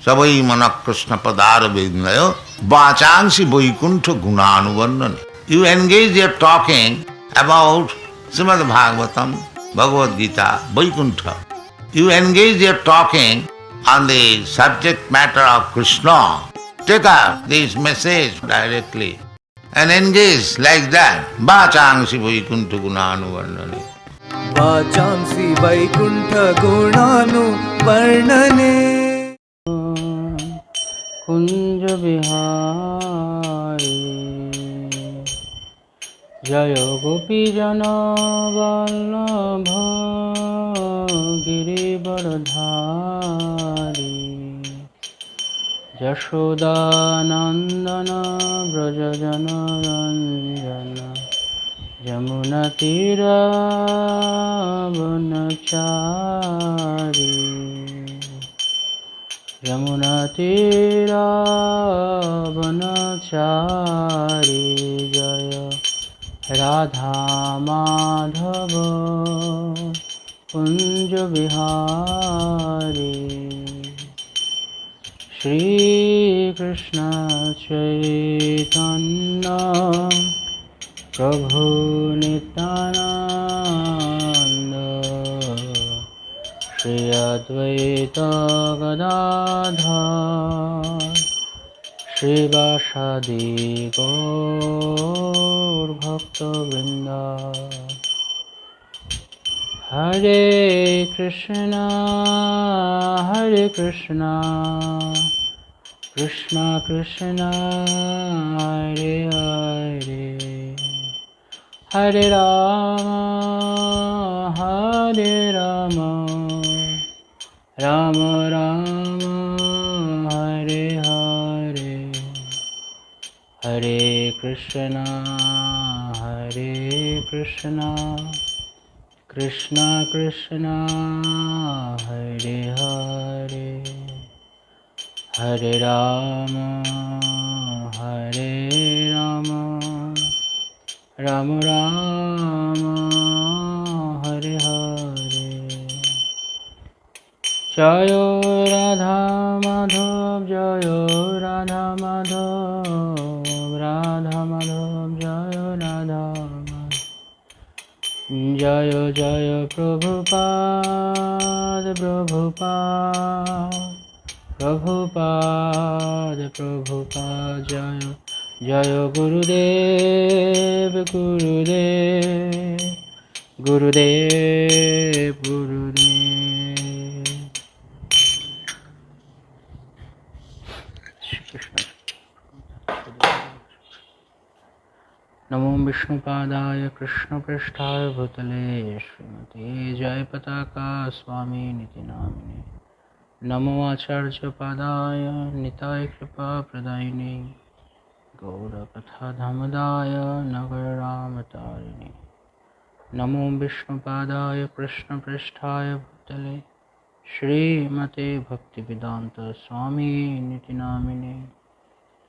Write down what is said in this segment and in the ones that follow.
সবই মন Krishna পদার বিন্দয় বাচাংসি Vaikuntha গুণানুবর্ণনে। You engage your talking about Srimad Bhagavatam, Bhagavad Gita, Vaikuntha. You engage your talking on the subject matter of Krishna. Take up this message directly and engage like that. Bachangsi Vaikuntha Gunanuvarnane. वाचांसि Vaikuntha गुणानुवर्णने। Kunj Bihari जय गोपीजन वल्लभ गिरिवरधारी यशोदानंदन व्रजजनरञ्जन यमुनातीरावनचारी यमुनातीरावनचारी जय राधा माधव कुंज बिहारी श्री कृष्ण चैतन्य प्रभु नित्यानंद श्री अद्वैत गदाधर श्रीवासादि गौर भक्तवृंद। हरे कृष्णा कृष्णा कृष्णा हरे हरे हरे राम राम राम हरे हरे हरे कृष्णा कृष्णा कृष्णा हरे हरे हरे राम राम राम हरे हरे। जय राधा माधव जय राधा माधव राधा माधव जय राधा माधव। जय जय प्रभुपाद प्रभुपाद प्रभुपाद प्रभुपाद जय जय गुरुदेव गुरुदेव गुरुदेव गुरुदेव। श्री कृष्ण। नमो विष्णुपादाय कृष्णपृष्ठाय भूतले श्रीमते जयपताका स्वामिनिति नामिने। नमो आचार्यपादाय निताय कृपाप्रदायिने गौरकथाधामदाय नगररामतारिणे। नमो विष्णुपादाय कृष्णपृष्ठाय भूतले श्रीमते भक्तिवेदांत स्वामिनिति नामिने।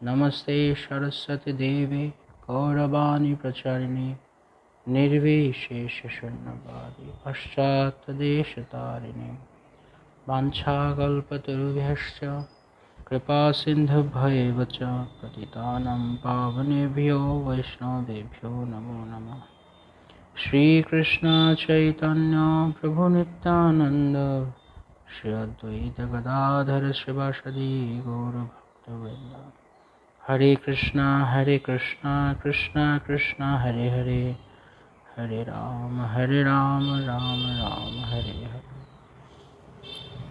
नमस्ते सरस्वती देवी गौरवाणी प्रचारिणे निर्विशेषशून्यवादी पश्चात्देशतारिणे। वाञ्छाकल्पतरुभ्यश्च कृपासिन्धुभ्येव च पतितानां पावनेभ्यो वैष्णवेभ्यो नमो नमः। श्रीकृष्ण चैतन्य प्रभु नित्यानंद श्री अद्वैत गदाधर शिवासादि गौरभक्तवृंद। हरे कृष्णा कृष्णा कृष्णा हरे हरे हरे राम राम राम हरे हरे।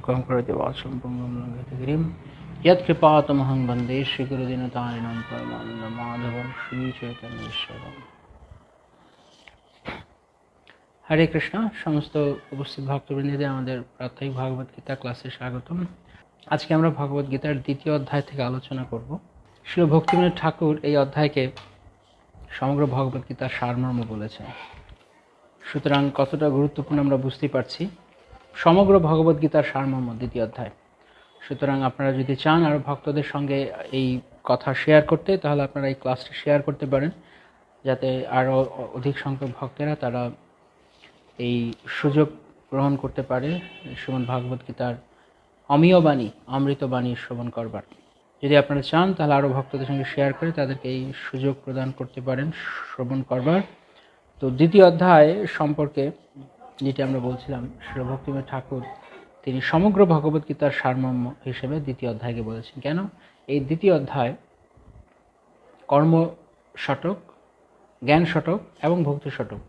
कंकरदेवासं पुंगं लंघितगिरिं यत्कृपातमहं वन्दे श्रीगुरुदीनतारिणं परमानन्दमाधवं श्रीचैतन्येश्वरम्। हरे कृष्णा। समस्त उपस्थित भक्तबृंदीদের আমাদের প্রাত্যহিক ভাগবত গীতা ক্লাসে স্বাগতম। আজকে আমরা ভগবত গীতার দ্বিতীয় অধ্যায় থেকে আলোচনা করব। শ্রী ভক্তিবিনোদ ঠাকুর এই অধ্যায়কে সমগ্র ভগবত গীতার সারমর্ম বলেছেন। সুতরাং কতটা গুরুত্বপূর্ণ আমরা বুঝতেই পারছি। সমগ্র ভগবত গীতার সারমর্ম দ্বিতীয় অধ্যায়। সুতরাং আপনারা যদি চান আর ভক্তদের সঙ্গে এই কথা শেয়ার করতে, তাহলে আপনারা এই ক্লাসটি শেয়ার করতে পারেন, যাতে আরও অধিক সংখ্যক ভক্তেরা তারা এই সুযোগ গ্রহণ করতে পারে শ্রীমদ্ ভাগবত গীতার অমীয় বাণী, অমৃত বাণী শ্রবণ করবার। যদি আপনারা চান তাহলে আরও ভক্তদের সঙ্গে শেয়ার করে তাদেরকে এই সুযোগ প্রদান করতে পারেন শ্রবণ করবার। তো দ্বিতীয় অধ্যায় সম্পর্কে যেটি আমরা বলছিলাম, শ্রী ভক্তিবিনোদ ঠাকুর তিনি সমগ্র ভগবদ্গীতার সারমর্ম হিসেবে দ্বিতীয় অধ্যায়কে বলেছেন। কেন? এই দ্বিতীয় অধ্যায় কর্ম শতক, জ্ঞান শতক এবং ভক্তি শতক,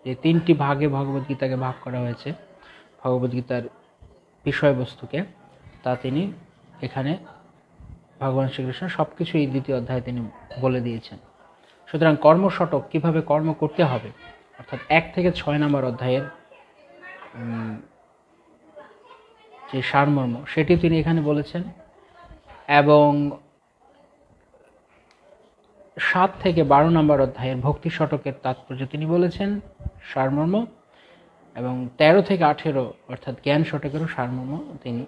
এই তিনটি ভাগে ভগবদ্গীতাকে ভাগ করা হয়েছে। ভগবদ্গীতার বিষয়বস্তুকে তা তিনি এখানে ভগবান শ্রীকৃষ্ণ সব কিছু এই দ্বিতীয় অধ্যায়ে তিনি বলে দিয়েছেন। সুতরাং কর্মশতক, কীভাবে কর্ম করতে হবে, অর্থাৎ 1 থেকে 6 নম্বর অধ্যায়ের যে সারমর্ম সেটি তিনি এখানে বলেছেন, এবং 7 থেকে 12 নম্বর অধ্যায়ের ভক্তি শতকের তাৎপর্য তিনি বলেছেন সারমর্ম, এবং 13 থেকে 18 অর্থাৎ জ্ঞান শতকেরও সারমর্ম তিনি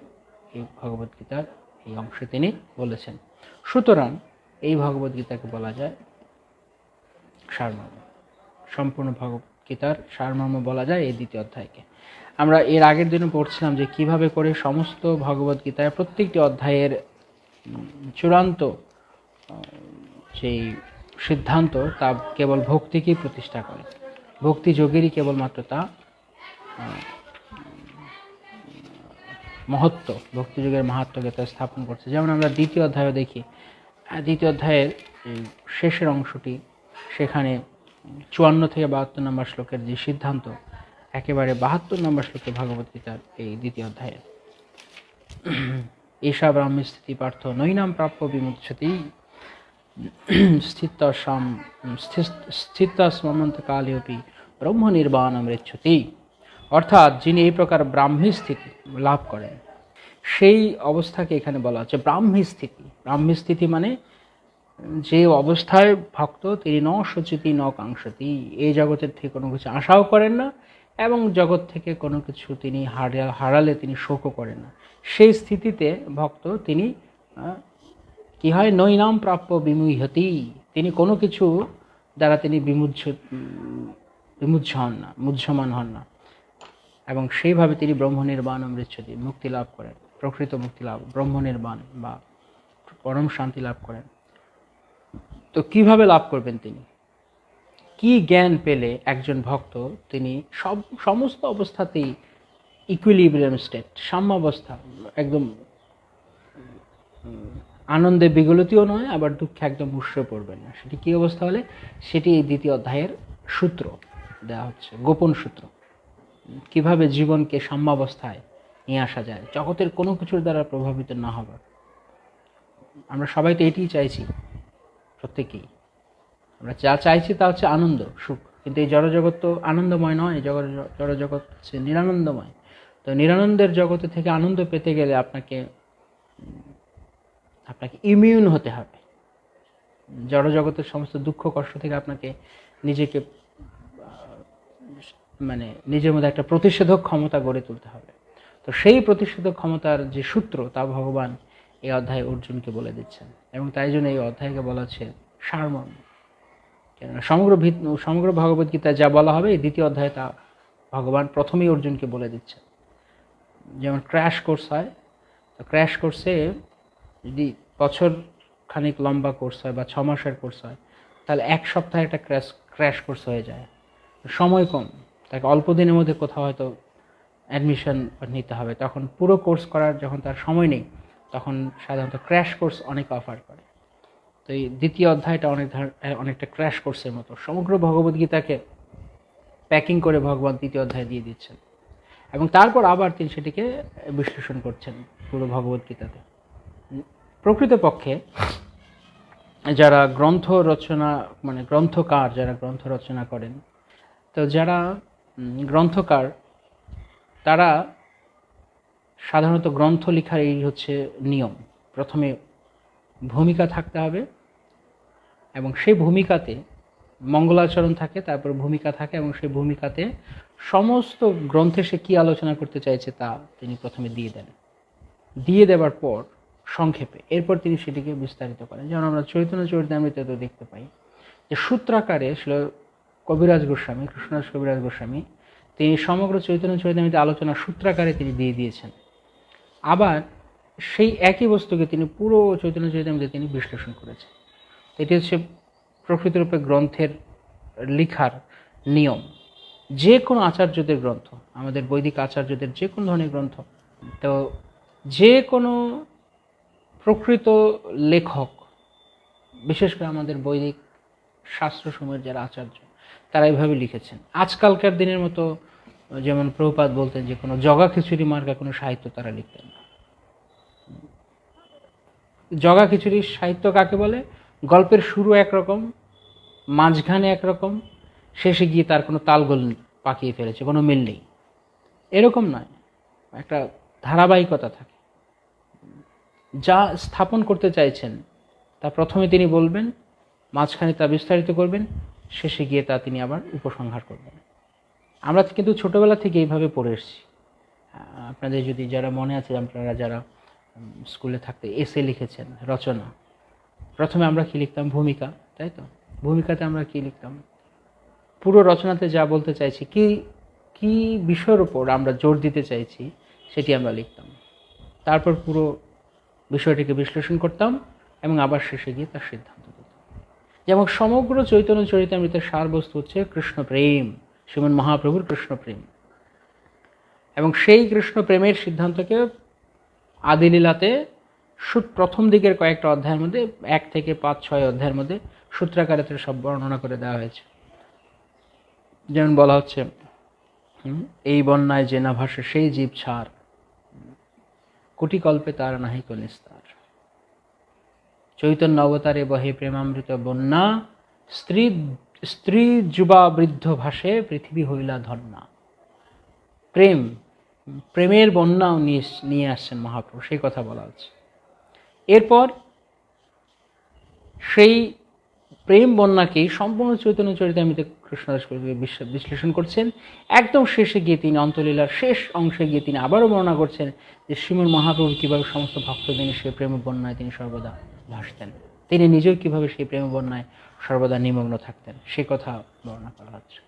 এই ভগবদ্গীতার এই অংশে তিনি বলেছেন। সুতরাং এই ভগবদ্গীতাকে বলা যায় সারমর্ম, সম্পূর্ণ ভগবদ্গীতার সারমর্ম বলা যায় এই দ্বিতীয় অধ্যায়কে। আমরা এর আগের দিনে পড়ছিলাম যে কিভাবে করে সমস্ত ভগবদ্গীতায় প্রত্যেকটি অধ্যায়ের চূড়ান্ত যেই সিদ্ধান্ত তা কেবল ভক্তিকেই প্রতিষ্ঠা করে, ভক্তি যোগেরই কেবলমাত্র তা মহত্ব, ভক্তিযোগের মাহাত্ম্যকে তা স্থাপন করছে। যেমন আমরা দ্বিতীয় অধ্যায়ে দেখি, দ্বিতীয় অধ্যায়ের শেষের অংশটি, সেখানে 54 থেকে 72 নম্বর শ্লোকের যে সিদ্ধান্ত, একেবারে 72 নম্বর শ্লোকে ভগবদ্গীতার এই দ্বিতীয় অধ্যায়ে, ঈশা ব্রাহ্মস্থিতি পার্থ নৈনাম প্রাপ্য বিমুচ্যতি স্থিতাসমন্ত কালেপি ব্রহ্ম নির্বাণম রেচ্ছতি। অর্থাৎ যিনি এই প্রকার ব্রাহ্মী স্থিতি লাভ করেন, সেই অবস্থাকে এখানে বলা হচ্ছে ব্রাহ্মী স্থিতি। ব্রাহ্মী স্থিতি মানে যে অবস্থায় ভক্ত তিনি ন শোচতি ন কাঙ্ক্ষতি, এই জগতের থেকে কোনো কিছু আশাও করেন না এবং জগৎ থেকে কোনো কিছু তিনি হারালে তিনি শোকও করেন না, সেই স্থিতিতে ভক্ত তিনি কি হয়, নৈনাম প্রাপ্য বিমুহ্যতি, তিনি কোনো কিছু দ্বারা তিনি বিমুহ্য হন না, মুহ্যমান হন না, এবং সেইভাবে তিনি ব্রহ্ম নির্বাণ অমৃচ্ছতি, মুক্তি লাভ করেন, প্রকৃত মুক্তি লাভ, ব্রহ্ম নির্বাণ বা পরম শান্তি লাভ করেন। তো কিভাবে লাভ করবেন তিনি? কি জ্ঞান পেলে একজন ভক্ত তিনি সমস্ত অবস্থাতেই ইকুইলিব্রিয়াম স্টেট, সাম্যাবস্থা, একদম আনন্দে বিগলিতও নয় আবার দুঃখে একদম মুষড়ে পড়বেন না, সেটি কী অবস্থা হলে, সেটি এই দ্বিতীয় অধ্যায়ের সূত্র দেওয়া হচ্ছে, গোপন সূত্র। কিভাবে জীবনকে সাম্যাবস্থায় নিয়ে আসা যায়, জগতের কোনো কিছুর দ্বারা প্রভাবিত না হবার। আমরা সবাই তো এটিই চাইছি, প্রত্যেকেই আমরা যা চাইছি তা হচ্ছে আনন্দ, সুখ, কিন্তু এই জড়জগৎ তো আনন্দময় নয়, জড়জগৎ হচ্ছে নিরানন্দময়। তো নিরানন্দের জগতে থেকে আনন্দ পেতে গেলে আপনাকে ইমিউন হতে হবে, জড়জগতের সমস্ত দুঃখ কষ্ট থেকে আপনাকে নিজেকে নিজের মধ্যে একটা প্রতিষেধক ক্ষমতা গড়ে তুলতে হবে। তো সেই প্রতিষেধক ক্ষমতার যে সূত্র তা ভগবান এই অধ্যায়ে অর্জুনকে বলে দিচ্ছেন, এবং তাই জন্য এই অধ্যায়কে বলা হচ্ছে সারমর্ম। কেননা সমগ্র ভগবদ্গীতা যা বলা হবে এই দ্বিতীয় অধ্যায়ে তা ভগবান প্রথমেই অর্জুনকে বলে দিচ্ছেন। যেমন ক্র্যাশ কোর্স হয়, তো ক্র্যাশ কোর্সে যদি বছর খানিক লম্বা কোর্স হয় বা 6 মাসের কোর্স হয়, তাহলে 1 সপ্তাহে একটা ক্র্যাশ কোর্স হয়ে যায়, সময় কম, তাকে অল্প দিনের মধ্যে কোথাও হয়তো অ্যাডমিশন নিতে হবে, তখন পুরো কোর্স করার যখন তার সময় নেই, তখন সাধারণত ক্র্যাশ কোর্স অনেক অফার করে। তো এই দ্বিতীয় অধ্যায়টা অনেকটা ক্র্যাশ কোর্সের মতো, সমগ্র ভগবদ্গীতাকে প্যাকিং করে ভগবান দ্বিতীয় অধ্যায় দিয়ে দিচ্ছেন, এবং তারপর আবার তিনি সেটিকে বিশ্লেষণ করছেন পুরো ভগবদ্গীতাতে। প্রকৃতপক্ষে যারা গ্রন্থকার যারা গ্রন্থ রচনা করেন, তো যারা গ্রন্থকার তারা সাধারণত গ্রন্থ লেখার এই হচ্ছে নিয়ম, প্রথমে ভূমিকা থাকতে হবে এবং সেই ভূমিকাতে মঙ্গলাচরণ থাকে, তারপর ভূমিকা থাকে, এবং সেই ভূমিকাতে সমস্ত গ্রন্থে সে কী আলোচনা করতে চাইছে তা তিনি প্রথমে দিয়ে দেন, দিয়ে দেওয়ার পর সংক্ষেপে এরপর তিনি সেটিকে বিস্তারিত করেন। যেমন আমরা চৈতন্য চরিতামৃতে তো দেখতে পাই যে সূত্রাকারে কৃষ্ণদাস কবিরাজ গোস্বামী তিনি সমগ্র চৈতন্য চরিতামৃতে আলোচনা সূত্রাকারে তিনি দিয়ে দিয়েছেন। আবার সেই একই বস্তুকে তিনি পুরো চৈতন্য চরিতামৃতে তিনি বিশ্লেষণ করেছেন। এটি হচ্ছে প্রকৃতরূপে গ্রন্থের লিখার নিয়ম। যে কোনো আচার্যদের গ্রন্থ, আমাদের বৈদিক আচার্যদের যে কোনো ধরনের গ্রন্থ, তো যে কোনো প্রকৃত লেখক, বিশেষ করে আমাদের বৈদিক শাস্ত্রসমূহের যারা আচার্য, তারা এইভাবে লিখেছেন। আজকালকার দিনের মতো যেমন প্রভুপাদ বলতেন যে কোনো জগা খিচুড়ি মার্কা কোনো সাহিত্য তারা লিখতেন না। জগা খিচুড়ির সাহিত্য কাকে বলে? গল্পের শুরু একরকম, মাঝখানে একরকম, শেষে গিয়ে তার কোনো তালগোল পাকিয়ে ফেলেছে, কোনো মিল নেই, এরকম নয়। একটা ধারাবাহিকতা থাকে। যা স্থাপন করতে চাইছেন তা প্রথমে তিনি বলবেন, মাঝখানে তা বিস্তারিত করবেন, শেষে গিয়ে তা তিনি আবার উপসংহার করবেন। আমরা কিন্তু ছোটবেলা থেকে এইভাবে পড়ে এসেছি। আপনাদের যদি যারা মনে আছে, আপনারা যারা স্কুলে থাকতে এসে লিখেছেন, রচনা, প্রথমে আমরা কি লিখতাম? ভূমিকা, তাই তো? ভূমিকাতে আমরা কি লিখতাম? পুরো রচনাতে যা বলতে চাইছি, কি কি বিষয়ের উপর আমরা জোর দিতে চাইছি, সেটি আমরা লিখতাম। তারপর পুরো বিষয়টিকে বিশ্লেষণ করতাম এবং আবার শেষে গিয়ে তার সিদ্ধান্ত দিতাম। যেমন সমগ্র চৈতন্য চরিতামৃতের সারবস্তু হচ্ছে কৃষ্ণ প্রেম, শ্রীমন মহাপ্রভুর কৃষ্ণ প্রেম, এবং সেই কৃষ্ণ প্রেমের সিদ্ধান্তকে আদিলীলাতে প্রথম দিকের কয়েকটা অধ্যায়ের মধ্যে, 1 থেকে 5-6 অধ্যায়ের মধ্যে সূত্রাকারে সব বর্ণনা করে দেওয়া হয়েছে। যেমন বলা হচ্ছে, এই বন্যায় যে না ভাসে সেই জীব ছাড়, কোটি কল্পে তার নাহিক নিস্তার, চৈতন্য অবতারে বহে প্রেমামৃত বন্যা, স্ত্রী যুবা বৃদ্ধ ভাসে পৃথিবী হইলা ধন্যা। প্রেমের বন্যাও নিয়ে আসছেন মহাপ্রভু, সেই কথা বলা হচ্ছে। এরপর সেই প্রেম বন্যাকেই সম্পূর্ণ চৈতন্য চরিতামৃতে কৃষ্ণদাস বিশ্লেষণ করছেন। একদম শেষে গিয়ে তিনি, অন্তলীলার শেষ অংশে গিয়ে তিনি আবারও বর্ণনা করছেন যে শ্রীমন মহাপ্রভু কীভাবে সমস্ত ভক্তদের সেই প্রেম বন্যায় তিনি সর্বদা ভাসতেন, তিনি নিজেও কীভাবে সেই প্রেম বন্যায় সর্বদা নিমগ্ন থাকতেন, সে কথা বর্ণনা করা হচ্ছে।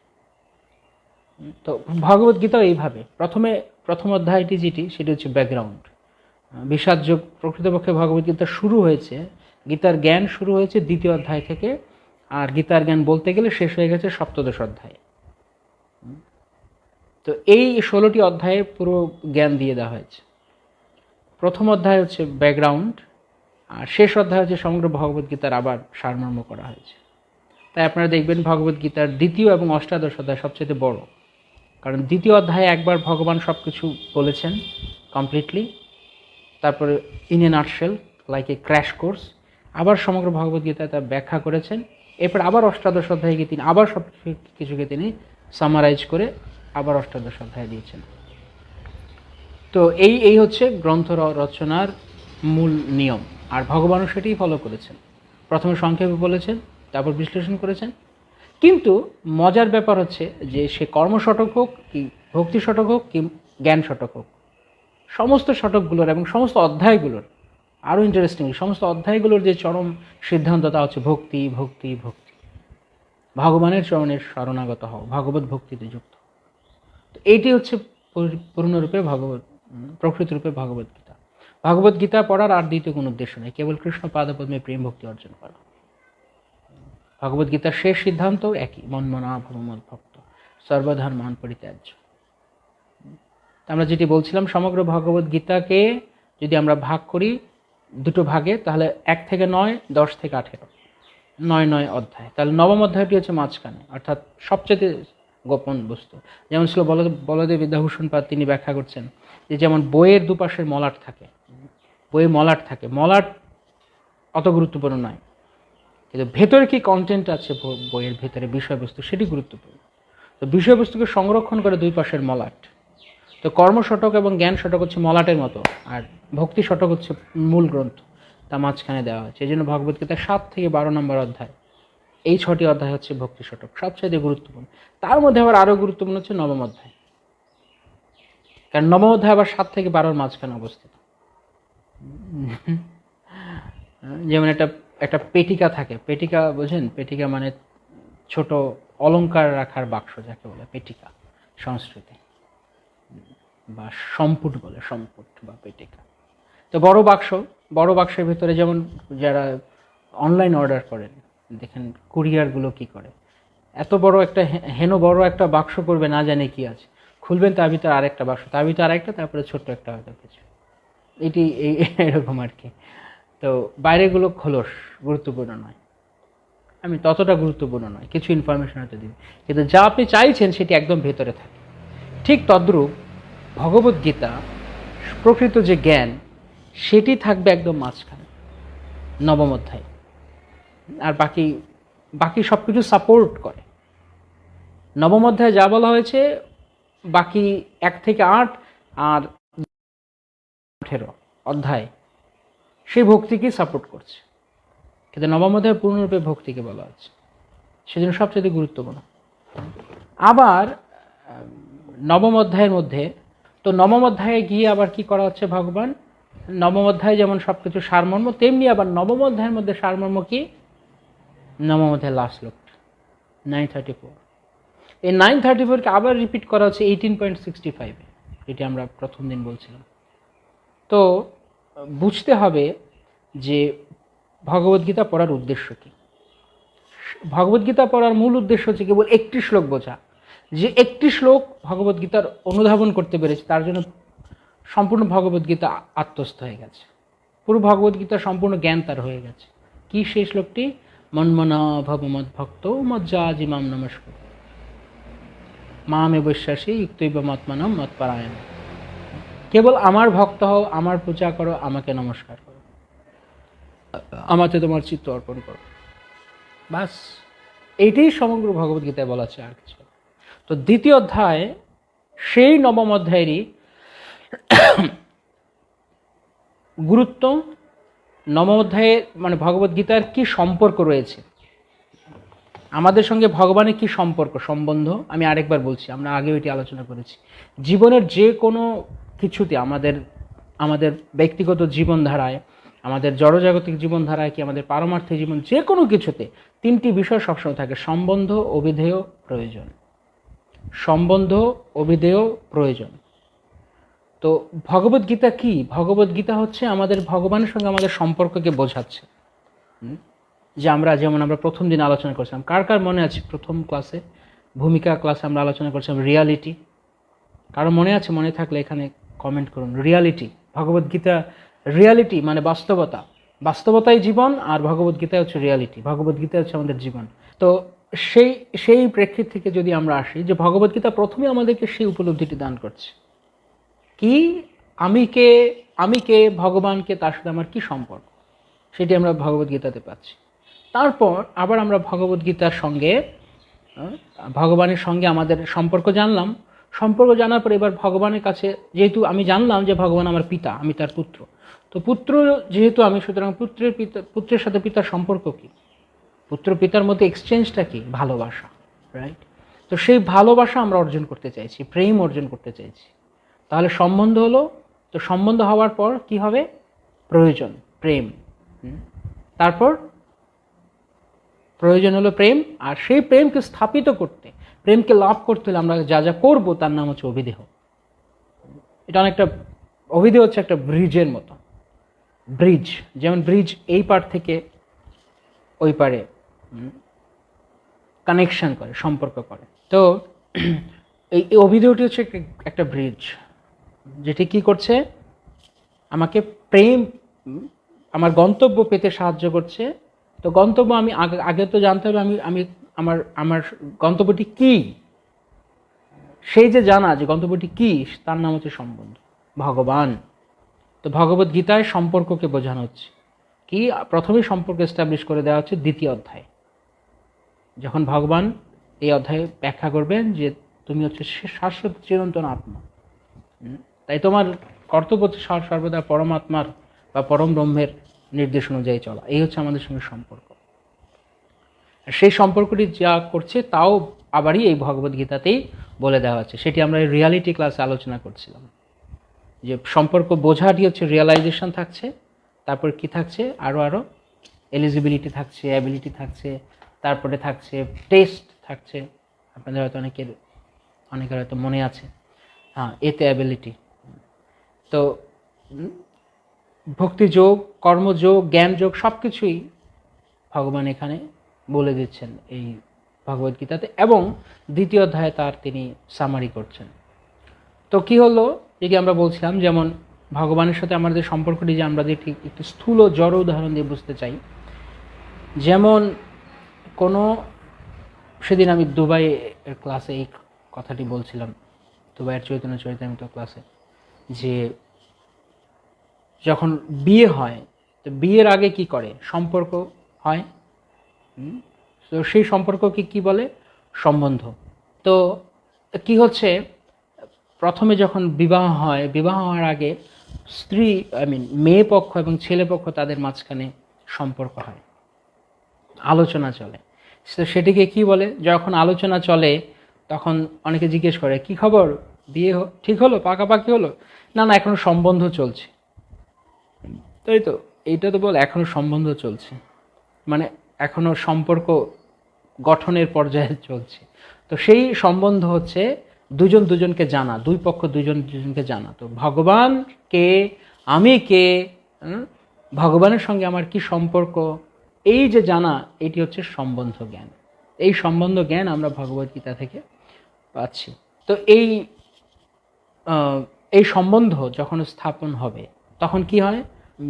তো ভগবদ্গীতাও এইভাবে প্রথম অধ্যায়টি যেটি, সেটি হচ্ছে ব্যাকগ্রাউন্ড, বিষাদযোগ। প্রকৃতপক্ষে ভগবদ্গীতা শুরু হয়েছে, গীতার জ্ঞান শুরু হয়েছে 2য় অধ্যায় থেকে, আর গীতার জ্ঞান বলতে গেলে শেষ হয়ে গেছে 7দশ অধ্যায়ে। তো এই 16টি অধ্যায়ে পুরো জ্ঞান দিয়ে দেওয়া হয়েছে। প্রথম অধ্যায় হচ্ছে ব্যাকগ্রাউন্ড, আর শেষ অধ্যায় হচ্ছে সমগ্র ভগবদ্গীতার আবার সারমর্ম করা হয়েছে। তাই আপনারা দেখবেন ভগবদ্গীতার 2য় এবং 8দশ অধ্যায় সবচেয়ে বড়, কারণ 2য় অধ্যায়ে একবার ভগবান সব কিছু বলেছেন কমপ্লিটলি, তারপরে in a nutshell, like a crash course, আবার সমগ্র ভগবদ্গীতা তা ব্যাখ্যা করেছেন। এরপর আবার 8দশ অধ্যায়ে গিয়ে তিনি আবার সব কিছুকে তিনি সামারাইজ করে আবার 8দশ অধ্যায় দিয়েছেন। তো এই হচ্ছে গ্রন্থ রচনার মূল নিয়ম, আর ভগবানও সেটাই ফলো করেছেন। প্রথমে সংক্ষেপে বলেছেন, তারপর বিশ্লেষণ করেছেন। কিন্তু মজার ব্যাপার হচ্ছে যে সে কর্মশতক হোক কি ভক্তি শতক হোক কি জ্ঞান শতক হোক, সমস্ত শতকগুলোর এবং সমস্ত অধ্যায়গুলোর, আরও ইন্টারেস্টিং, সমস্ত অধ্যায়গুলোর যে চরম সিদ্ধান্ত তা হচ্ছে ভক্তি ভক্তি ভক্তি, ভগবানের চরণের শরণাগত হও, ভগবত ভক্তিতে যুক্ত। তো এইটি হচ্ছে পূর্ণরূপে প্রকৃতরূপে ভগবদ্গীতা। ভগবদ্গীতা পড়ার আর দ্বিতীয় কোনো উদ্দেশ্য নেই, কেবল কৃষ্ণ পাদপদ্মে প্রেম ভক্তি অর্জন করা। ভগবদ্গীতার শেষ সিদ্ধান্ত একই, মন্মনা ভগবত ভক্ত সর্বধর্মান পরিত্যাজ্য। আমরা যেটি বলছিলাম, সমগ্র ভগবদ্গীতাকে যদি আমরা ভাগ করি 2টো ভাগে, তাহলে 1 থেকে 9, 10 থেকে 18, 9 অধ্যায়। তাহলে 9ম অধ্যায়টি হচ্ছে মাঝখানে, অর্থাৎ সবচেয়ে গোপন বস্তু। যেমন ছিল বলদেব বিদ্যাভূষণ পাদ, তিনি ব্যাখ্যা করছেন যে যেমন বইয়ের দুপাশের মলাট থাকে, বইয়ে মলাট থাকে, মলাট অত গুরুত্বপূর্ণ নয়, কিন্তু ভেতরে কি কন্টেন্ট আছে বইয়ের ভেতরে, বিষয়বস্তু, সেটি গুরুত্বপূর্ণ। তো বিষয়বস্তুকে সংরক্ষণ করে 2 পাশের মলাট। তো কর্মশতক এবং জ্ঞান শতক হচ্ছে মলাটের মতো, আর ভক্তি শতক হচ্ছে মূল গ্রন্থ, তা মাঝখানে দেওয়া হয়েছে। এই জন্য ভগবদ্গীতা 7 থেকে 12 নম্বর অধ্যায়, এই 6টি অধ্যায় হচ্ছে ভক্তি শতক, সবচেয়ে গুরুত্বপূর্ণ। তার মধ্যে আবার আরও গুরুত্বপূর্ণ হচ্ছে 9ম অধ্যায়, কারণ 9ম অধ্যায় আবার 7 থেকে 12-র মাঝখানে অবস্থিত। যেমন একটা পেটিকা থাকে, পেটিকা বোঝেন? পেটিকা মানে ছোট অলংকার রাখার বাক্স, যাকে বলে পেটিকা। সংস্কৃতি বা সম্পুট বলে, সম্পুট বা পেটিকা। তো বড় বাক্সের ভিতরে যেমন যারা অনলাইন অর্ডার করেন দেখেন কুরিয়ারগুলো কি করে, এত বড় একটা বড় একটা বাক্স করবে, না জানে কি আছে, খুলবেন তার ভিতরে আরেকটা বাক্স, তার ভিতরে আরেকটা, তারপরে ছোট্ট একটা হয়তো কিছু, এটি এরকম আর কি। তো বাইরেগুলো খোলস, গুরুত্বপূর্ণ নয়, আমি ততটা গুরুত্বপূর্ণ নয়, কিছু ইনফরমেশন হয়তো দিন, কিন্তু যা আপনি চাইছেন সেটি একদম ভেতরে থাকে। ঠিক তদ্রূপ ভগবদ্গীতা প্রকৃত যে জ্ঞান সেটি থাকবে একদম মাঝখানে, নবম অধ্যায়, আর বাকি সব কিছু সাপোর্ট করে। নবম অধ্যায়ে যা বলা হয়েছে বাকি 1 থেকে 8 আর 18 অধ্যায় সেই ভক্তিকে সাপোর্ট করছে, কিন্তু নবম অধ্যায়ে পূর্ণরূপে ভক্তিকে বলা হচ্ছে, সেজন্য সবচেয়ে গুরুত্বপূর্ণ। আবার নবম অধ্যায়ের মধ্যে, তো নবম অধ্যায়ে গিয়ে আবার কি করা হচ্ছে, ভগবান নবম অধ্যায়ে যেমন সবকিছু সারমর্ম, তেমনি আবার নবম অধ্যায়ের মধ্যে সারমর্ম কি, নবম অধ্যায়ের লাস্ট লোক 934, এই 934কে আবার রিপিট করা হচ্ছে 18.65, এটি আমরা প্রথম দিন বলছিলাম। তো বুঝতে হবে যে ভগবদ্গীতা পড়ার উদ্দেশ্য কি। ভগবদ্গীতা পড়ার মূল উদ্দেশ্য হচ্ছে কেবল একটি শ্লোক বোঝা, যে একটি শ্লোক ভগবদ্গীতার অনুধাবন করতে পেরেছে তার জন্য সম্পূর্ণ ভগবদ্গীতা আত্মস্থ হয়ে গেছে, পুরো ভগবদ্গীতার সম্পূর্ণ জ্ঞান তার হয়ে গেছে। কি সেই শ্লোকটি, মন্মনা ভব মদ ভক্ত মজ্জাজিমাম নমস্কার মামে বৈশ্বাসী ইত্যৈব মৎমানম মৎপরায়ণ, কেবল আমার ভক্ত হও, আমার পূজা করো, আমাকে নমস্কার করো, আমাকে তোমার চিত্ত অর্পণ করো, বাস এইটাই সমগ্র ভগবদ্গীতায় বলা আছে, আর কিছু। তো দ্বিতীয় অধ্যায় সেই নবম অধ্যায়েরই গুরুত্ব, নবম অধ্যায়ে মানে ভগবদ্গীতার কি সম্পর্ক রয়েছে আমাদের সঙ্গে, ভগবানের কি সম্পর্ক সম্বন্ধ, আমি আরেকবার বলছি, আমরা আগেও এটি আলোচনা করেছি। জীবনের যে কোনো কিছুতে, আমাদের ব্যক্তিগত জীবনধারায়, আমাদের জড়জাগতিক জীবনধারায় কি আমাদের পারমার্থিক জীবন, যে কোনো কিছুতে 3টি বিষয় সবসময় থাকে, সম্বন্ধ, অভিধেয়, প্রয়োজন। সম্বন্ধ, অভিধেয়, প্রয়োজন। তো ভগবদ্গীতা কি, ভগবদ্গীতা হচ্ছে আমাদের ভগবানের সঙ্গে আমাদের সম্পর্ককে বোঝাচ্ছে। যে যেমন আমরা প্রথম দিন আলোচনা করছিলাম, কার কার মনে আছে প্রথম ক্লাসে, ভূমিকা ক্লাসে আমরা আলোচনা করছিলাম রিয়ালিটি, কারো মনে আছে? মনে থাকলে এখানে কমেন্ট করুন। রিয়ালিটি, ভগবদ্গীতা রিয়ালিটি মানে বাস্তবতা, বাস্তবতাই জীবন, আর ভগবদ্গীতা হচ্ছে রিয়ালিটি, ভগবদ্গীতা হচ্ছে আমাদের জীবন। তো সেই প্রেক্ষিত থেকে যদি আমরা আসি, যে ভগবদ্গীতা প্রথমে আমাদেরকে সেই উপলব্ধিটি দান করছে কি, আমি কে, ভগবানকে, তার সাথে আমার কি সম্পর্ক, সেটি আমরা ভগবদ্গীতাতে পাচ্ছি। তারপর আবার আমরা ভগবদ্গীতার সঙ্গে, ভগবানের সঙ্গে আমাদের সম্পর্ক জানলাম, সম্পর্ক জানার পর এবার ভগবানের কাছে, যেহেতু আমি জানলাম যে ভগবান আমার পিতা, আমি তার পুত্র, তো পুত্র যেহেতু আমি, সুতরাং পুত্রের সাথে পিতার সম্পর্ক কি, পুত্র পিতার মধ্যে এক্সচেঞ্জটা কি, ভালোবাসা, রাইট? তো সেই ভালোবাসা আমরা অর্জন করতে চাইছি, প্রেম অর্জন করতে চাইছি, তাহলে সম্বন্ধ হলো। তো সম্বন্ধ হওয়ার পর কি হবে, প্রয়োজন, প্রেম। তারপর প্রয়োজন হলো প্রেম, আর সেই প্রেমকে স্থাপিত করতে, প্রেমকে লাভ করতে হলে আমরা যা যা করবো তার নাম হচ্ছে অভিদেহ। এটা অনেকটা, অভিদেহ হচ্ছে একটা ব্রিজের মতো, ব্রিজ, যেমন ব্রিজ এই পার থেকে ওই পারে কানেকশন করে, সম্পর্ক করে। তো এই অভিদেহটি হচ্ছে একটা ব্রিজ, যেটি কি করছে, আমাকে প্রেম, আমার গন্তব্য পেতে সাহায্য করছে। তো গন্তব্য আমি আগে তো জানতে হবে আমি আমার গন্তব্যটি কি, সেই যে জানা যে গন্তব্যটি কি, তার নাম হচ্ছে সম্বন্ধ, ভগবান। তো ভগবদ্গীতায় সম্পর্ককে বোঝানো হচ্ছে কি, প্রথমেই সম্পর্ক এস্টাবলিশ করে দেওয়া হচ্ছে দ্বিতীয় অধ্যায়, যখন ভগবান এই অধ্যায়ে ব্যাখ্যা করবেন যে তুমি হচ্ছে শাশ্বত চিরন্তন আত্মা, তাই তোমার কর্তব্য হচ্ছে সর্বদা পরমাত্মার বা পরম ব্রহ্মের নির্দেশ অনুযায়ী চলা। এই হচ্ছে আমাদের সঙ্গে সম্পর্ক। সেই সম্পর্কটি যা করছে তাও আবারই এই ভগবদ্গীতাতেই বলে দেওয়া হচ্ছে, সেটি আমরা এই রিয়ালিটি ক্লাসে আলোচনা করছিলাম, যে সম্পর্ক বোঝাটি হচ্ছে রিয়েলাইজেশন থাকছে, তারপর কি থাকছে, আরও এলিজিবিলিটি থাকছে, অ্যাবিলিটি থাকছে, তারপরে থাকছে টেস্ট থাকছে। আপনাদের হয়তো অনেকের হয়তো মনে আছে। হ্যাঁ, এতে অ্যাবিলিটি। তো ভক্তিযোগ, কর্মযোগ, জ্ঞানযোগ সব কিছুই ভগবান এখানে বলে দিচ্ছেন এই ভগবদ্গীতাতে, এবং দ্বিতীয় অধ্যায়ে তার তিনি সামারি করছেন। তো কি হলো, যে কি আমরা বলছিলাম, যেমন ভগবানের সাথে আমাদের সম্পর্কটি যে আমরা যে ঠিক একটু স্থূল জড় উদাহরণ দিয়ে বুঝতে চাই। যেমন কোনো, সেদিন আমি দুবাই এর ক্লাসে এই কথাটি বলছিলাম, দুবাইয়ের চৈতন্য চরিতামৃত ক্লাসে, যে যখন বিয়ে হয়, তো বিয়ের আগে কি করে, সম্পর্ক হয়। তো সেই সম্পর্ককে কি বলে, সম্বন্ধ। তো কি হচ্ছে, প্রথমে যখন বিবাহ হয়, বিবাহ হওয়ার আগে স্ত্রী মেয়ে পক্ষ এবং ছেলে পক্ষ তাদের মাঝখানে সম্পর্ক হয়, আলোচনা চলে। তো সেটিকে কি বলে, যখন আলোচনা চলে তখন অনেকে জিজ্ঞেস করে কি খবর, বিয়ে ঠিক হলো, পাকাপাকি হলো? না না, এখনো সম্বন্ধ চলছে। তাই তো, এইটা তো বল, এখনো সম্বন্ধ চলছে, মানে এখনো সম্পর্ক গঠনের পর্যায়ে চলছে। তো সেই সম্বন্ধ হচ্ছে দুজন দুজনকে জানা, দুই পক্ষ দুজন দুজনকে জানা। তো ভগবান কে, আমি কে, ভগবানের সঙ্গে আমার কি সম্পর্ক, এই যে জানা, এটি হচ্ছে সম্বন্ধ জ্ঞান। এই সম্বন্ধ জ্ঞান আমরা ভগবদ্গীতা থেকে পাচ্ছি। তো এই সম্বন্ধ যখন স্থাপন হবে তখন কি হয়,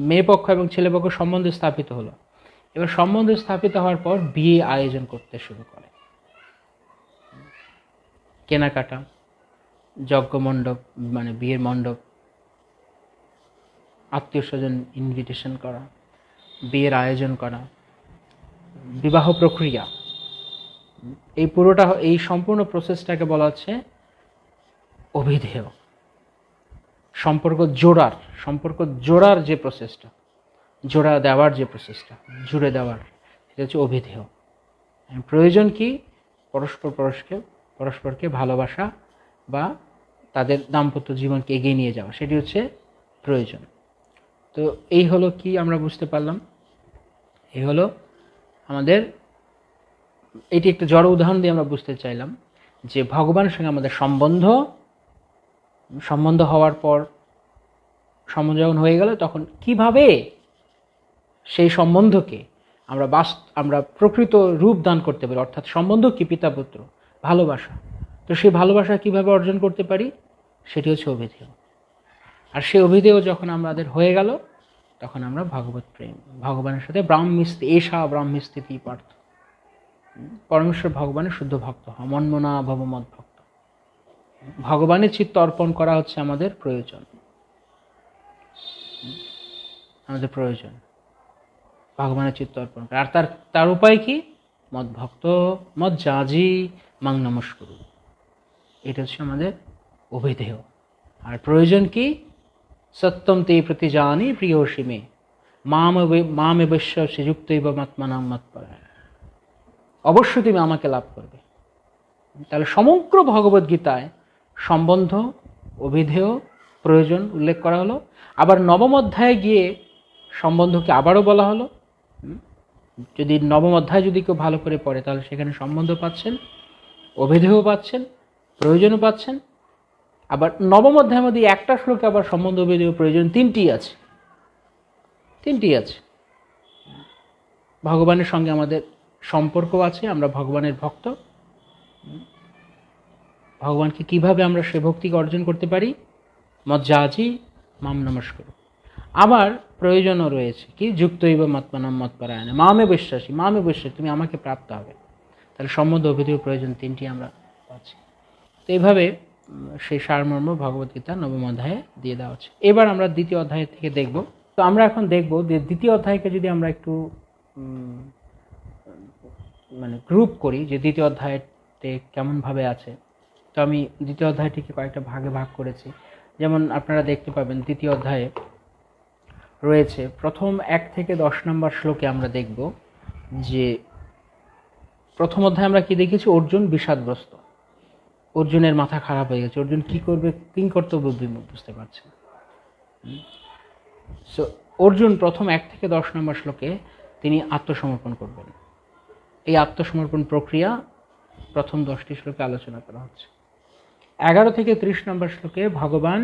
মেয়ে পক্ষ এবং ছেলে পক্ষ সম্বন্ধ স্থাপিত হলো। এবার সম্বন্ধ স্থাপিত হওয়ার পর বিয়ে আয়োজন করতে শুরু করে, কেনাকাটা, যজ্ঞ মণ্ডপ মানে বিয়ের মণ্ডপ, আত্মীয় স্বজন ইনভিটেশন করা, বিয়ের আয়োজন করা, বিবাহ প্রক্রিয়া, এই পুরোটা, এই সম্পূর্ণ প্রসেসটাকে বলা হচ্ছে অভিধেয়। সম্পর্ক জোড়ার যে প্রসেসটা, জোড়া দেওয়ার যে প্রসেসটা, জুড়ে দেওয়ার, এটা হচ্ছে অভিধেয়। প্রয়োজন কি, পরস্পরকে ভালোবাসা বা তাদের দাম্পত্য জীবনকে এগিয়ে নিয়ে যাওয়া, সেটি হচ্ছে প্রয়োজন। তো এই হলো কি আমরা বুঝতে পারলাম, এই হলো আমাদের, এটি একটা জড় উদাহরণ দিয়ে আমরা বুঝতে চাইলাম যে ভগবানের সঙ্গে আমাদের সম্বন্ধ হওয়ার পর, সম্বন্ধ যখন হয়ে গেল তখন কিভাবে সেই সম্বন্ধকে আমরা প্রকৃত রূপ দান করতে পারি, অর্থাৎ সম্বন্ধ কি, পিতা পুত্র, ভালোবাসা। তো সেই ভালোবাসা কিভাবে অর্জন করতে পারি, সেটি হচ্ছে অভিধেয়। আর সেই অভিধেয় যখন আমাদের হয়ে গেল তখন আমরা ভগবত প্রেম, ভগবানের সাথে এষা ব্রাহ্মীস্থিতি পার্থ, পরমেশ্বর ভগবানের শুদ্ধ ভক্ত হওয়া, মন্মনা ভব মদ ভক্ত। ভগবানের চিত্ত অর্পণ করা হচ্ছে আমাদের প্রয়োজন, ভগবানের চিত্ত অর্পণ করা। আর তার উপায় কি, মদ ভক্ত মদ জাজি মাং নমস্কুরু, এটা হচ্ছে আমাদের অভিধেয়। আর প্রয়োজন কি, সত্যম তে প্রতি জানি প্রিয়সী মে মাম এবশ্য শ্রীযুক্ত মাত্মানাং মৎপরায়ণ, অবশ্যই তুমি আমাকে লাভ করবে। তাহলে সমগ্র ভগবদ্গীতায় সম্বন্ধ, অভিধেয়, প্রয়োজন উল্লেখ করা হলো। আবার নবম অধ্যায়ে গিয়ে সম্বন্ধকে আবারও বলা হলো। যদি নবম অধ্যায় যদি কেউ ভালো করে পড়ে তাহলে সেখানে সম্বন্ধ পাচ্ছেন, অভিধেয় পাচ্ছেন, প্রয়োজনও পাচ্ছেন। আবার নবম অধ্যায়ের মধ্যে একটা শ্লোকে আবার সম্বন্ধ, অভিধেয়, প্রয়োজন তিনটি আছে। ভগবানের সঙ্গে আমাদের সম্পর্ক আছে, আমরা ভগবানের ভক্ত। ভগবানকে কিভাবে আমরা সে ভক্তিকে অর্জন করতে পারি, মজ্জাজি মাম নমস্কার। আবার প্রয়োজনও রয়েছে কি, যুক্তৈব মাত্মানাম মৎপরায়ণ মামে বিশ্বাসী, তুমি আমাকে প্রাপ্ত হবে। তাহলে সম্বন্ধ, অভিধেয়, প্রয়োজন তিনটি আমরা পাচ্ছি। তো এইভাবে সেই সারমর্ম ভগবদ্গীতা নবম অধ্যায়ে দিয়ে দেওয়া হচ্ছে। এবার আমরা দ্বিতীয় অধ্যায় থেকে দেখব। তো আমরা এখন দেখব যে দ্বিতীয় অধ্যায়কে যদি আমরা একটু গ্রুপ করি, যে দ্বিতীয় অধ্যায়তে কেমনভাবে আছে। তো আমি দ্বিতীয় অধ্যায়টিকে কয়েকটা ভাগে ভাগ করেছি। যেমন আপনারা দেখতে পাবেন দ্বিতীয় অধ্যায়ে রয়েছে প্রথম 1 থেকে 10 নম্বর শ্লোকে আমরা দেখব যে প্রথম অধ্যায়ে আমরা কি দেখেছি, অর্জুন বিষাদগ্রস্ত, অর্জুনের মাথা খারাপ হয়ে গেছে, অর্জুন কি করবে, কিং কর্তব্য বুঝতে পারছে। সো অর্জুন প্রথম 1 থেকে 10 নম্বর শ্লোকে তিনি আত্মসমর্পণ করবেন। এই আত্মসমর্পণ প্রক্রিয়া প্রথম 10টি শ্লোকে আলোচনা করা হচ্ছে। 11 থেকে 30 নম্বর শ্লোকে ভগবান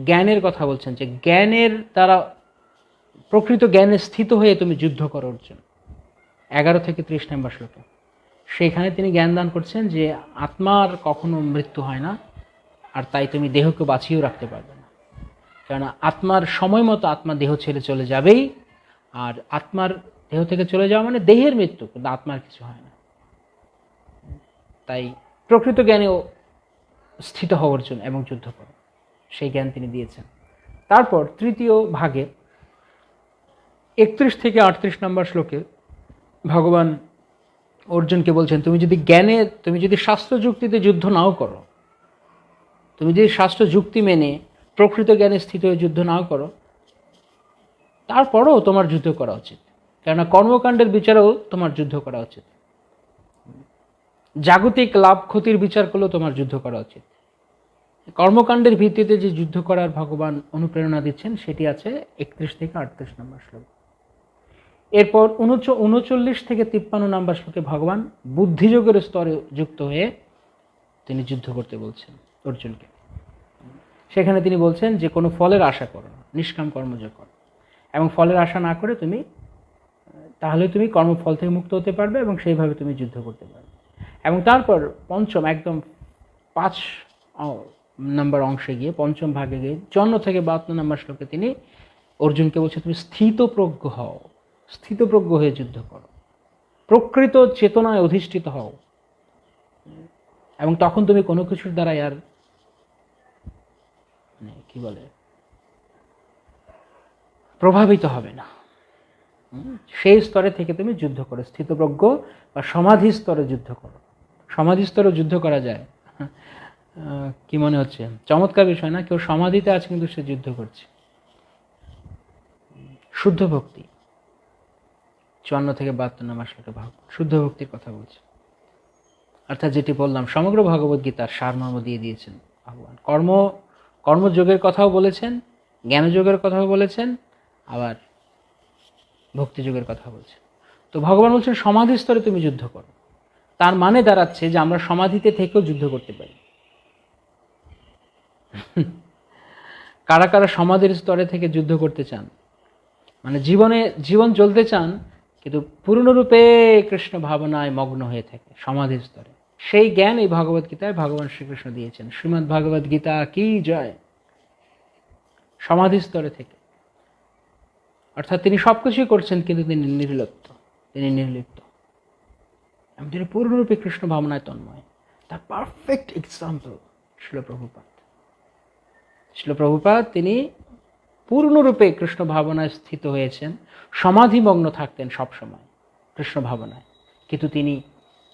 জ্ঞানের কথা বলছেন, যে জ্ঞানের দ্বারা, প্রকৃত জ্ঞানে স্থিত হয়ে তুমি যুদ্ধ করো অর্জুন। 11 থেকে 30 নম্বর শ্লোকে সেখানে তিনি জ্ঞান দান করছেন যে আত্মার কখনো মৃত্যু হয় না, আর তাই তুমি দেহকে বাঁচিয়েও রাখতে পারবে না, কারণ আত্মার সময় মতো আত্মা দেহ ছেড়ে চলে যাবেই, আর আত্মার দেহ থেকে চলে যাওয়া মানে দেহের মৃত্যু, কিন্তু আত্মার কিছু হয় না। তাই প্রকৃত জ্ঞানেও স্থিত হওয়ার জন্য এবং যুদ্ধ করো, সেই জ্ঞান তিনি দিয়েছেন। তারপর তৃতীয় ভাগে 31 থেকে 38 নম্বর শ্লোকে ভগবান অর্জুনকে বলছেন, তুমি যদি শাস্ত্র যুক্তিতে যুদ্ধ নাও করো, তুমি যদি শাস্ত্র যুক্তি মেনে প্রকৃত জ্ঞানে স্থিত হয়ে যুদ্ধ নাও করো, তারপরও তোমার যুদ্ধ করা উচিত, কেননা কর্মকাণ্ডের বিচারেও তোমার যুদ্ধ করা উচিত, জাগতিক লাভ ক্ষতির বিচার করলেও তোমার যুদ্ধ করা উচিত। কর্মকাণ্ডের ভিত্তিতে যে যুদ্ধ করার ভগবান অনুপ্রেরণা দিচ্ছেন সেটি আছে 31 থেকে 38 নম্বর শ্লোক। এরপর 39 থেকে 53 নম্বর শ্লোকে ভগবান বুদ্ধিযোগের স্তরে যুক্ত হয়ে তিনি যুদ্ধ করতে বলছেন অর্জুনকে। সেখানে তিনি বলছেন যে কোনো ফলের আশা করো না, নিষ্কাম কর্মযোগ করো, এবং ফলের আশা না করে তাহলে তুমি কর্মফল থেকে মুক্ত হতে পারবে এবং সেইভাবে তুমি যুদ্ধ করতে পারবে। এবং তারপর পঞ্চম, একদম 5 নম্বর অংশে গিয়ে, পঞ্চম ভাগে গিয়ে 54 থেকে 52 নম্বর শ্লোকে তিনি অর্জুনকে বলছে তুমি স্থিতপ্রজ্ঞ হও, স্থিতপ্রজ্ঞ হয়ে যুদ্ধ করো, প্রকৃত চেতনায় অধিষ্ঠিত হও, এবং তখন তুমি কোনো কিছুর দ্বারা আর কি বলে প্রভাবিত হবে না। সেই স্তরে থেকে তুমি যুদ্ধ করো, স্থিতপ্রজ্ঞ বা সমাধি স্তরে যুদ্ধ করো। সমাধি স্তরে যুদ্ধ করা যায়, কি মনে হচ্ছে? চমৎকার বিষয় না? কেউ সমাধিতে আছে কিন্তু সে যুদ্ধ করছে। শুদ্ধ ভক্তি 54 থেকে 72 নম্বর শ্লোকে শুদ্ধ ভক্তির কথা বলছে, অর্থাৎ যেটি বললাম সমগ্র ভগবদ গীতার সারমর্ম দিয়ে দিয়েছেন ভগবান। কর্মযোগের কথাও বলেছেন, জ্ঞানযোগের কথাও বলেছেন, আবার ভক্তিযোগের কথা বলছেন। তো ভগবান বলছেন সমাধি স্তরে তুমি যুদ্ধ করো। তার মানে দাঁড়াচ্ছে যে আমরা সমাধিতে থেকেও যুদ্ধ করতে পারি। কারা কারা সমাধির স্তরে থেকে যুদ্ধ করতে চান, মানে জীবন চলতে চান কিন্তু পূর্ণরূপে কৃষ্ণ ভাবনায় মগ্ন হয়ে থাকে সমাধির স্তরে, সেই জ্ঞান এই ভগবদ গীতায় ভগবান শ্রীকৃষ্ণ দিয়েছেন। শ্রীমদ্ ভগবদ গীতা কি জয়। সমাধি স্তরে থেকে, অর্থাৎ তিনি সবকিছুই করছেন কিন্তু তিনি নির্লিপ্ত, এবং তিনি পূর্ণরূপে কৃষ্ণ ভাবনায় তন্ময়। তার পারফেক্ট এক্সাম্পল শিল প্রভুপাদ তিনি পূর্ণরূপে কৃষ্ণ ভাবনায় স্থিত হয়েছেন, সমাধিমগ্ন থাকতেন সবসময় কৃষ্ণ ভাবনায়, কিন্তু তিনি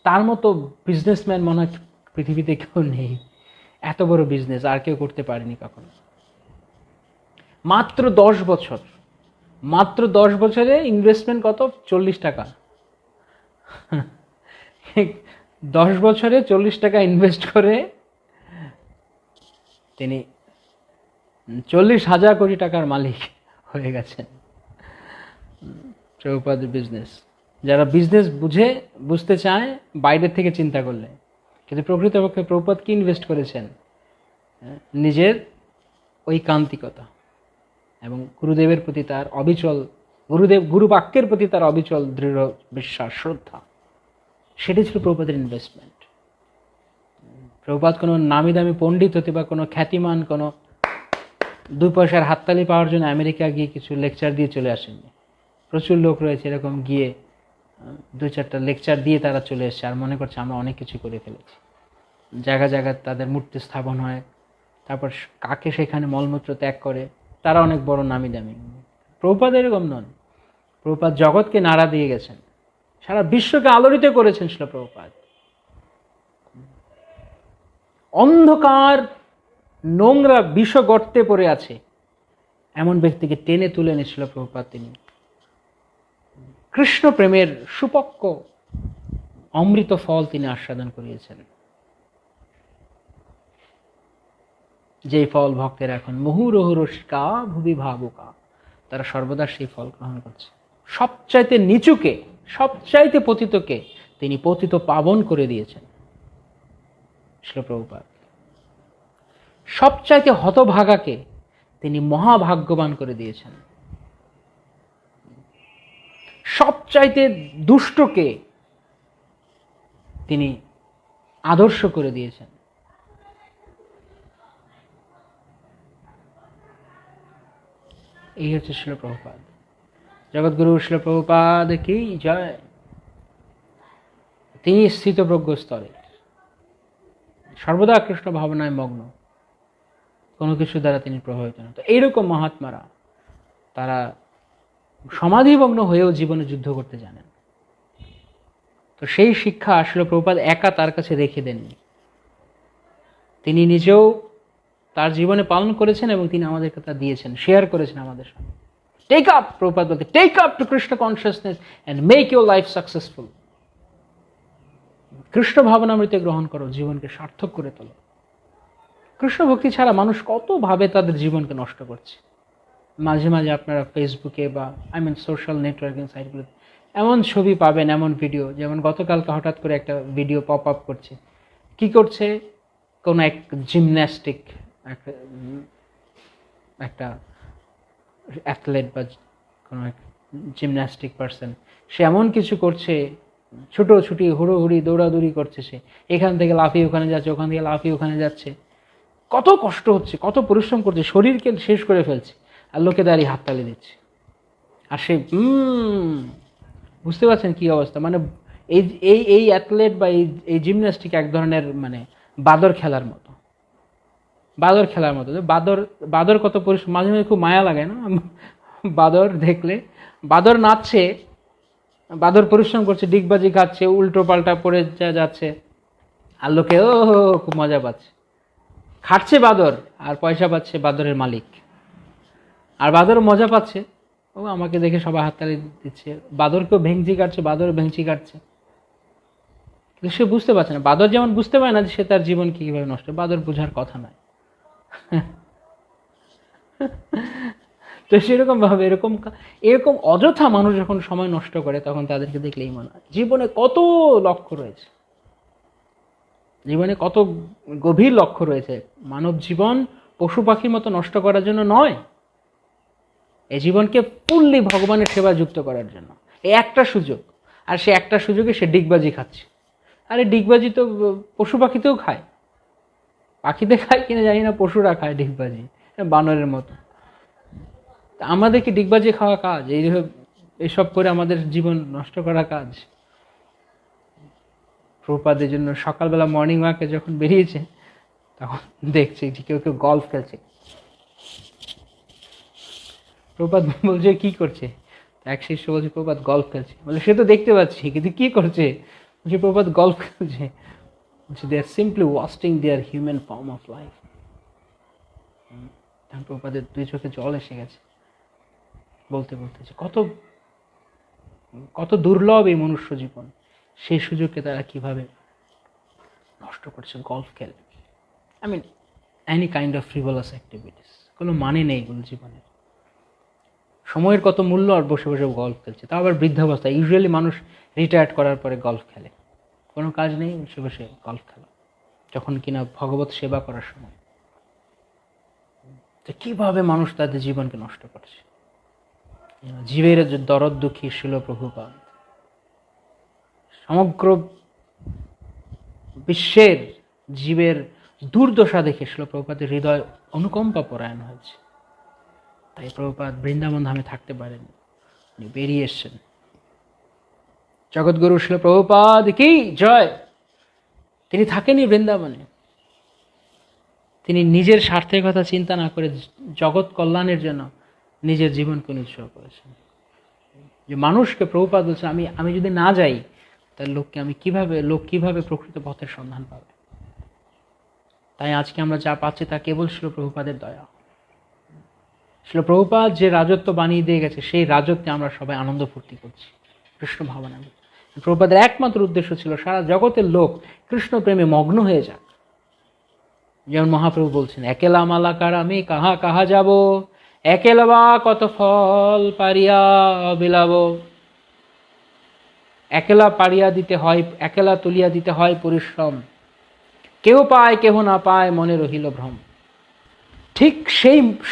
তার মতো বিজনেসম্যান মনে হয় পৃথিবীতে কেউ নেই। এত বড় বিজনেস আর কেউ করতে পারেনি কখনো। মাত্র 10 বছরে ইনভেস্টমেন্ট কত? 40 টাকা। 10 বছরে 40 টাকা ইনভেস্ট করে তিনি 40,000 কোটি টাকার মালিক হয়ে গেছেন। প্রভুপাদের বিজনেস, যারা বিজনেস বুঝতে চায় বাইরের থেকে চিন্তা করলে, কিন্তু প্রকৃতপক্ষে প্রভুপাদ কি ইনভেস্ট করেছেন? নিজের ঐকান্তিকতা এবং গুরুদেবের প্রতি তার অবিচল, গুরু বাক্যের প্রতি তার অবিচল দৃঢ় বিশ্বাস, শ্রদ্ধা, সেটি ছিল প্রভুপাদের ইনভেস্টমেন্ট। প্রভুপাদ কোনো নামি দামি পণ্ডিত হতে বা কোনো খ্যাতিমান, কোনো 2 পয়সার হাততালি পাওয়ার জন্য আমেরিকা গিয়ে কিছু লেকচার দিয়ে চলে আসেননি। প্রচুর লোক রয়েছে এরকম গিয়ে 2-4টা লেকচার দিয়ে তারা চলে এসেছে আর মনে করছে আমরা অনেক কিছু করে ফেলেছি। জায়গা তাদের মূর্তি স্থাপন হয়, তারপর কাকে সেখানে মলমূত্র ত্যাগ করে, তারা অনেক বড় নামি দামি। প্রভুপাদ এরকম নন। প্রভুপাদ জগৎকে নাড়া দিয়ে গেছেন, সারা বিশ্বকে আলোড়িত করেছেন। শিল প্রভুপাদ অন্ধকার নোংরা বিষ গর্তে পড়ে আছে এমন ব্যক্তিকে টেনে তুলে এনেছিল প্রভুপাদ। তিনি কৃষ্ণ প্রেমের সুপক্ক অমৃত ফল তিনি আস্বাদন করিয়েছেন, যে ফল ভক্তের এখন মুহুরহু রসিকা ভুবি ভাবুকা, তারা সর্বদা সেই ফল গ্রহণ করছে। সবচাইতে নিচুকে, সবচাইতে পতিতকে তিনি পতিত পাবন করে দিয়েছেন। শিল প্রভুপাদ। সবচাইতে হতভাগাকে তিনি মহাভাগ্যবান করে দিয়েছেন, সবচাইতে দুষ্টকে তিনি আদর্শ করে দিয়েছেন। এই হচ্ছে শিল প্রভুপাদ। জগৎগুরু শিল প্রভুপাদ কি জয়। তিনি স্থিতপ্রজ্ঞ স্তরে, সর্বদা কৃষ্ণ ভাবনায় মগ্ন, কোনো কিছু দ্বারা তিনি প্রভাবিত না। তো এইরকম মহাত্মারা তারা সমাধিমগ্ন হয়েও জীবনে যুদ্ধ করতে জানেন। তো সেই শিক্ষা আসলে প্রভুপাদ একা তার কাছে রেখে দেননি, তিনি নিজেও তার জীবনে পালন করেছেন এবং তিনি আমাদেরকে তা দিয়েছেন, শেয়ার করেছেন আমাদের সঙ্গে। টেক আপ, প্রভুপাদ বলতে, take up to Krishna consciousness and make your life successful. Krishna ভাবনামৃতে গ্রহণ করো, জীবনকে সার্থক করে তোলো। কৃষ্ণ ভক্তি ছাড়া মানুষ কতভাবে তাদের জীবনকে নষ্ট করছে। মাঝে মাঝে আপনারা ফেসবুকে বা সোশ্যাল নেটওয়ার্কিং সাইটগুলো এমন ছবি পাবেন, এমন ভিডিও, যেমন গতকালকে হঠাৎ করে একটা ভিডিও পপ আপ করছে। কি করছে? কোনো এক জিমন্যাস্টিক, একটা অ্যাথলেট বা কোনো এক জিমন্যাস্টিক পার্সন, সে এমন কিছু করছে, ছুটোছুটি হুড়োহুড়ি দৌড়াদৌড়ি করছে, সে এখান থেকে লাফিয়ে ওখানে যাচ্ছে, ওখান থেকে লাফিয়ে ওখানে যাচ্ছে। কত কষ্ট হচ্ছে, কত পরিশ্রম করছে, শরীরকে শেষ করে ফেলছে, আর লোকে দাঁড়িয়ে হাততালি দিচ্ছে। আর সে বুঝতে পারছেন কি অবস্থা? মানে এই এই এই অ্যাথলেট বা এই জিমন্যাস্টিক এক ধরনের বাদর খেলার মতো, বাদর খেলার মতো। বাদর কত পরিশ্রম, মাঝে মাঝে খুব মায়া লাগে না বাদর দেখলে? বাদর নাচছে, বাদর পরিশ্রম করছে, ডিগবাজি খাচ্ছে, উল্টো পাল্টা পড়ে যাচ্ছে, আর লোকে ও খুব মজা পাচ্ছে। খাটছে বাদর আর পয়সা পাচ্ছে বাদরের মালিক, আর বাদর মজা পাচ্ছে, ও আমাকে দেখে সবাই হাততালি দিচ্ছে। বাদরকেও ভেঙচি কাটছে, বাদর ভেঙচি কাটছে, কিন্তু সে বুঝতে পারছে না। বাদর যেমন বুঝতে পারে না যে সে তার জীবন কিভাবে নষ্ট, বাদর বোঝার কথা নয়। তো সেরকম ভাবে এরকম অযথা মানুষ যখন সময় নষ্ট করে, তখন তাদেরকে দেখলেই মনে হয় জীবনে কত লক্ষ্য রয়েছে, জীবনে কত গভীর লক্ষ্য রয়েছে। মানব জীবন পশু পাখির মতো নষ্ট করার জন্য নয়, এই জীবনকে ফুললি ভগবানের সেবা যুক্ত করার জন্য। এই একটা সুযোগ, আর সে একটা সুযোগে সে ডিগবাজি খাচ্ছে। আরে ডিগবাজি তো পশু পাখিতেও খায়, পাখিতে খায় কিনা জানি না, পশুরা খায় ডিগবাজি, বানরের মতো। আমাদের কি ডিগবাজি খাওয়া কাজ? এইসব করে আমাদের জীবন নষ্ট করা কাজ? প্রভুপাদের জন্য সকালবেলা মর্নিং ওয়াকে যখন বেরিয়েছে, তখন দেখছে কেউ কেউ গল্ফ খেলছে। প্রভুপাদ বলছে কি করছে? এক শিষ্য বলছে প্রভুপাদ গল্ফ খেলছে। বলে সে তো দেখতে পাচ্ছি, কিন্তু কি করছে? বলছে প্রভুপাদ গল্ফ খেলছে। বলছে they are simply wasting their human form of life. তখন প্রভুপাদের দুই চোখে জল এসে গেছে, বলতে বলতেছে কত দুর্লভ এই মনুষ্য জীবন, সেই সুযোগকে তারা কিভাবে নষ্ট করছে। গল্ফ খেলে, any kind of frivolous activities, কোনো মানে নেই এগুলো জীবনের। সময়ের কত মূল্য, আর বসে বসে গল্ফ খেলছে, তাও আবার বৃদ্ধাবস্থায়। ইউজুয়ালি মানুষ রিটায়ার্ড করার পরে গল্ফ খেলে, কোনো কাজ নেই, বসে বসে গল্ফ খেলা, যখন কিনা ভগবত সেবা করার সময়। তো কিভাবে মানুষ তাদের জীবনকে নষ্ট করছে। জীবের দরদ দুঃখী শিল প্রভুপাদ সমগ্র বিশ্বের জীবের দুর্দশা দেখে শিল প্রভুপাদের হৃদয় অনুকম্পা পরায়ণ হয়েছে। তাই প্রভুপাদ বৃন্দাবন ধামে থাকতে পারেন, উনি বেরিয়ে এসছেন। জগৎগুরু শিল প্রভুপাদ কি জয়। তিনি থাকেনি বৃন্দাবনে, তিনি নিজের স্বার্থের কথা চিন্তা না করে জগৎ কল্যাণের জন্য নিজের জীবনকে উৎসর্গ করেছেন। যে মানুষকে প্রভুপাদ বলছেন, আমি যদি না যাই, তাহলে লোক কিভাবে প্রকৃত পথের সন্ধান পাবে। তাই আজকে আমরা যা পাচ্ছি তা কেবল শিল প্রভুপাদের দয়া। শিল প্রভুপাদ যে রাজত্ব বানিয়ে দিয়ে গেছে, সেই রাজত্বে আমরা সবাই আনন্দ ফুর্তি করছি কৃষ্ণ ভাবনা। প্রভুপাদের একমাত্র উদ্দেশ্য ছিল সারা জগতের লোক কৃষ্ণ প্রেমে মগ্ন হয়ে যাক। যেমন মহাপ্রভু বলছেন, একেলা মালাকার আমি কাহা কাহা যাব, একেলা বা কত ফল পারিয়া বিলাব। একলা পারিয়া দিতে হয়, একলা তুলিয়া দিতে হয় পরিশ্রম, কেহ পায় কেহ না পায়, মনে রহিল ভ্রম। ঠিক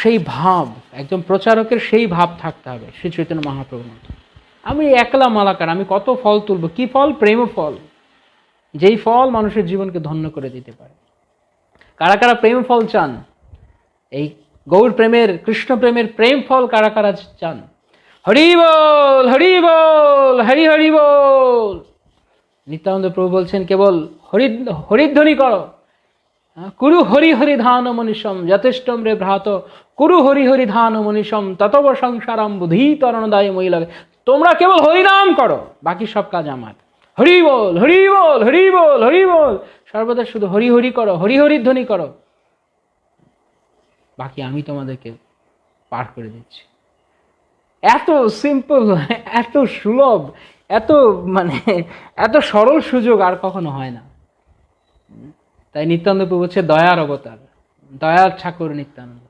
সেই ভাব, একদম প্রচারকের সেই ভাব থাকতে হবে শ্রী চৈতন্য মহাপ্রভুর মতো। আমি একলা মালাকার, আমি কত ফল তুলব, কি ফল? প্রেম ফল, যেই ফল মানুষের জীবনকে ধন্য করে দিতে পারে। কারা কারা প্রেম ফল চান? এই গৌর প্রেমের, কৃষ্ণ প্রেমের প্রেম ফল কারা কারা চান? হরি বল, হরি বল, হরি হরি বল। নিত্যানন্দ প্রভু বলছেন কেবল হরিধ্বনি করো। কুরু হরি হরি ধান মনীষম যথেষ্টম রে ভ্রাত, কুরু হরি হরি ধান মনীষম ততব সংসারাম বুধি তরণদায় মহিলা। তোমরা কেবল হরিনাম করো, বাকি সব কাজ আমার। হরি বল, হরি বল, হরি বল, হরি বল। সর্বদা শুধু হরি হরি করো, হরি হরির ধ্বনি করো, বাকি আমি তোমাদেরকে পার করে দিচ্ছি। এত সিম্পল, এত সুলভ, এত এত সরল সুযোগ আর কখনো হয় না। তাই নিত্যানন্দ প্রভু হচ্ছে দয়ার অবতার, দয়ার ঠাকুর নিত্যানন্দ।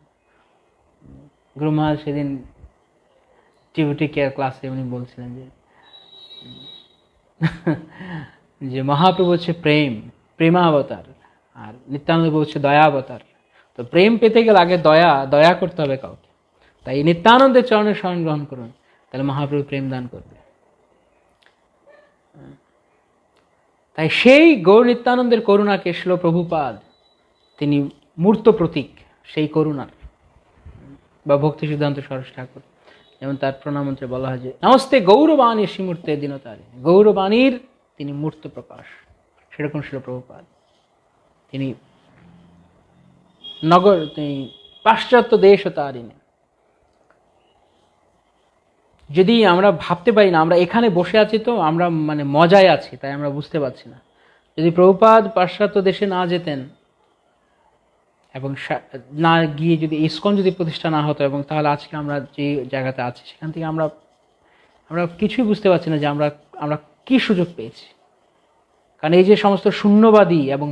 গুরু মহারাজ সেদিন টিউটি কেয়ার ক্লাসে উনি বলছিলেন যে মহাপ্রভু হচ্ছে প্রেমাবতার, আর নিত্যানন্দ প্রভু হচ্ছে দয়াবতার। তো প্রেম পেতে গেলে আগে দয়া করতে হবে কাউকে। তাই নিত্যানন্দের চরণে শরণ গ্রহণ করুন, তাহলে মহাপ্রভু প্রেম দান করবে। তাই সেই গৌর নিত্যানন্দের করুণাকে শ্রীল প্রভুপাদ তিনি মূর্ত প্রতীক সেই করুণার, বা ভক্তি সিদ্ধান্ত সরস্বতী ঠাকুর যেমন তার প্রণামন্ত্রে বলা হয় যে নমস্তে গৌরবাণী শ্রীমূর্তে দিনতারে, গৌরবাণীর তিনি মূর্ত প্রকাশ। সেরকম শ্রীল প্রভুপাদ তিনি তিনি পাশ্চাত্য দেশ তারিণী। যদি আমরা ভাবতে পারি না আমরা এখানে বসে আছি, তো আমরা মজায় আছি, তাই আমরা বুঝতে পারছি না। যদি প্রভুপাদ পাশ্চাত্য দেশে না যেতেন এবং না গিয়ে যদি ইসকন যদি প্রতিষ্ঠা না হতো, এবং তাহলে আজকে আমরা যে জায়গাতে আছি সেখান থেকে আমরা কিছুই বুঝতে পারছি না যে আমরা কি সুযোগ পেয়েছি। কারণ এই যে সমস্ত শূন্যবাদী এবং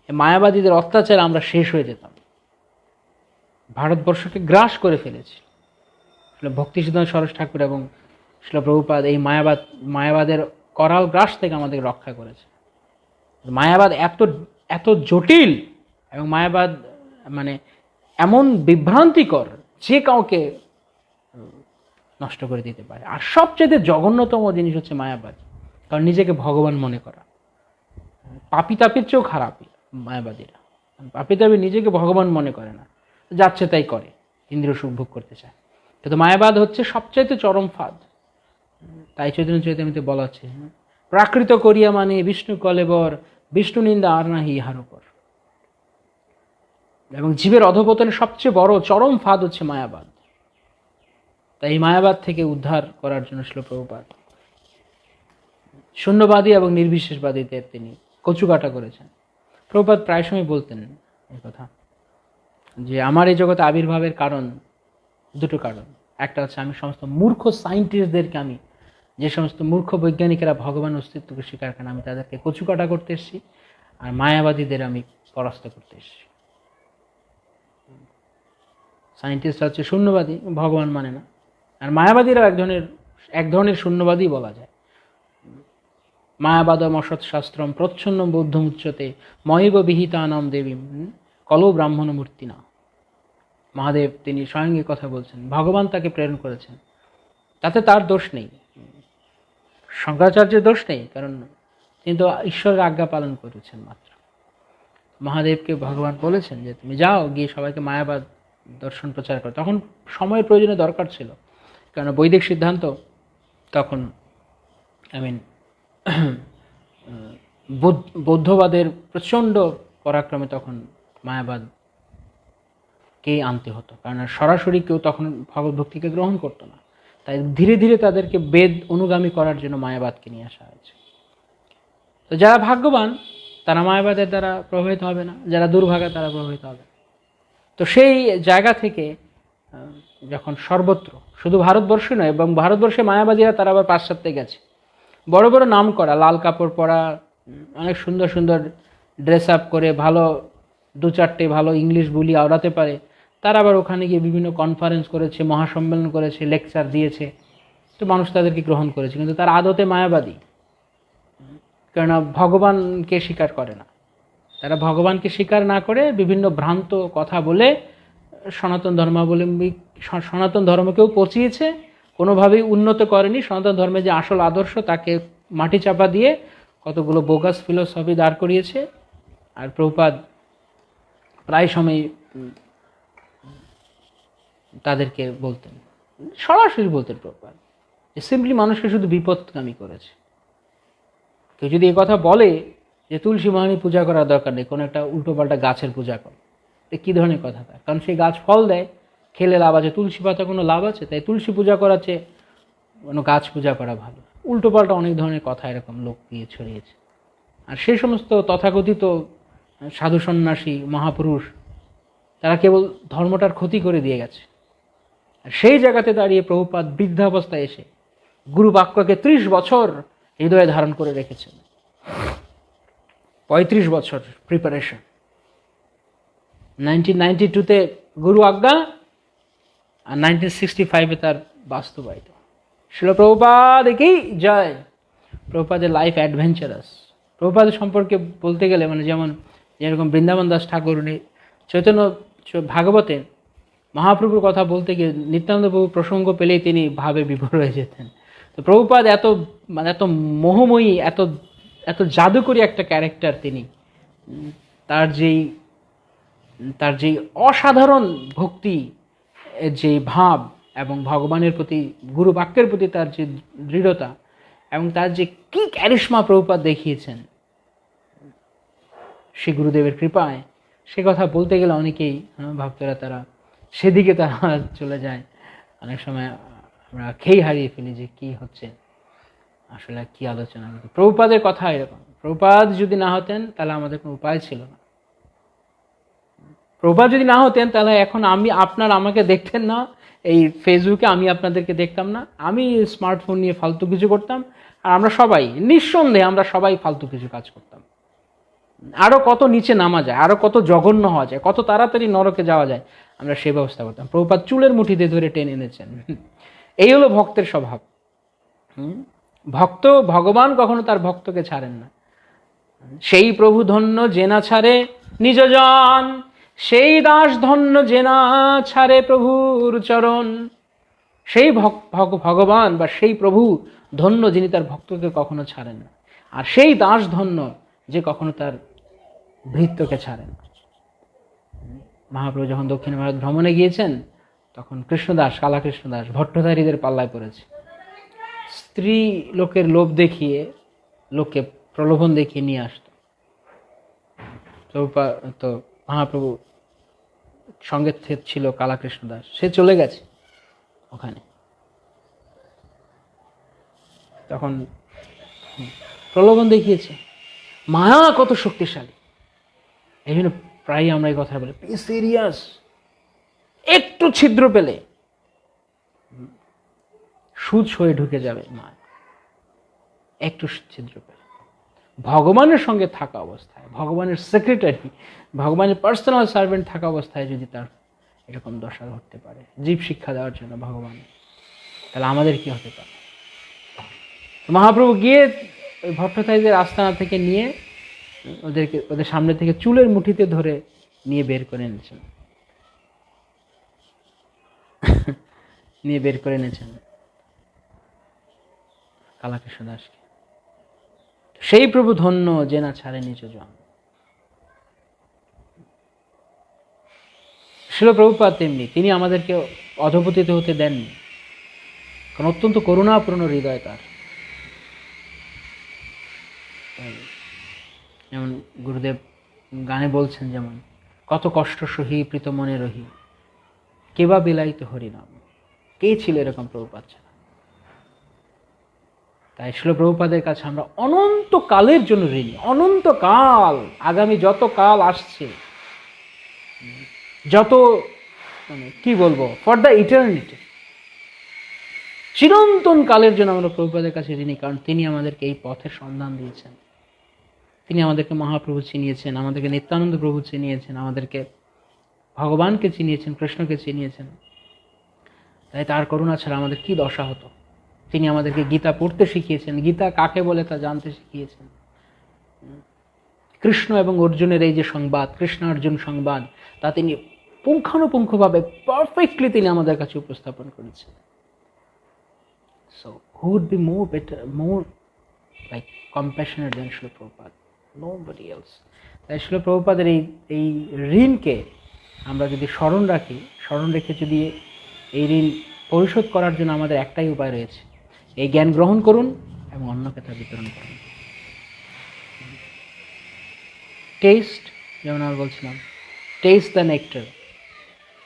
মায়াবাদীদের অত্যাচারে আমরা শেষ হয়ে যেতাম। ভারতবর্ষকে গ্রাস করে ফেলেছি ভক্তি সিদ্ধান্ত সরস্বতী ঠাকুর এবং শ্রীল প্রভুপাদ। এই মায়াবাদের করাল গ্রাস থেকে আমাদের রক্ষা করেছে। মায়াবাদ এত জটিল, এবং মায়াবাদ এমন বিভ্রান্তিকর যে কাউকে নষ্ট করে দিতে পারে। আর সবচেয়ে জঘন্যতম জিনিস হচ্ছে মায়াবাদ, কারণ নিজেকে ভগবান মনে করা। পাপী তাপির চেয়েও খারাপ মায়াবাদীরা। পাপী তাপি নিজেকে ভগবান মনে করে না, যাচ্ছে তাই করে, ইন্দ্রিয় সুখ ভোগ করতে চায়। কিন্তু মায়াবাদ হচ্ছে সবচাইতে চরম ফাঁদ। তাই চৈতন্য চৈতামৃতে বলা হচ্ছে প্রাকৃত করিয়া বিষ্ণু কলেবর, বিষ্ণু নিন্দা আর নাহি ইহার উপর। এবং জীবের অধঃপতনের সবচেয়ে বড় চরম ফাঁদ হচ্ছে মায়াবাদ। তাই এই মায়াবাদ থেকে উদ্ধার করার জন্য শ্রীল প্রভুপাদ শূন্যবাদী এবং নির্বিশেষবাদীদের তিনি কচুকাটা করেছেন। প্রভুপাদ প্রায় সময় বলতেন এই কথা যে আমার এই জগতে আবির্ভাবের কারণ দুটো কারণ। একটা হচ্ছে আমি সমস্ত মূর্খ সায়েন্টিস্টদেরকে, আমি যে সমস্ত মূর্খ বৈজ্ঞানিকেরা ভগবান অস্তিত্বকে স্বীকার করেন, আমি তাদেরকে কচুকাটা করতে এসেছি। আর মায়াবাদীদের আমি পরাস্ত করতে এসেছি। সায়েন্টিস্টরা হচ্ছে শূন্যবাদী, ভগবান মানে না। আর মায়াবাদীরাও এক ধরনের শূন্যবাদী বলা যায়। মায়াবাদম অসৎ শাস্ত্রম প্রচ্ছন্ন বৌদ্ধম উচ্চতে ময়ৈব বিহিতানাম দেবীম কলো ব্রাহ্মণ মূর্তি না। মহাদেব তিনি স্বয়ং কথা বলছেন, ভগবান তাকে প্রেরণ করেছেন, তাতে তার দোষ নেই, শঙ্করাচার্যের দোষ নেই, কারণ তিনি তো ঈশ্বরের আজ্ঞা পালন করেছেন মাত্র। মহাদেবকে ভগবান বলেছেন যে তুমি যাও, গিয়ে সবাইকে মায়াবাদ দর্শন প্রচার করো। তখন সময়ের প্রয়োজনে দরকার ছিল, কারণ বৈদিক সিদ্ধান্ত তখন বৌদ্ধবাদের প্রচণ্ড পরাক্রমে তখন মায়াবাদকে আনতে হতো, কারণ সরাসরি কেউ তখন ভগবত ভক্তিকে গ্রহণ করতো না। তাই ধীরে ধীরে তাদেরকে বেদ অনুগামী করার জন্য মায়াবাদকে নিয়ে আসা হয়েছে। তো যারা ভাগ্যবান তারা মায়াবাদের দ্বারা প্রভাবিত হবে না, যারা দুর্ভাগা তারা প্রভাবিত হবে। তো সেই জায়গা থেকে যখন সর্বত্র, শুধু ভারতবর্ষে নয়, এবং ভারতবর্ষে মায়াবাদীরা তারা আবার পাশ্চাত্যে গেছে, বড় বড় নাম করা, লাল কাপড় পরা, অনেক সুন্দর সুন্দর ড্রেস আপ করে, ভালো দু চারটে ভালো ইংলিশ বলি আওড়াতে পারে, তারা আবার ওখানে গিয়ে বিভিন্ন কনফারেন্স করেছে, মহাসম্মেলন করেছে, লেকচার দিয়েছে, তো মানুষ তাদেরকে গ্রহণ করেছে। কিন্তু তার আদতে মায়াবাদী, কেননা ভগবানকে স্বীকার করে না। তারা ভগবানকে স্বীকার না করে বিভিন্ন ভ্রান্ত কথা বলে সনাতন ধর্মকেও পচিয়েছে, কোনোভাবেই উন্নত করেনি। সনাতন ধর্মের যে আসল আদর্শ তাকে মাটি চাপা দিয়ে কতগুলো বোগাস ফিলোসফি দাঁড় করিয়েছে। আর প্রভুপাদ প্রায় সময় তাদেরকে বলতেন, সরাসরি বলতেন প্রভুপাদ, যে সিম্পলি মানুষকে শুধু বিপদগামী করেছে। কেউ যদি এই কথা বলে যে তুলসী মহানি পূজা করার দরকার নেই, কোনো একটা উল্টোপাল্টা গাছের পূজা কর, কী ধরনের কথা তার? কারণ সেই গাছ ফল দেয়, খেলে লাভ আছে। তুলসী পাতা কোনো লাভ আছে? তাই তুলসী পূজা করার চেয়ে কোনো গাছ পূজা করা ভালো। উল্টোপাল্টা অনেক ধরনের কথা এরকম লোক দিয়ে ছড়িয়েছে। আর সেই সমস্ত তথাকথিত সাধু সন্ন্যাসী মহাপুরুষ, তারা কেবল ধর্মটার ক্ষতি করে দিয়ে গেছে। আর সেই জায়গাতে দাঁড়িয়ে প্রভুপাদ বৃদ্ধাবস্থায় এসে গুরু বাক্যকে 30 বছর হৃদয়ে ধারণ করে রেখেছেন। 35 বছর প্রিপারেশন, 1992-তে গুরু আজ্ঞা, আর 1965-এ তার বাস্তবায়িত। শিল প্রভুপাদ কি জয়। প্রভুপাদের লাইফ অ্যাডভেঞ্চারাস। প্রভুপাদের সম্পর্কে বলতে গেলে যেরকম বৃন্দাবন দাস ঠাকুর চৈতন্য ভাগবতে মহাপ্রভুর কথা বলতে গিয়ে নিত্যানন্দ প্রভু প্রসঙ্গ পেলেই তিনি ভাবে বিভোর হয়ে যেতেন। তো প্রভুপাদ এত মোহময়ী, এত জাদুকরী একটা ক্যারেক্টার তিনি। তার যেই অসাধারণ ভক্তি, যে ভাব, এবং ভগবানের প্রতি, গুরু বাক্যের প্রতি তার যে দৃঢ়তা, এবং তার যে কি ক্যারিশমা প্রভুপাদ দেখিয়েছেন শ্রী গুরুদেবের কৃপায়, সে কথা বলতে গেলে অনেকেই ভক্তরা তারা সেদিকে তারা চলে যায়। অনেক সময় আমরা খেই হারিয়ে ফেলি যে কি হচ্ছে, আসলে কি আলোচনা। প্রভুপাদের কথা এরকম, প্রভুপাদ যদি না হতেন তাহলে আমাদের কোনো উপায় ছিল না। প্রভুপাদ যদি না হতেন তাহলে এখন আমাকে দেখতেন না এই ফেসবুকে, আমি আপনাদেরকে দেখতাম না, আমি স্মার্টফোন নিয়ে ফালতু কিছু করতাম, আর আমরা সবাই নিঃসন্দেহে আমরা সবাই ফালতু কিছু কাজ করতাম। আরো কত নিচে নামা যায়, আরো কত জঘন্য হওয়া যায়, কত তাড়াতাড়ি নরকে যাওয়া যায়, আমরা সেই ব্যবস্থা করতাম। প্রভুপাদ চুলের মুঠিতে ধরে টেনে এনেছেন। এই হলো ভক্তের স্বভাব। ভগবান কখনো তার ভক্তকে ছাড়েন না। সেই প্রভু ধন্য জেনা ছাড়ে নিজজন, সেই দাস ধন্য জেনা ছাড়ে প্রভুর চরণ। সেই ভগবান বা সেই প্রভু ধন্য যিনি তার ভক্তকে কখনো ছাড়েন না, আর সেই দাস ধন্য যে কখনো তার ভৃত্যকে ছাড়েন না। মহাপ্রভু যখন দক্ষিণ ভারত ভ্রমণে গিয়েছেন, তখন কৃষ্ণদাস, কালা কৃষ্ণদাস ভট্টধারীদের পাল্লায় পড়েছে। স্ত্রী লোকের লোভ দেখিয়ে, লোককে প্রলোভন দেখিয়ে নিয়ে আসত। তো মহাপ্রভু সঙ্গে ছিল কালা কৃষ্ণদাস, সে চলে গেছে ওখানে। তখন প্রলোভন দেখিয়েছে। মায়া কত শক্তিশালী, এই জন্য প্রায় আমরা এই কথা বলি, সিরিয়াস। একটু ছিদ্র পেলে সুচ হয়ে ঢুকে যাবে মায়া, একটু ছিদ্র পেলে। ভগবানের সঙ্গে থাকা অবস্থায়, ভগবানের সেক্রেটারি, ভগবানের পার্সোনাল সার্ভেন্ট থাকা অবস্থায় যদি তার এরকম দশা ঘটতে পারে জীব শিক্ষা দেওয়ার জন্য ভগবান, তাহলে আমাদের কি হতে পারে? মহাপ্রভু গিয়ে ওই ভট্টাচার্যদের আস্তানা থেকে নিয়ে ওদের সামনে থেকে চুলের মুঠিতে ধরে নিয়ে বের করে এনেছেন, কালাকৃষ্ণ দাসকে। সেই প্রভু ধন্য যে না ছাড়ে নিজ জন। শিল প্রভুপাদ তেমনি, তিনি আমাদেরকে অধপতিত হতে দেননি, কারণ অত্যন্ত করুণাপূর্ণ হৃদয় তার। যেমন গুরুদেব গানে বলছেন, যেমন কত কষ্ট সহি প্রীত মনে রহি, কেবা বিলাইত হরিনাম। কে ছিল এরকম প্রভুপাদ ছাড়া? তাই শিল প্রভুপাদের কাছে আমরা অনন্ত কালের জন্য ঋণী। অনন্ত কাল, আগামী যত কাল আসছে, যত কি বলবো, ফর দ্য ইটারনিটি, চিরন্তন কালের জন্য আমরা প্রভুপাদের কাছে ঋণী। কারণ তিনি আমাদেরকে এই পথের সন্ধান দিয়েছেন, তিনি আমাদেরকে মহাপ্রভু চিনিয়েছেন, আমাদেরকে নিত্যানন্দ প্রভু চিনিয়েছেন, আমাদেরকে ভগবানকে চিনিয়েছেন, কৃষ্ণকে চিনিয়েছেন। তাই তার করুণা ছাড়া আমাদের কি দশা হতো? তিনি আমাদেরকে গীতা পড়তে শিখিয়েছেন, গীতা কাকে বলে তা জানতে শিখিয়েছেন, কৃষ্ণ এবং অর্জুনের এই যে সংবাদ, কৃষ্ণ অর্জুন সংবাদ, তা তিনি পুঙ্খানুপুঙ্খভাবে পারফেক্টলি তিনি আমাদের কাছে উপস্থাপন করেছেন। So who would be more better, more like compassionate than Srila Prabhupada? Nobody else. তাই শিল প্রভুপাদের এই ঋণকে আমরা যদি স্মরণ রাখি, স্মরণ রেখে যদি এই ঋণ পরিশোধ করার জন্য আমাদের একটাই উপায় রয়েছে, এই জ্ঞান গ্রহণ করুন এবং অন্যকে তা বিতরণ করুন। টেস্ট, যেমন আমরা বলছিলাম, test the nectar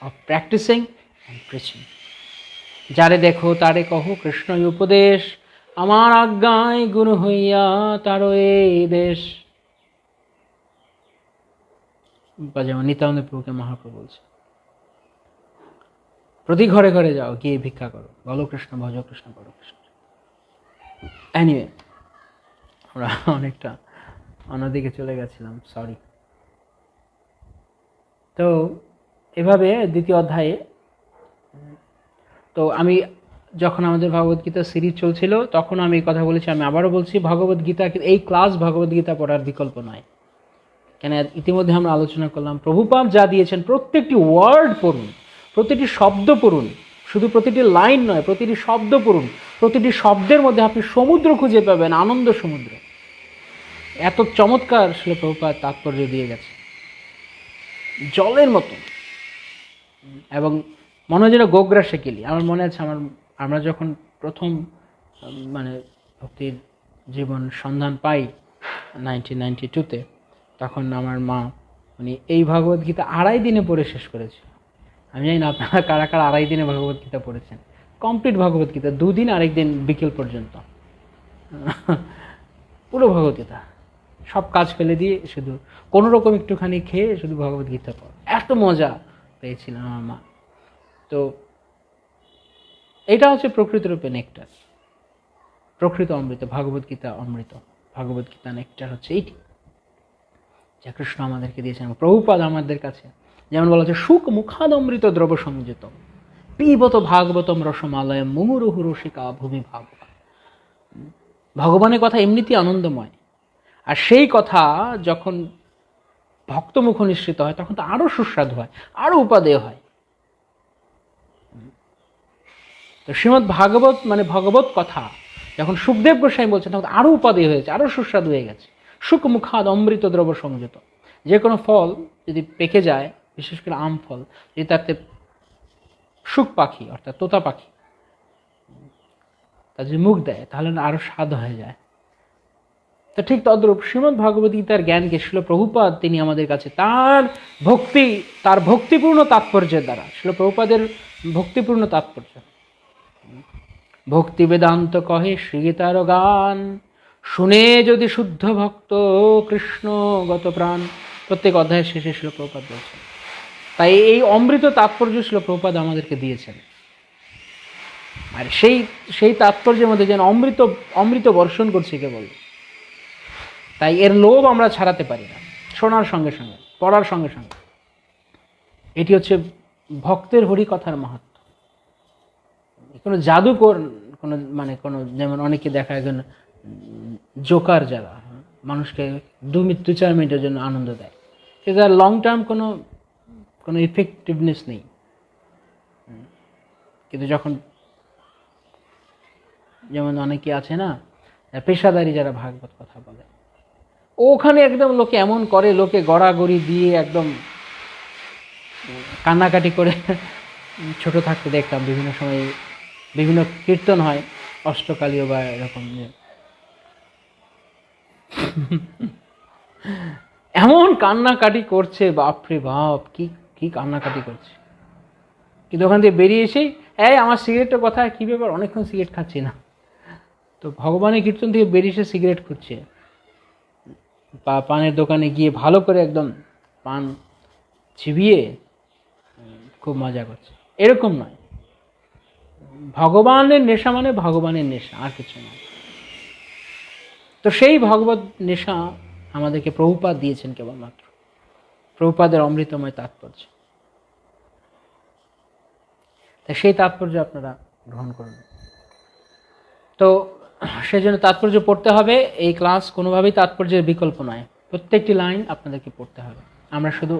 of practicing and preaching. যারে দেখো তারে কহো কৃষ্ণই উপদেশ, আমার আজ্ঞায় গুরু হইয়া তারও এই দেশ। বা যেমন নিত্যানন্দ প্রভুকে মহাপ্রভু বলছে, প্রতি ঘরে ঘরে যাও, গিয়ে ভিক্ষা করো, বলো কৃষ্ণ, ভজ কৃষ্ণ, করো কৃষ্ণ। এনিওয়ে, আমরা অনেকটা অন্যদিকে চলে গেছিলাম, সরি। তো এভাবে দ্বিতীয় অধ্যায়ে, তো আমি যখন আমাদের ভগবদ্গীতা সিরিজ চলছিল তখন আমি এই কথা বলেছি, আমি আবারও বলছি, ভগবদ্গীতা, এই ক্লাস ভগবদ্গীতা পড়ার বিকল্প নয়। কেন, ইতিমধ্যে আমরা আলোচনা করলাম, প্রভুপাদ যা দিয়েছেন প্রত্যেকটি ওয়ার্ড পড়ুন, প্রতিটি শব্দ পড়ুন, শুধু প্রতিটি লাইন নয়, প্রতিটি শব্দ পড়ুন। প্রতিটি শব্দের মধ্যে আপনি সমুদ্র খুঁজে পাবেন, আনন্দ সমুদ্র। এত চমৎকার শিল প্রভুপাদ তাৎপর্য দিয়ে গেছে, জলের মতো। এবং মনে হয় যেন গোগ্রা শেকেলি। আমার মনে আছে, আমরা যখন প্রথম মানে ভক্তির জীবন সন্ধান পাই 1992-তে, তখন আমার মা উনি এই ভগবদ্গীতা 2.5 দিনে পড়ে শেষ করেছে। আমি জানি না আপনারা কারা কারা 2.5 দিনে ভগবদ্গীতা পড়েছেন। কমপ্লিট ভগবদ্গীতা 2 দিন, আরেক দিন বিকেল পর্যন্ত পুরো ভগবদ্গীতা, সব কাজ ফেলে দিয়ে শুধু কোনো রকম একটুখানি খেয়ে শুধু ভগবদ্গীতা পড়। এত মজা পেয়েছিলাম আমার মা। তো এটা হচ্ছে প্রকৃতরূপে নেকটার, প্রকৃত অমৃত, ভগবদ্গীতা অমৃত। ভগবদ্গীতা নেকটার হচ্ছে এইটি যা কৃষ্ণ আমাদেরকে দিয়েছেন, প্রভুপাদ আমাদের কাছে। যেমন বলা হচ্ছে, সুখ মুখাদ অমৃত দ্রব সংযত, পিবত ভাগবতম রসমালয় মুহুরুহু রসিকা ভূমি ভাবকা। ভগবানের কথা এমনিতেই আনন্দময়, আর সেই কথা যখন ভক্তমুখ নিঃসৃত হয় তখন তো আরো সুস্বাদু হয়, আরো উপাদেয় হয়। তো শ্রীমদ্ ভাগবত মানে ভগবত কথা যখন সুখদেব গোস্বামী বলছেন তখন আরো উপাদেয় হয়েছে, আরো সুস্বাদু হয়ে গেছে। সুখ মুখাদ অমৃত দ্রব সংযত। যে কোনো ফল যদি পেকে যায়, বিশেষ করে আম ফল, যদি তাতে সুখ পাখি অর্থাৎ তোতা পাখি তা যদি মুখ দেয় তাহলে আরো স্বাদ হয়ে যায়। তো ঠিক তদ্রূপ শ্রীমদ্ ভগবদ্গীতার জ্ঞানকে শিল প্রভুপাদ তিনি আমাদের কাছে তার ভক্তি, তার ভক্তিপূর্ণ তাৎপর্যের দ্বারা, শিল প্রভুপাদের ভক্তিপূর্ণ তাৎপর্য, ভক্তি বেদান্ত কহে শ্রীগীতার গান, শুনে যদি শুদ্ধ ভক্ত কৃষ্ণগত প্রাণ। প্রত্যেক অধ্যায়ের শেষে শিল প্রভুপাদ বলছেন। তাই এই অমৃত তাৎপর্য শিল প্রভুপাদ আমাদেরকে দিয়েছেন। আর সেই তাৎপর্যের মধ্যে যেন অমৃত বর্ষণ করছে কেবল। তাই এর লোভ আমরা ছাড়াতে পারি না, শোনার সঙ্গে সঙ্গে, পড়ার সঙ্গে সঙ্গে। এটি হচ্ছে ভক্তের হরি কথার মাহাত্ম্য। কোনো জাদুকর, কোনো যেমন অনেকে দেখা একজন জোকার, যারা মানুষকে 2-4 মিনিটের জন্য আনন্দ দেয়, কিন্তু তার লং টার্ম কোনো ইফেক্টিভনেস নেই। কিন্তু যখন যেমন অনেকে আছে না পেশাদারি যারা ভাগবত কথা বলে, ওখানে একদম লোকে এমন করে, লোকে গড়াগড়ি দিয়ে একদম কান্নাকাটি করে। ছোট থাকতে দেখতাম বিভিন্ন সময় বিভিন্ন কীর্তন হয়, অষ্টকালীয় বা এরকম, এমন কান্নাকাটি করছে, বাপরে বাপ, কি কান্নাকাটি করছে। কিন্তু ওখান থেকে বেরিয়ে এসেই, আমার সিগারেটের কথা, কি ব্যাপার, অনেকক্ষণ সিগারেট খাচ্ছি না। তো ভগবানের কীর্তন থেকে বেরিয়ে এসে সিগারেট খুঁজছে, পানের দোকানে গিয়ে ভালো করে একদম পান চিবিয়ে খুব মজা করছে। এরকম নয়, ভগবানের নেশা মানে ভগবানের নেশা, আর কিছু নয়। তো সেই ভগবত নেশা আমাদেরকে প্রভুপাদ দিয়েছেন কেবলমাত্র, প্রভুপাদের অমৃতময় তাৎপর্য। তাই সেই তাৎপর্য আপনারা গ্রহণ করুন। তো সেই জন্য তাৎপর্য পড়তে হবে। এই ক্লাস কোনোভাবেই তাৎপর্যের বিকল্প নয়। প্রত্যেকটি লাইন আপনাদেরকে পড়তে হবে। আমরা শুধু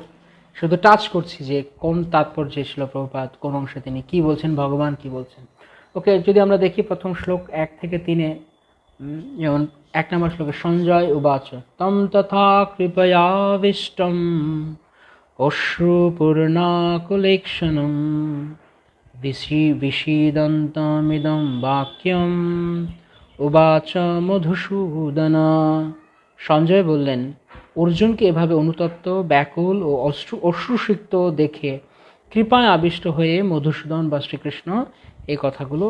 শুধু টাচ করছি যে কোন তাৎপর্যে ছিল প্রভুপাদ, কোন অংশে তিনি কি বলছেন, ভগবান কি বলছেন। ওকে, যদি আমরা দেখি প্রথম শ্লোক 1 থেকে 3-এ, যেমন 1 নম্বর শ্লোকে সঞ্জয় উবাচ তম তথা কৃপয়াবিষ্টম অশ্রুপূর্ণাকুলেক্ষণম বিষীদন্তমিদং বাক্যম উবাচ মধুসূদন। সঞ্জয় বললেন, অর্জুনকে এভাবে অনুতপ্ত, ব্যাকুল ও অশ্রুসিক্ত দেখে কৃপায় আবিষ্ট হয়ে মধুসূদন বা শ্রীকৃষ্ণ এই কথাগুলো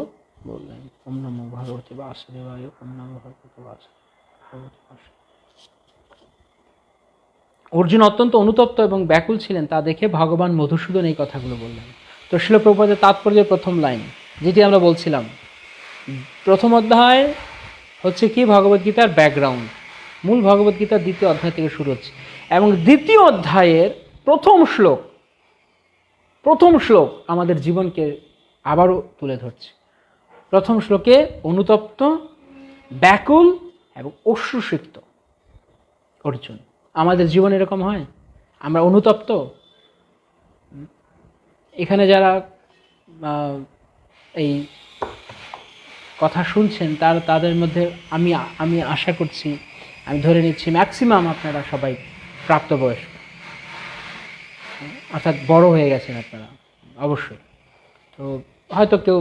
বললেন। ওম নমো ভগবতে বাসুদেবায়, ওম নমো ভগবতে বাসুদেবায়। অর্জুন অত্যন্ত অনুতপ্ত এবং ব্যাকুল ছিলেন, তা দেখে ভগবান মধুসূদন এই কথাগুলো বললেন। তো শিল প্রভুপাদের তাৎপর্যের প্রথম লাইন যেটি আমরা বলছিলাম, প্রথম অধ্যায় হচ্ছে কি ভগবদ্গীতার ব্যাকগ্রাউন্ড, মূল ভগবদ্গীতার 2য় অধ্যায় থেকে শুরু হচ্ছে, এবং 2য় অধ্যায়ের প্রথম শ্লোক আমাদের জীবনকে আবারও তুলে ধরছে। প্রথম শ্লোকে অনুতপ্ত, ব্যাকুল এবং অশ্রুসিক্ত অর্জুন। আমাদের জীবন এরকম হয়, আমরা অনুতপ্ত। এখানে যারা এই কথা শুনছেন তাদের মধ্যে আমি আশা করছি, আমি ধরে নিচ্ছি ম্যাক্সিমাম আপনারা সবাই প্রাপ্তবয়স্ক, অর্থাৎ বড় হয়ে গেছেন আপনারা অবশ্যই। তো হয়তো কেউ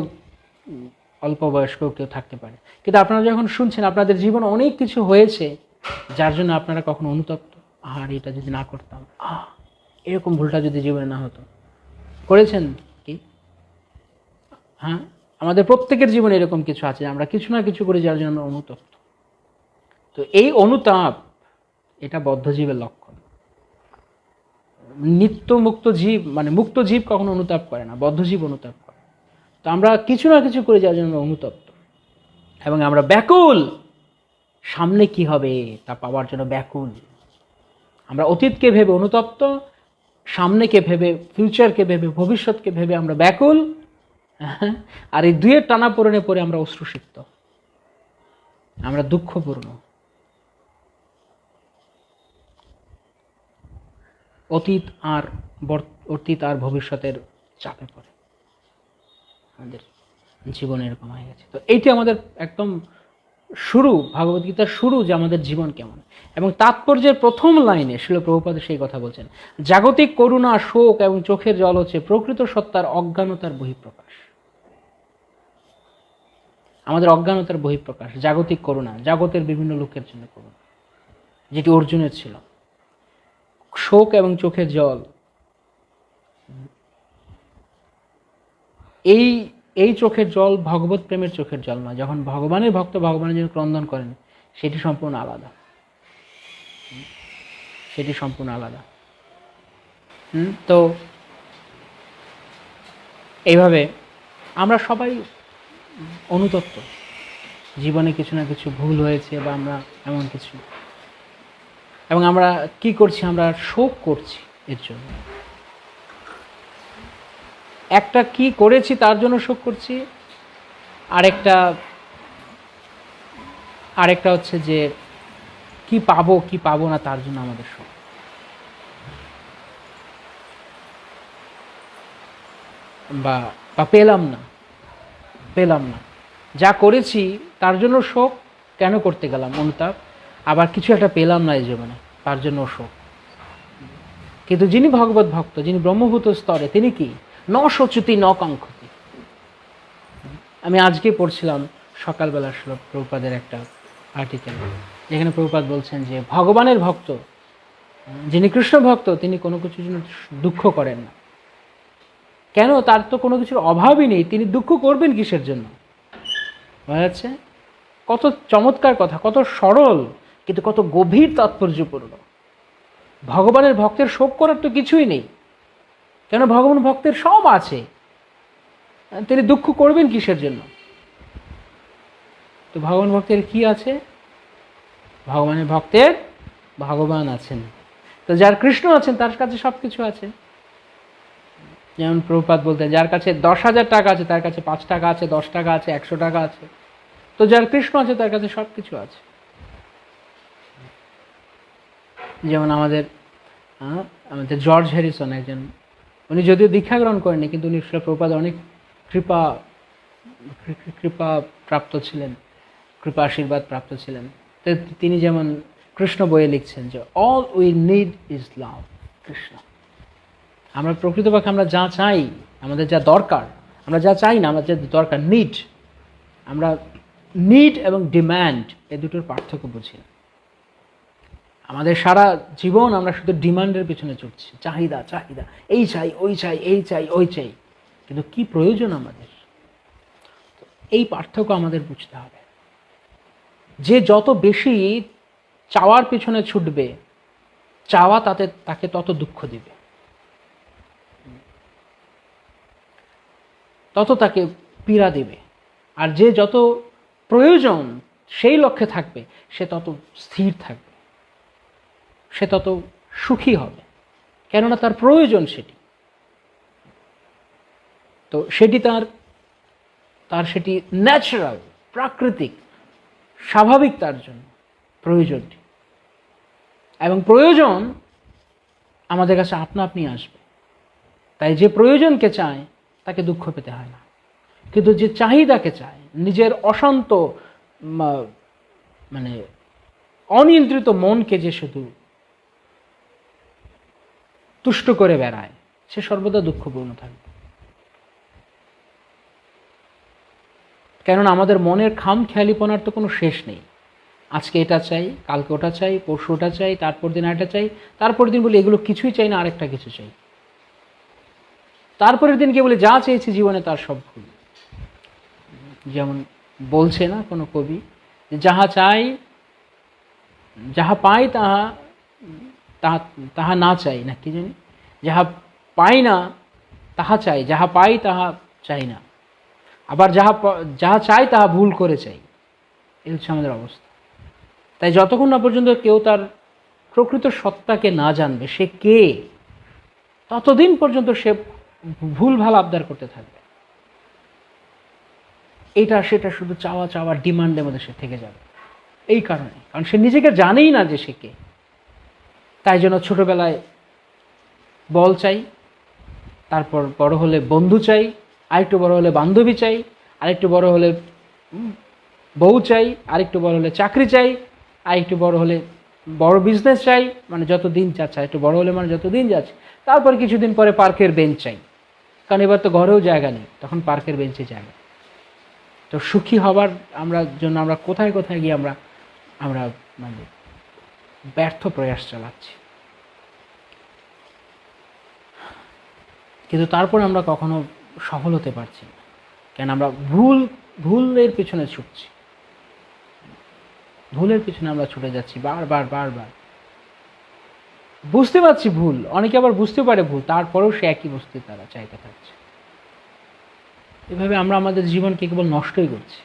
অল্প বয়স্ক কেউ থাকতে পারে, কিন্তু আপনারা যখন শুনছেন আপনাদের জীবনে অনেক কিছু হয়েছে যার জন্য আপনারা কখনো অনুতপ্ত, আর এটা যদি না করতাম, এরকম ভুলটা যদি জীবনে না হতো। করেছেন কি? হ্যাঁ, আমাদের প্রত্যেকের জীবনে এরকম কিছু আছে, আমরা কিছু না কিছু করে যার জন্য আমরা অনুতপ্ত। তো এই অনুতাপ, এটা বদ্ধজীবের লক্ষণ। নিত্য মুক্ত জীব, মানে মুক্ত জীব কখনো অনুতাপ করে না, বদ্ধজীব অনুতাপ করে। তো আমরা কিছু না কিছু করে যার জন্য আমরা অনুতপ্ত, এবং আমরা ব্যাকুল, সামনে কি হবে তা পাওয়ার জন্য ব্যাকুল। আমরা অতীতকে ভেবে অনুতপ্ত, সামনেকে ভেবে, ফিউচারকে ভেবে, ভবিষ্যৎকে ভেবে আমরা ব্যাকুল, আর এই দুয়ের টানাপোড়েনে পড়ে আমরা অশ্রুসিক্ত, আমরা দুঃখপূর্ণ। অতীত আর ভবিষ্যতের চাপে পড়ে আমাদের জীবন এরকম হয়ে গেছে। তো এইটি আমাদের একদম শুরু, ভগবদ্গীতার শুরু, যে আমাদের জীবন কেমন। এবং তাৎপর্যের প্রথম লাইনে শিল প্রভুপাদ সেই কথা বলছেন, জাগতিক করুণা, শোক এবং চোখের জল হচ্ছে প্রকৃত সত্তার অজ্ঞানতার বহিঃপ্রকাশ। আমাদের অজ্ঞানতার বহিঃপ্রকাশ জাগতিক করুণা, জগতের বিভিন্ন লোকের জন্য করুণা, যেটি অর্জুনের ছিল। শোক এবং চোখের জল, এই চোখের জল ভগবত প্রেমের চোখের জল নয়। যখন ভগবানের ভক্ত ভগবানের জন্য ক্রন্দন করেন, সেটি সম্পূর্ণ আলাদা, সেটি সম্পূর্ণ আলাদা। তো এইভাবে আমরা সবাই অনুতপ্ত, জীবনে কিছু না কিছু ভুল হয়েছে বা আমরা এমন কিছু, এবং আমরা কি করছি, আমরা শোক করছি এর জন্য। একটা কি করেছি তার জন্য শোক করছি, আরেকটা হচ্ছে যে কি পাবো না তার জন্য আমাদের শোক। বা পেলাম না, যা করেছি তার জন্য শোক, কেন করতে গেলাম অনুতাপ, আবার কিছু একটা পেলাম না এই জীবনে তার জন্য শোক। কিন্তু যিনি ভগবত ভক্ত, যিনি ব্রহ্মভূত স্তরে, তিনি কি ন শোচতি ন কাঙ্ক্ষতি। আমি আজকে পড়ছিলাম সকালবেলা শ্লোক প্রভুপাদের একটা আর্টিকেল, যেখানে প্রভুপাদ বলছেন যে ভগবানের ভক্ত, যিনি কৃষ্ণ ভক্ত, তিনি কোনো কিছুর জন্য দুঃখ করেন না। কেন? তার তো কোনো কিছুর অভাবই নেই, তিনি দুঃখ করবেন কিসের জন্য? বোঝা যাচ্ছে? কত চমৎকার কথা, কত সরল, কিন্তু কত গভীর তাৎপর্যপূর্ণ। ভগবানের ভক্তের শোক করার তো কিছুই নেই, কেন? ভগবান ভক্তের সব আছে, তিনি দুঃখ করবেন কিসের জন্য? তো ভগবান ভক্তের কি আছে? ভগবানের ভক্তের ভগবান আছেন। তো যার কৃষ্ণ আছেন তার কাছে সব কিছু আছে। যেমন প্রভুপাদ বলতেন, যার কাছে 10,000 টাকা আছে তার কাছে 5 টাকা আছে, 10 টাকা আছে, 100 টাকা আছে। তো যার কৃষ্ণ আছে তার কাছে সব কিছু আছে। যেমন আমাদের জর্জ হ্যারিসন একজন, উনি যদিও দীক্ষা গ্রহণ করেননি, কিন্তু উনি শিলা প্রভুপাদের অনেক কৃপা প্রাপ্ত ছিলেন, কৃপা আশীর্বাদ প্রাপ্ত ছিলেন। তো তিনি যেমন কৃষ্ণ বইয়ে লিখছেন যে all we need is love, Krishna. আমরা প্রকৃতপক্ষে আমরা যা চাই, আমাদের যা দরকার, আমরা যা চাই না, আমাদের যা দরকার নিড, আমরা নিড এবং ডিম্যান্ড এই দুটোর পার্থক্য বুঝি না। আমাদের সারা জীবন আমরা শুধু ডিমান্ডের পিছনে ছুটছি, চাহিদা চাহিদা, এই চাই ওই চাই, এই চাই ওই চাই, কিন্তু কি প্রয়োজন আমাদের, এই পার্থক্য আমাদের বুঝতে হবে। যে যত বেশি চাওয়ার পিছনে ছুটবে, চাওয়া তাকে তত দুঃখ দিবে, তত তাকে পীড়া দিবে। আর যে যত প্রয়োজন সেই লক্ষ্যে থাকবে, সে তত স্থির থাকবে, সে তত সুখী হবে, কেননা তার প্রয়োজন সেটি। তো সেটি তার সেটি ন্যাচারাল, প্রাকৃতিক, স্বাভাবিক, তার জন্য প্রয়োজনটি। এবং প্রয়োজন আমাদের কাছে আপনা আপনি আসবে। তাই যে প্রয়োজনকে চায় তাকে দুঃখ পেতে হয় না, কিন্তু যে চাহিদাকে চায়, নিজের অশান্ত মানে অনিয়ন্ত্রিত মনকে যে শুধু তুষ্ট করে বেড়ায়, সে সর্বদা দুঃখপূর্ণ থাকবে। কেননা আমাদের মনের খামখেয়ালিপনার তো কোনো শেষ নেই। আজকে এটা চাই, কালকে ওটা চাই, পরশু ওটা চাই, তারপর দিন এটা চাই, তারপর দিন বলি এগুলো কিছুই চাই না, আরেকটা কিছু চাই, তারপরের দিন গিয়ে বলে যা চেয়েছি জীবনে তার সব ভুল। যেমন বলছে না কোনো কবি, যাহা চাই, যাহা পাই তাহা না চাই, না কি জানি, যাহা পাই না তাহা চাই, যাহা পাই তাহা চাই না, আবার যাহা চাই তাহা ভুল করে চাই। এই হচ্ছে আমাদের অবস্থা। তাই যতক্ষণ না পর্যন্ত কেউ তার প্রকৃত সত্তাকে না জানবে, সে কে, ততদিন পর্যন্ত সে ভুল ভাল আবদার করতে থাকবে। এটা সেটা শুধু চাওয়া ডিমান্ডের মধ্যে সে থেকে যাবে। এই কারণে, কারণ সে নিজেকে জানেই না যে সে কে। তাই জন্য ছোটবেলায় বল চাই, তারপর বড় হলে বন্ধু চাই, আরেকটু বড় হলে বান্ধবী চাই, আরেকটু বড় হলে বউ চাই, আরেকটু বড় হলে চাকরি চাই, আরেকটু বড় হলে বড় বিজনেস চাই, মানে যত দিন যাচ্ছে, একটু বড় হলে মানে যত দিন যাচ্ছে, তারপর কিছুদিন পরে পার্কের বেঞ্চ চাই, কারণ এবার তো ঘরেও জায়গা নেই, তখন পার্কের বেঞ্চে জায়গা। তো সুখী হবার জন্য আমরা কোথায় কোথায় গিয়ে আমরা মানে ব্যর্থ প্রয়াস চালাচ্ছি। কিন্তু তারপর আমরা কখনো সফল হতে পারছি না, কেন আমরা ভুলের পিছনে ছুটছি, ভুলের পিছনে আমরা ছুটে যাচ্ছি বারবার। বুঝতে পারছি ভুল, অনেকে আবার বুঝতে পারে ভুল, তারপরেও সে একই বস্তু তারা চাইতে থাকছে। এভাবে আমরা আমাদের জীবনকে কেবল নষ্টই করছি,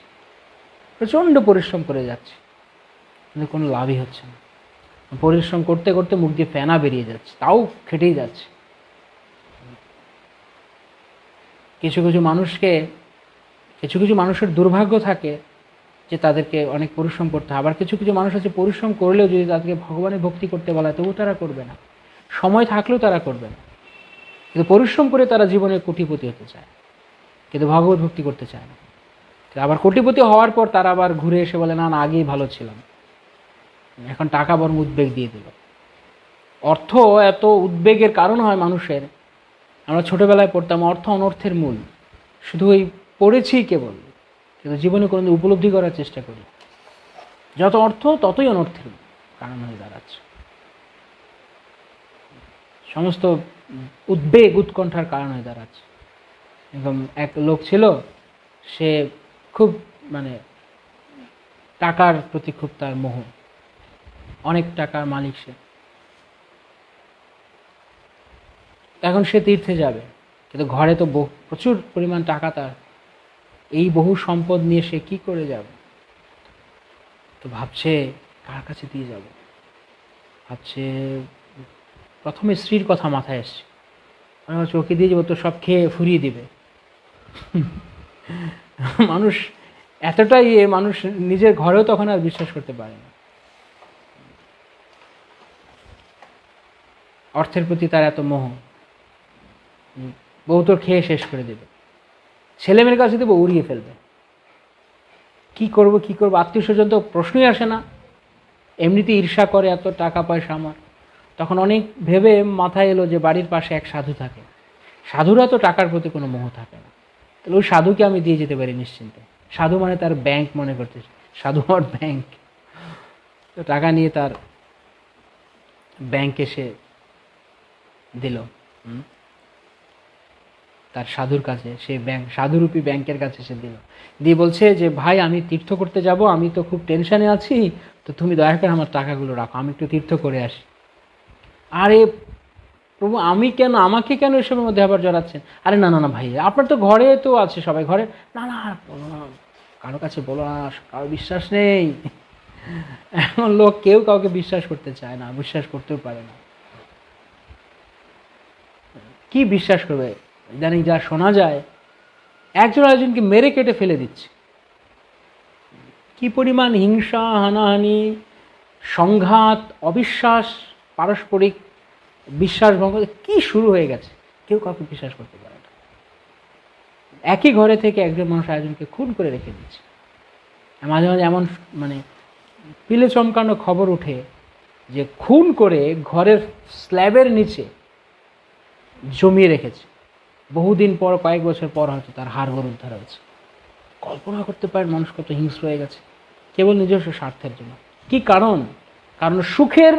প্রচণ্ড পরিশ্রম করে যাচ্ছি, কিন্তু কোনো লাভই হচ্ছে না। পরিশ্রম করতে করতে মুখ দিয়ে ফেনা বেরিয়ে যাচ্ছে, তাও খেটেই যাচ্ছে। কিছু কিছু মানুষের দুর্ভাগ্য থাকে যে তাদেরকে অনেক পরিশ্রম করতে হয়, আবার কিছু কিছু মানুষ আছে পরিশ্রম করলেও যদি তাদেরকে ভগবানের ভক্তি করতে বলা হয় তবু তারা করবে না, সময় থাকলেও তারা করবে না। কিন্তু পরিশ্রম করে তারা জীবনে কোটিপতি হতে চায়, কিন্তু ভগবত ভক্তি করতে চায় না। আবার কোটিপতি হওয়ার পর তারা আবার ঘুরে এসে বলে না আগেই ভালো ছিলাম, এখন টাকা বরং উদ্বেগ দিয়ে দিল। অর্থ এত উদ্বেগের কারণ হয় মানুষের। আমরা ছোটবেলায় পড়তাম অর্থ অনর্থের মূল, শুধু ওই পড়েছি কেবল, কিন্তু জীবনে কোনোদিন উপলব্ধি করার চেষ্টা করি। যত অর্থ ততই অনর্থের কারণ হয়ে দাঁড়াচ্ছে। সমস্ত উদ্বেগ উৎকণ্ঠার কারণ হয়ে দাঁড়াচ্ছে। এবং এক লোক ছিল, সে খুব মানে টাকার প্রতি খুব তার মোহ, অনেক টাকার মালিক সে। এখন সে তীর্থে যাবে, কিন্তু ঘরে তো প্রচুর পরিমাণ টাকা তার, এই বহু সম্পদ নিয়ে সে কি করে যাবে? তো ভাবছে কার কাছে দিয়ে যাব, ভাবছে প্রথমে স্ত্রীর কথা মাথায় এসছে, আমি ভাবছি ওকে দিয়ে যাবো তো সব খেয়ে ফুরিয়ে দিবে। মানুষ এতটাই মানুষ নিজের ঘরেও তখন আর বিশ্বাস করতে পারে না। অর্থের প্রতি তার এত মোহ, বউ তোর খেয়ে শেষ করে দেবে, ছেলেমেয়ের কাছে দেবো উড়িয়ে ফেলবে, কি করব কি করবো, আত্মীয় স্বজন তো প্রশ্নই আসে না, এমনিতে ঈর্ষা করে এত টাকা পয়সা আমার। তখন অনেক ভেবে মাথায় এলো যে বাড়ির পাশে এক সাধু থাকে, সাধুরা তো টাকার প্রতি কোনো মোহ থাকে না, তাহলে ওই সাধুকে আমি দিয়ে যেতে পারি নিশ্চিন্তে। সাধু মানে তার ব্যাংক মনে করতে, সাধু আমার ব্যাংক। তো টাকা নিয়ে তার ব্যাংকে সে দিল, তার সাধুর কাছে, সে ব্যাংক সাধুরূপী ব্যাংকের কাছে সে দিল, দিয়ে বলছে যে ভাই আমি তীর্থ করতে যাব, আমি তো খুব টেনশনে আছি, তো তুমি দয়া করে আমার টাকাগুলো রাখো, আমি একটু তীর্থ করে আসি। আরে প্রভু আমি কেন, আমাকে কেন এসবের মধ্যে আবার জড়াচ্ছেন? আরে না না না ভাই, আপনার তো ঘরে তো আছে সবাই, ঘরে না না বলো না, কারো কাছে বলো না, কারো বিশ্বাস নেই। এমন লোক কেউ কাউকে বিশ্বাস করতে চায় না, বিশ্বাস করতেও পারে না। কি বিশ্বাস করবে? ইদানিং যা শোনা যায়, একজন আরেকজনকে মেরে কেটে ফেলে দিচ্ছে, কি পরিমাণ হিংসা, হানাহানি, সংঘাত, অবিশ্বাস, পারস্পরিক বিশ্বাসভঙ্গ কি শুরু হয়ে গেছে, কেউ কাউকে বিশ্বাস করতে পারে না। একই ঘরে থেকে একজন মানুষ আরেকজনকে খুন করে রেখে দিচ্ছে। মাঝে মাঝে এমন মানে পিলে চমকানো খবর উঠে যে খুন করে ঘরের স্ল্যাবের নিচে জমিয়ে রেখেছে, বহুদিন পর, কয়েক বছর পর হয়তো তার হাড়গোড় উদ্ধার হয়েছে। কল্পনা করতে পারেন মানুষ কত হিংস্র হয়ে গেছে, কেবল নিজস্ব স্বার্থের জন্য। কি কারণ? কারণ সুখের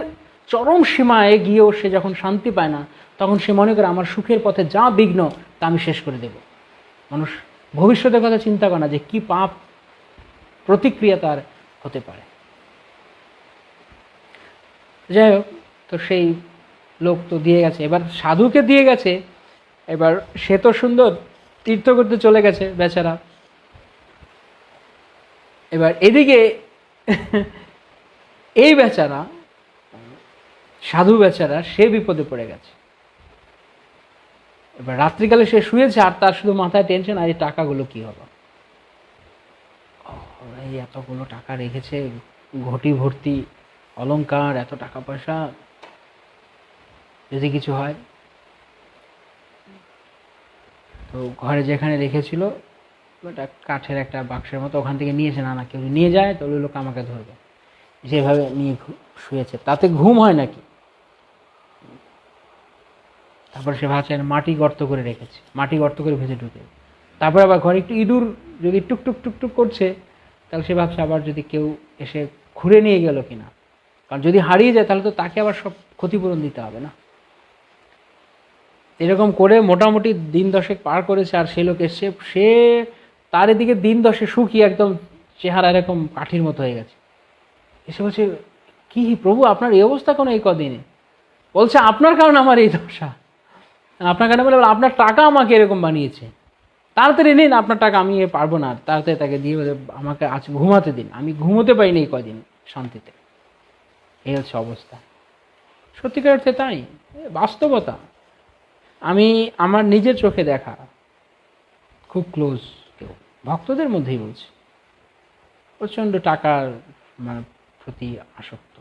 চরম সীমায় গিয়েও সে যখন শান্তি পায় না, তখন সে মনে করে আমার সুখের পথে যা বিঘ্ন তা আমি শেষ করে দেব। মানুষ ভবিষ্যতের কথা চিন্তা করে না যে কি পাপ প্রতিক্রিয়া তার হতে পারে। যাই হোক, তো সেই লোক তো দিয়ে গেছে, এবার সাধুকে দিয়ে গেছে, এবার সে তো সুন্দর তীর্থ করতে চলে গেছে বেচারা। এবার এদিকে এই বেচারা, সাধু বেচারা, সে বিপদে পড়ে গেছে। এবার রাত্রিকালে সে শুয়েছে, আর তার শুধু মাথায় টেনশন, আর এই টাকাগুলো কি হলো। এই এতগুলো টাকা রেখেছে, ঘটি ভর্তি অলংকার, এত টাকা পয়সা, যদি কিছু হয়। তো ঘরে যেখানে রেখেছিল ওটা কাঠের একটা বাক্সের মতো, ওখান থেকে নিয়েছে, না না কেউ নিয়ে যায় তো ওই লোক আমাকে ধরবে, যেভাবে নিয়ে শুয়েছে তাতে ঘুম হয় নাকি। তারপর সে ভাবছে মাটি গর্ত করে রেখেছে, মাটি গর্ত করে ভেজে ঢুকে, তারপর আবার ঘরে একটু ইঁদুর যদি টুকটুক টুকটুক করছে, তাহলে সে ভাবছে আবার যদি কেউ এসে ঘুরে নিয়ে গেল কিনা, কারণ যদি হারিয়ে যায় তাহলে তো তাকে আবার সব ক্ষতিপূরণ দিতে হবে না। এরকম করে মোটামুটি দিন দশেক পার করেছে, আর সে লোক এসে, সে তার এদিকে দিন দশে শুকিয়ে একদম চেহারা এরকম কাঠির মতো হয়ে গেছে। এসে বলছে কি প্রভু আপনার এই অবস্থা কোনো এই কদিনে? বলছে আপনার কারণে আমার এই দশা। আপনার কারণে বলে আপনার টাকা আমাকে এরকম বানিয়েছে, তাড়াতাড়ি নিন আপনার টাকা, আমি পারবো না। তাড়াতাড়ি তাকে দিয়ে আমাকে আজ ঘুমাতে দিন, আমি ঘুমোতে পাইনি এই কদিন শান্তিতে। এই হচ্ছে অবস্থা, সত্যিকার অর্থে তাই, বাস্তবতা। আমি আমার নিজের চোখে দেখা, খুব ক্লোজ কেউ, ভক্তদের মধ্যেই বলছি, প্রচণ্ড টাকার মানে প্রতি আসক্ত,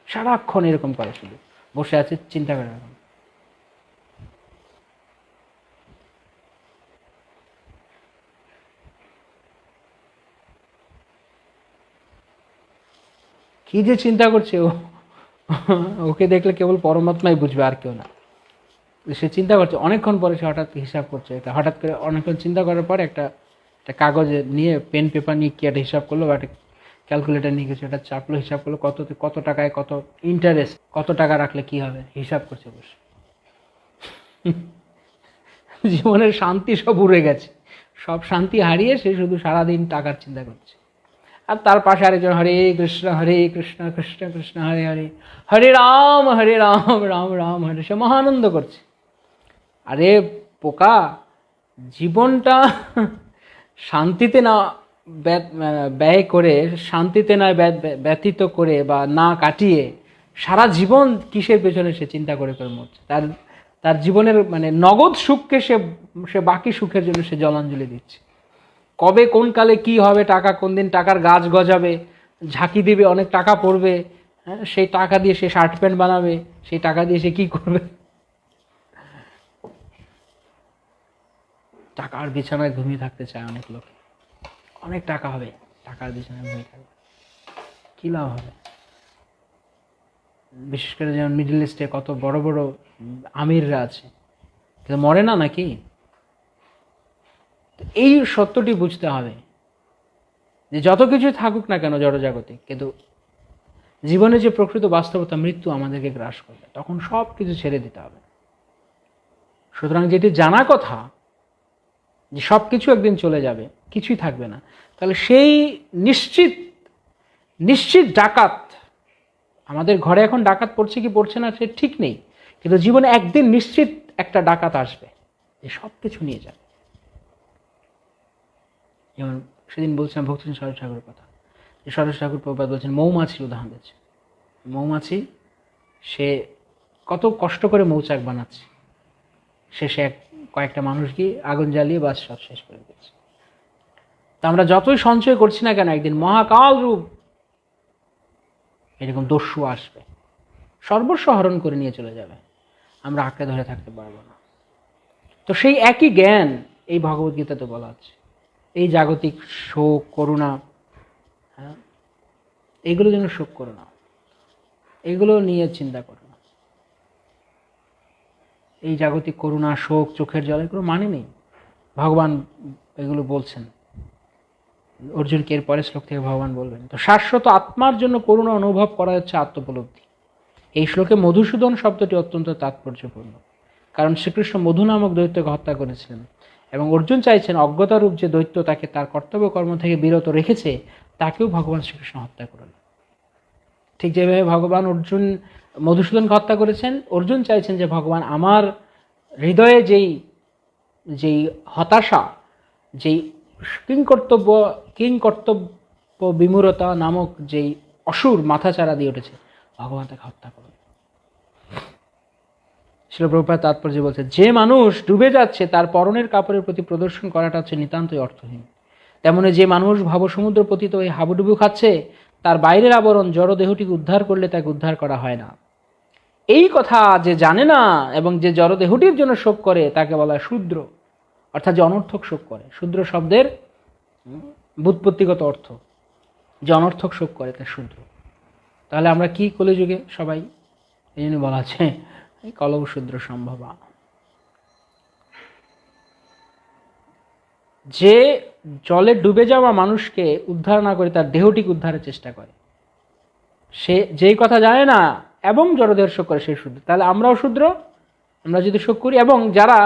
সারাক্ষণ এরকম করে, শুধু বসে আছে চিন্তা করে। কি যে চিন্তা করছে ও, ওকে দেখলে কেবল পরমাত্মাই বুঝবে, আর কেউ না। সে চিন্তা করছে, অনেকক্ষণ পরে সে হঠাৎ হিসাব করছে, এটা হঠাৎ করে অনেকক্ষণ চিন্তা করার পর একটা কাগজে নিয়ে পেন পেপার নিয়ে কি একটা হিসাব করলো, বা একটা ক্যালকুলেটার নিয়ে গেছে, ওটা চাপলো, হিসাব করলো কত টাকায় কত ইন্টারেস্ট, কত টাকা রাখলে কি হবে, হিসাব করছে বসে। জীবনের শান্তি সব উড়ে গেছে, সব শান্তি হারিয়ে সে শুধু সারাদিন টাকার চিন্তা করছে। আর তার পাশে আরেকজন হরে কৃষ্ণ কৃষ্ণ কৃষ্ণ হরে হরে, হরে রাম রাম রাম হরে, সে মহানন্দ করছে। আরে পোকা, জীবনটা শান্তিতে না ব্যয় করে, শান্তিতে না ব্যতীত করে বা না কাটিয়ে সারা জীবন কিসের পেছনে সে চিন্তা করে করে মরছে। তার জীবনের মানে নগদ সুখকে সে বাকি সুখের জন্য সে জলাঞ্জলি দিচ্ছে। কবে কোন কালে কি হবে, টাকা কোন দিন টাকার গাছ গজাবে, ঝাঁকি দিবে, অনেক টাকা পড়বে, হ্যাঁ, সেই টাকা দিয়ে সে শার্ট প্যান্ট বানাবে, সেই টাকা দিয়ে সে কি করবে? টাকার বিছানায় ঘুমিয়ে থাকতে চায় অনেক লোক। অনেক টাকা হবে, টাকার বিছানায় ঘুমিয়ে থাকবে, কি লাভ হবে? বিশেষ করে যেমন মিডল ইস্টে কত বড় বড় আমিররা আছে, কিন্তু মরে না নাকি? এই সত্যটি বুঝতে হবে যে যত কিছু থাকুক না কেন জড়জাগতিক, কিন্তু জীবনে যে প্রকৃত বাস্তবতা মৃত্যু আমাদেরকে গ্রাস করবে, তখন সব কিছু ছেড়ে দিতে হবে। সুতরাং যেটি জানা কথা যে সব কিছু একদিন চলে যাবে, কিছুই থাকবে না, তাহলে সেই নিশ্চিত ডাকাত, আমাদের ঘরে এখন ডাকাত পড়ছে কি পড়ছে না সে ঠিক নেই, কিন্তু জীবনে একদিন নিশ্চিত একটা ডাকাত আসবে যে সব কিছু নিয়ে যাবে। যেমন সেদিন বলছিলাম ভক্তিচরণ সরোজ ঠাকুরের কথা, যে সরোজ ঠাকুর প্রভুপাদ বলছেন মৌমাছির উদাহরণ দিচ্ছে। মৌমাছি সে কত কষ্ট করে মৌচাক বানাচ্ছে, শেষে কয়েকটা মানুষ গিয়ে আগুন জ্বালিয়ে বাস সব শেষ করে দিচ্ছে। তা আমরা যতই সঞ্চয় করছি না কেন, একদিন মহাকাল রূপ এরকম দস্যু আসবে, সর্বস্ব হরণ করে নিয়ে চলে যাবে, আমরা আঁকড়ে ধরে থাকতে পারবো না। তো সেই একই জ্ঞান এই ভগবদ্গীতাতে বলা আছে। এই জাগতিক শোক করুণা, হ্যাঁ, এগুলো যেন শোক করো না, এগুলো নিয়ে চিন্তা করো না। এই জাগতিক করুণা শোক চোখের জল এগুলো মানে নেই, ভগবান এগুলো বলছেন। অর্জুনকে এর পরের শ্লোক থেকে ভগবান বলবেন, তো শাশ্বত আত্মার জন্য করুণা অনুভব করা হচ্ছে আত্মোপলব্ধি। এই শ্লোকে মধুসূদন শব্দটি অত্যন্ত তাৎপর্যপূর্ণ, কারণ শ্রীকৃষ্ণ মধু নামক দৈত্যকে হত্যা করেছিলেন এবং অর্জুন চাইছেন অজ্ঞতারূপ যে দৈত্য তাকে তার কর্তব্য কর্ম থেকে বিরত রেখেছে তাকেও ভগবান শ্রীকৃষ্ণ হত্যা করলেন। ঠিক যেভাবে ভগবান মধুসূদনকে হত্যা করেছেন, অর্জুন চাইছেন যে ভগবান আমার হৃদয়ে যেই হতাশা, যেই কিংকর্তব্য বিমূঢ়তা নামক যেই অসুর মাথাচাড়া দিয়ে উঠেছে, ভগবান তাকে হত্যা করলেন। শিল প্রভুপাদ তাৎপর্য বলছে, যে মানুষ ডুবে যাচ্ছে তার পরনের কাপড়ের প্রতি প্রদর্শন করাটা হচ্ছে নিতান্তই অর্থহীন। তেমনি যে মানুষ ভবসমুদ্র পতিত হয়ে হাবুডুবু খাচ্ছে, তার বাইরের আবরণ জড় দেহটিকে উদ্ধার করলে তাকে উদ্ধার করা হয় না। এই কথা যে জানে না এবং যে জড় দেহটির জন্য শোক করে তাকে বলা হয় শূদ্র, অর্থাৎ যে অনর্থক শোক করে। শূদ্র শব্দের ব্যুৎপত্তিগত অর্থ, যে অনর্থক শোক করে তা শূদ্র। তাহলে আমরা কি কলিযুগে সবাই, এই জন্য বলা আছে কলৌ শূদ্র সম্ভবা। যে জলে ডুবে যাওয়া মানুষকে উদ্ধার না করে তার দেহটিকে উদ্ধারের চেষ্টা করে, সে যেই কথা জানে না এবং জড়দেহের শোক করে সে শূদ্র। তাহলে আমরাও শূদ্র, আমরা যদি শোক করি। এবং যারা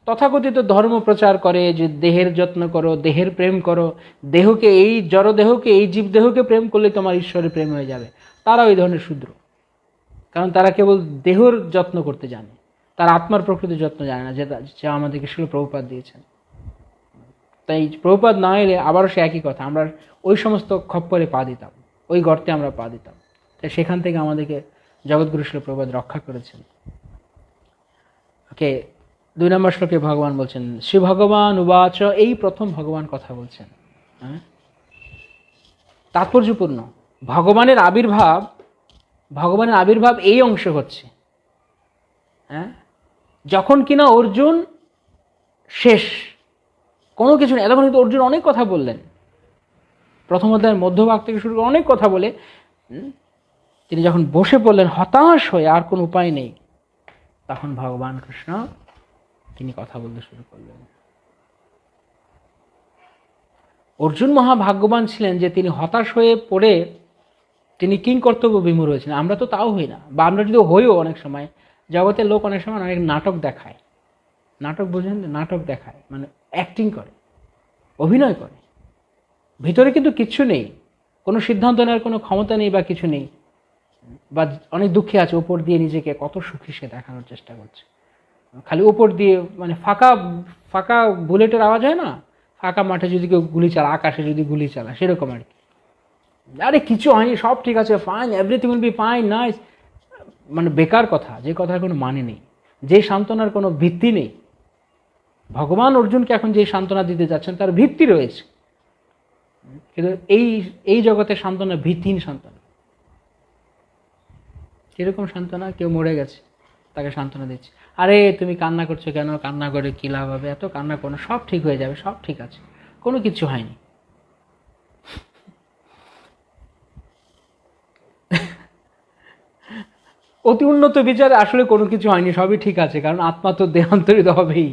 তথাকথিত ধর্ম প্রচার করে যে দেহের যত্ন করো, দেহের প্রেম করো, দেহকে এই জড়দেহকে এই জীবদেহকে প্রেম করলে তোমার ঈশ্বরের প্রেম হয়ে যাবে, তারা ওই ধরনের শূদ্র। কারণ তারা কেবল দেহর যত্ন করতে জানে, তার আত্মার প্রকৃতির যত্ন জানে না, যা আমাদেরকে শিল প্রভুপাদ দিয়েছেন। তাই প্রভুপাদ না এলে আবারও সে একই কথা, আমরা ওই সমস্ত খপ্পরে পা দিতাম, ওই গর্তে আমরা পা দিতাম। তাই সেখান থেকে আমাদেরকে জগৎগুরু শিল প্রভুপাদ রক্ষা করেছেন। ওকে, 2 নম্বর শ্লোকে ভগবান বলছেন, শ্রী ভগবান উবাচ, এই প্রথম ভগবান কথা বলছেন। হ্যাঁ, তাৎপর্যপূর্ণ। ভগবানের আবির্ভাব এই অংশে হচ্ছে, হ্যাঁ, যখন কিনা অর্জুন শেষ, কোনো কিছু নেই। তখন কিন্তু অর্জুন অনেক কথা বললেন, প্রথম অধ্যায়ের মধ্যভাগ থেকে শুরু করে অনেক কথা বলে তিনি যখন বসে পড়লেন হতাশ হয়ে, আর কোনো উপায় নেই, তখন ভগবান কৃষ্ণ তিনি কথা বলতে শুরু করলেন। অর্জুন মহাভাগ্যবান ছিলেন যে তিনি হতাশ হয়ে পড়ে তিনি কিংকর্তব্য বিমূঢ় হয়েছেন। আমরা তো তাও হই না, বা আমরা যদি হইও অনেক সময়, জগতের লোক অনেক সময় অনেক নাটক দেখায়, নাটক বোঝেন, নাটক দেখায় মানে অ্যাক্টিং করে, অভিনয় করে, ভিতরে কিন্তু কিচ্ছু নেই, কোনো সিদ্ধান্ত নেওয়ার কোনো ক্ষমতা নেই বা কিছু নেই, বা অনেক দুঃখে আছে, উপর দিয়ে নিজেকে কত সুখী সে দেখানোর চেষ্টা করছে, খালি উপর দিয়ে মানে ফাঁকা বুলেটের আওয়াজ হয় না, ফাঁকা মাঠে যদি কেউ গুলি চালা, আকাশে যদি গুলি চালা, সেরকম আর কি। আরে কিছু হয়নি, সব ঠিক আছে, fine, everything will be fine, nice, মানে বেকার কথা, যে কথার কোনো মানে নেই, যে সান্ত্বনার কোনো ভিত্তি নেই। ভগবান অর্জুনকে এখন যে সান্ত্বনা দিতে যাচ্ছেন তার ভিত্তি রয়েছে, কিন্তু এই জগতের সান্ত্বনা ভিত্তিহীন সান্ত্বনা। কিরকম সান্ত্বনা? কেউ মরে গেছে, তাকে সান্ত্বনা দিচ্ছে, আরে তুমি কান্না করছো কেন, কান্না করে কী লাভ হবে, এত কান্না করো, সব ঠিক হয়ে যাবে, সব ঠিক আছে, কোনো কিছু হয়নি। অতি উন্নত বিচারে আসলে কোনো কিছু হয়নি, সবই ঠিক আছে, কারণ আত্মা তো দেহান্তরিত হবেই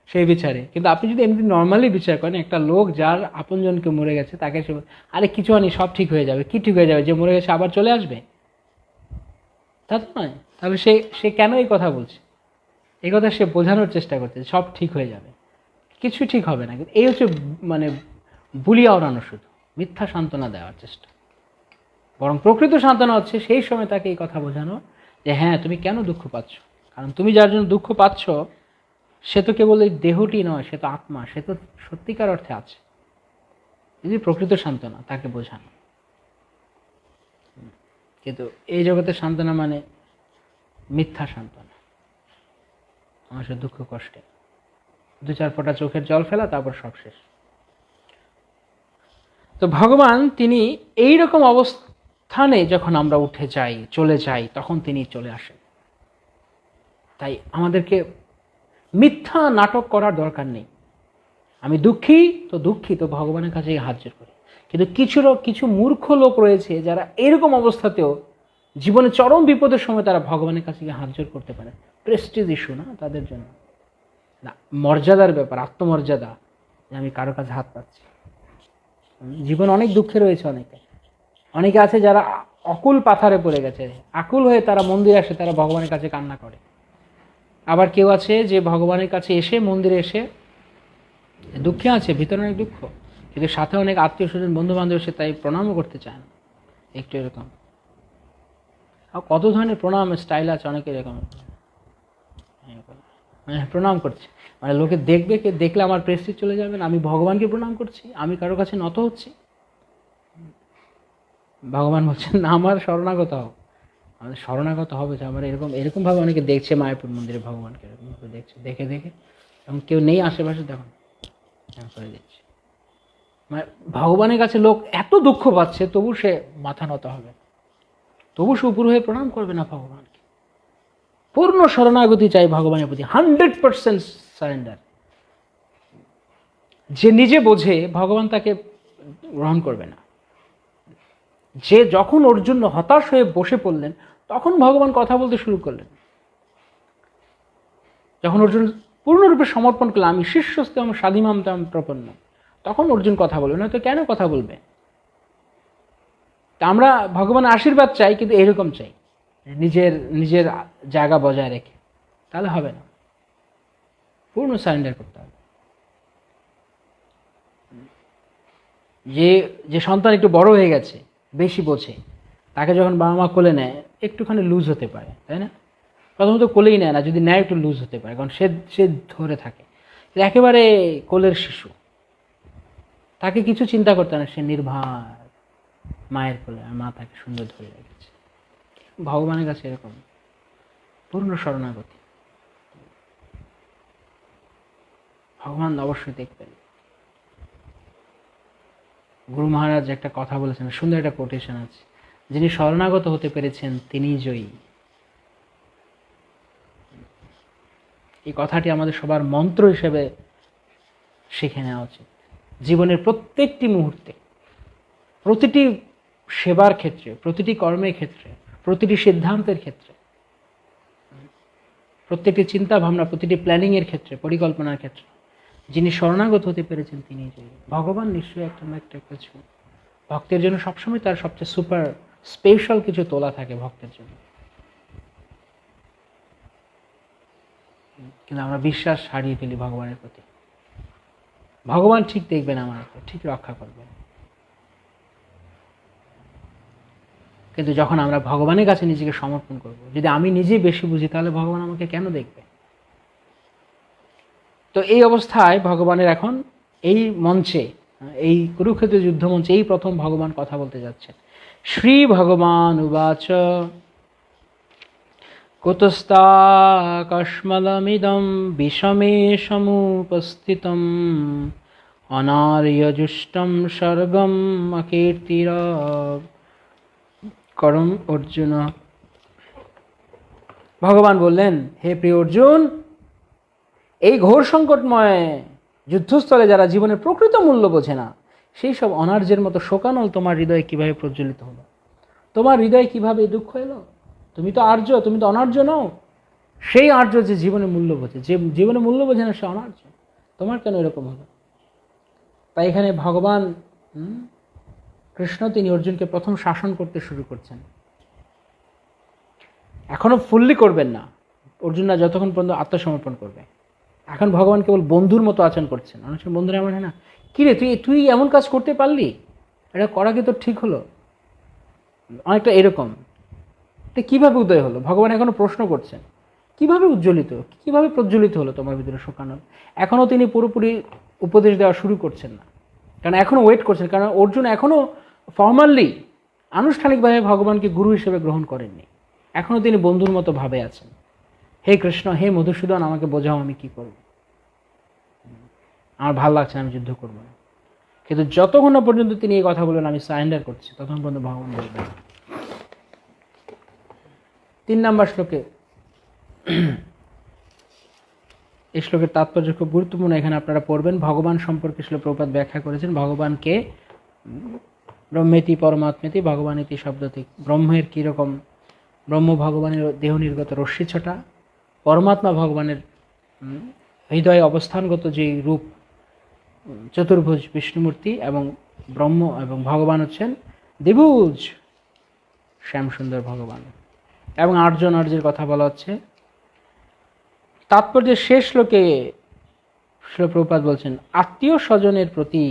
সেই বিচারে। কিন্তু আপনি যদি এমনি নর্মালি বিচার করেন, একটা লোক যার আপনজনকে মরে গেছে তাকে সে আরে কিছু হয়নি, সব ঠিক হয়ে যাবে, কি ঠিক হয়ে যাবে, যে মরে গেছে আবার চলে আসবে? তা তো নয়। তাহলে সে সে কেন এই কথা বলছে? এই কথা সে বোঝানোর চেষ্টা করছে সব ঠিক হয়ে যাবে, কিছু ঠিক হবে না। কিন্তু এই হচ্ছে মানে বুলিয়া ওড়ানো, শুধু মিথ্যা সান্ত্বনা দেওয়ার চেষ্টা। বরং প্রকৃত সান্ত্বনা হচ্ছে সেই সময় তাকে এই কথা বোঝানো যে হ্যাঁ তুমি কেন দুঃখ পাচ্ছ, কারণ তুমি যার জন্য দুঃখ পাচ্ছ সে তো কেবল এই দেহটি নয়, সে তো আত্মা, সে তো সত্যিকার অর্থে আছে। যদি প্রকৃত সান্ত্বনা তাকে বোঝানো। কিন্তু এই জগতের সান্ত্বনা মানে মিথ্যা সান্ত্বনা, মানুষের দুঃখ কষ্টে 2-4 ফোঁটা চোখের জল ফেলা, তারপর সব শেষ। তো ভগবান তিনি এই রকম অবস্থানে যখন আমরা উঠে যাই, চলে যাই, তখন তিনি চলে আসেন। তাই আমাদেরকে মিথ্যা নাটক করার দরকার নেই। আমি দুঃখী তো দুঃখী, তো ভগবানের কাছেই হাত জোর করি। কিন্তু কিছু মূর্খ লোক রয়েছে যারা এরকম অবস্থাতেও জীবনে চরম বিপদের সময় তারা ভগবানের কাছে গিয়ে হাত জোর করতে পারে। প্রেস্টিজ ইস্যু না তাদের জন্য, না মর্যাদার ব্যাপার, আত্মমর্যাদা, যে আমি কারো কাছে হাত পাচ্ছি। জীবন অনেক দুঃখে রয়েছে, অনেকে আছে যারা অকুল পাথারে পড়ে গেছে, আকুল হয়ে তারা মন্দিরে আসে, তারা ভগবানের কাছে কান্না করে। আবার কেউ আছে যে ভগবানের কাছে এসে, মন্দিরে এসে দুঃখে আছে, ভিতরে অনেক দুঃখ, কিন্তু সাথে অনেক আত্মীয় স্বজন বন্ধু বান্ধব এসে তাই প্রণামও করতে চায় না। একটু এরকম আর কত ধরনের প্রণাম স্টাইল আছে, অনেকে এরকম মানে প্রণাম করছে, মানে লোকে দেখবে, কে দেখলে আমার প্রেস্টিজ চলে যাবে না, আমি ভগবানকে প্রণাম করছি, আমি কারো কাছে নত হচ্ছি। ভগবান বলছেন না, আমার শরণাগত হও, আমাদের শরণাগত হবে। আমার এরকমভাবে অনেকে দেখছে মায়াপুর মন্দিরে ভগবানকে, এরকমভাবে দেখছে, দেখে এবং কেউ নেই আশেপাশে, দেখুন করে দিচ্ছে। মানে ভগবানের কাছে লোক এত দুঃখ পাচ্ছে, তবু সে মাথা নত হবে, তবু সে উপর হয়ে প্রণাম করবে না ভগবানকে। পূর্ণ শরণাগতি চাই ভগবানের প্রতি, 100% সারেন্ডার। যে নিজে বোঝে ভগবান তাকে গ্রহণ করবে না, যে যখন অর্জুন হতাশ হয়ে বসে পড়লেন, তখন ভগবান কথা বলতে শুরু করলেন। যখন অর্জুন পূর্ণরূপে সমর্পণ করলেন, আমি শিষ্যস্তেম স্বাধীমাম তাম প্রপন্ন, তখন অর্জুন কথা বলবে, নয়তো কেন কথা বলবে? তা আমরা ভগবানের আশীর্বাদ চাই, কিন্তু এরকম চাই, নিজের জায়গা বজায় রেখে, তাহলে হবে না। পূর্ণ সারেন্ডার করতে হবে। যে সন্তান একটু বড় হয়ে গেছে, বেশি বোঝে, তাকে যখন বাবা মা কোলে নেয় একটুখানি লুজ হতে পারে, তাই না? প্রথমত কোলেই নেয় না, যদি নেয় একটু লুজ হতে পারে, কারণ সে ধরে থাকে। একেবারে কোলের শিশু, তাকে কিছু চিন্তা করতে না, সে নির্ভর মায়ের কোলে, আর মা তাকে সুন্দর ধরে রেখেছে। ভগবানের কাছে এরকম পূর্ণ শরণাগতি, ভগবান অবশ্যই দেখবেন। গুরু মহারাজ একটা কথা বলেছেন, সুন্দর একটা কোটেশন আছে, যিনি শরণাগত হতে পেরেছেন তিনিই জয়ী। এই কথাটি আমাদের সবার মন্ত্র হিসেবে শিখে নেওয়া উচিত। জীবনের প্রত্যেকটি মুহূর্তে, প্রতিটি সেবার ক্ষেত্রে, প্রতিটি কর্মের ক্ষেত্রে, প্রতিটি সিদ্ধান্তের ক্ষেত্রে, প্রত্যেকটি চিন্তা ভাবনা, প্রতিটি প্ল্যানিংয়ের ক্ষেত্রে, পরিকল্পনার ক্ষেত্রে যিনি শরণাগত হতে পেরেছেন তিনিই জয়ী। ভগবান নিশ্চয়ই একটা না একটা কিছু ভক্তের জন্য সবসময় তার সবচেয়ে সুপার স্পেশাল কিছু তোলা থাকে ভক্তের জন্য, কিন্তু আমরা বিশ্বাস হারিয়ে ফেলি ভগবানের প্রতি। ভগবান ঠিক দেখবেন, আমার ঠিক রক্ষা করবেন, কিন্তু যখন আমরা ভগবানের কাছে নিজেকে সমর্পণ করব, যদি আমি নিজেই বেশি বুঝি, তাহলে ভগবান আমাকে কেন দেখবে? তো এই অবস্থায় ভগবানের এখন এই মঞ্চে, এই কুরুক্ষেত্র যুদ্ধ মঞ্চে এই প্রথম ভগবান কথা বলতে যাচ্ছেন। শ্রী ভগবান উবাচ কুতস্তাকস্মলমিদং বিষমে সমুপস্থিতম অনার্যজুষ্টম স্বর্গম অকীর্তির করম অর্জুন ভগবান বললেন, হে প্রিয় অর্জুন, এই ঘোর সংকটময় যুদ্ধস্থলে যারা জীবনের প্রকৃত মূল্য বোঝে না, সেই সব অনার্যের মতো শোকানল তোমার হৃদয়ে কিভাবে প্রজ্বলিত হলো? তোমার হৃদয়ে কিভাবে দুঃখ এলো? তুমি তো আর্য, তুমি তো অনার্য নও। সেই আর্য যে জীবনের মূল্য বোঝে, যে জীবনের মূল্য বোঝে না সে অনার্য। তোমার কেন এরকম হলো? তাই এখানে ভগবান কৃষ্ণ তিনি অর্জুনকে প্রথম শাসন করতে শুরু করছেন। এখনো ফুললি করবেন না, অর্জুন না যতক্ষণ পর্যন্ত আত্মসমর্পণ করবে। এখন ভগবান কেবল বন্ধুর মতো আচরণ করছেন। অনেক সময় বন্ধুরা এমন হয় না, কিরে তুই এমন কাজ করতে পারলি, এটা করা কি তোর ঠিক হলো? অনেকটা এরকম। এটা কিভাবে উদয় হলো? ভগবান এখনো প্রশ্ন করছেন, কিভাবে প্রজ্বলিত হলো তোমার ভিতরে শোকানো? এখনো তিনি পুরোপুরি উপদেশ দেওয়া শুরু করছেন না, কারণ এখনো ওয়েট করছেন। কারণ অর্জুন এখনো ফর্মালি আনুষ্ঠানিকভাবে ভগবানকে গুরু হিসেবে গ্রহণ করেননি। এখনো তিনি বন্ধুর মতো ভাবে আছেন। হে কৃষ্ণ, হে মধুসূদন, আমাকে বোঝাও আমি কি করব। আমার ভালো লাগছে না, আমি যুদ্ধ করবো না। কিন্তু যতক্ষণ না পর্যন্ত তিনি এই কথা বলবেন আমি সারেন্ডার করছি, ততক্ষণ পর্যন্ত ভগবান বলবেন। 3 নম্বর শ্লোকে, এই শ্লোকের তাৎপর্য খুব গুরুত্বপূর্ণ, এখানে আপনারা পড়বেন। ভগবান সম্পর্কে শ্রীল প্রভুপাদ ব্যাখ্যা করেছেন। ভগবানকে ব্রহ্মেতি পরমাত্মেতি ভগবান ইতি শব্দতি। ব্রহ্মের কীরকম? ব্রহ্ম ভগবানের দেহ নির্গত রশ্মি ছটা, পরমাত্মা ভগবানের হৃদয়ে অবস্থানগত যে রূপ চতুর্ভুজ বিষ্ণুমূর্তি, এবং ব্রহ্ম এবং ভগবান হচ্ছেন দ্বিভুজ শ্যামসুন্দর ভগবান। এবং আর্যের কথা বলা হচ্ছে। তাৎপর্যের শেষ শ্লোকে শ্রীল প্রভুপাদ বলছেন, আত্মীয় স্বজনের প্রতি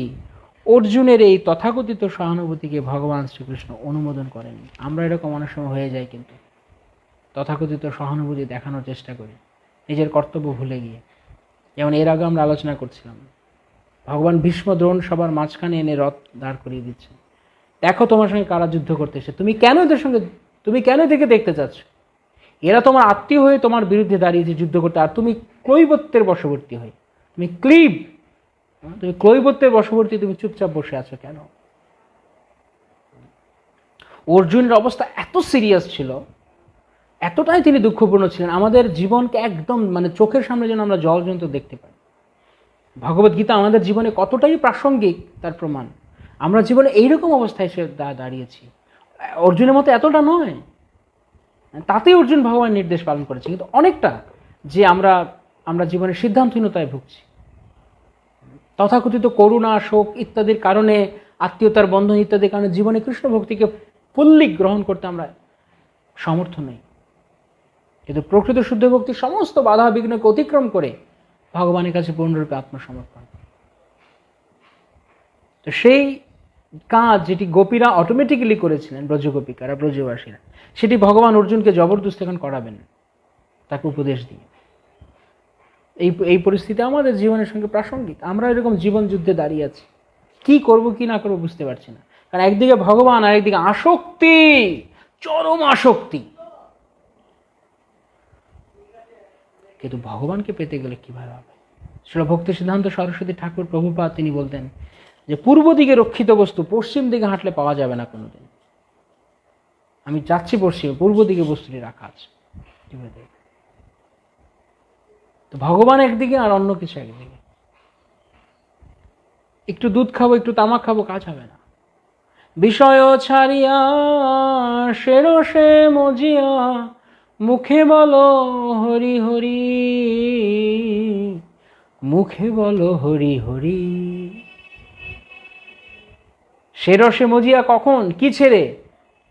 অর্জুনের এই তথাকথিত সহানুভূতিকে ভগবান শ্রীকৃষ্ণ অনুমোদন করেন। আমরা এরকম অনেক সময় হয়ে যাই, কিন্তু তথাকথিত সহানুভূতি দেখানোর চেষ্টা করি নিজের কর্তব্য ভুলে গিয়ে। যেমন এর আগে আমরা আলোচনা করছিলাম, ভগবান ভীষ্ম দ্রোণ সবার মাঝখানে এনে রথ দাঁড় করিয়ে দিচ্ছেন। দেখো তোমার সঙ্গে কারা যুদ্ধ করতে এসে, তুমি কেন এদেরকে দেখতে চাচ্ছ? এরা তোমার আত্মীয় হয়ে তোমার বিরুদ্ধে দাঁড়িয়েছে যুদ্ধ করতে, আর তুমি ক্লৈবত্যের বশবর্তী হয়ে, তুমি ক্লৈবত্যের বশবর্তী, তুমি চুপচাপ বসে আছো কেন? অর্জুনের অবস্থা এত সিরিয়াস ছিল, এতটাই তিনি দুঃখপূর্ণ ছিলেন। আমাদের জীবনকে একদম চোখের সামনে যেন আমরা জলজন্ত দেখতে পাই। ভগবদ্গীতা আমাদের জীবনে কতটাই প্রাসঙ্গিক তার প্রমাণ। আমরা জীবনে এইরকম অবস্থায় এসে দাঁড়িয়েছি। অর্জুনের মতো এতটা নয়, তাতেই অর্জুন ভগবানের নির্দেশ পালন করেছে, কিন্তু অনেকটা যে আমরা জীবনের সিদ্ধান্তহীনতায় ভুগছি। তথাকথিত করুণা, শোক ইত্যাদির কারণে, আত্মীয়তার বন্ধন ইত্যাদির কারণে জীবনে কৃষ্ণ ভক্তিকে ফুল্লি গ্রহণ করতে আমরা সমর্থ নই। কিন্তু প্রকৃত শুদ্ধ ভক্তি সমস্ত বাধা বিঘ্নকে অতিক্রম করে ভগবানের কাছে পূর্ণরূপে আত্মসমর্পণ। তো সেই কাজ যেটি গোপীরা অটোমেটিক্যালি করেছিলেন, ব্রজগোপিকারা, ব্রজবাসীরা, সেটি ভগবান অর্জুনকে জবরদস্তি এখন করাবেন তাকে উপদেশ দিয়ে। এই পরিস্থিতি আমাদের জীবনের সঙ্গে প্রাসঙ্গিক। আমরা এরকম জীবন যুদ্ধে দাঁড়িয়ে আছি, কি করব কি না করবো বুঝতে পারছি না। কারণ একদিকে ভগবান আর একদিকে আসক্তি, চরম আসক্তি। কিন্তু ভগবানকে পেতে গেলে কিভাবে হবে? শ্রীল ভক্তি সিদ্ধান্ত সরস্বতী ঠাকুর প্রভুপাদ তিনি বলতেন যে পূর্ব দিকে রক্ষিত বস্তু পশ্চিম দিকে হাঁটলে পাওয়া যাবে না কোনোদিন। আমি যাচ্ছি পশ্চিমে, পূর্ব দিকে বস্তুটি রাখা আছে। তো ভগবান একদিকে আর অন্য কিছু একদিকে। একটু দুধ খাবো, একটু তামাক খাবো, কাজ হবে না। বিষয় ছাড়িয়া শেরসে মজিয়া মুখে বলো হরি হরি, মুখে বলো হরি হরি। শেরসে মজিয়া কখন? কি ছেড়ে?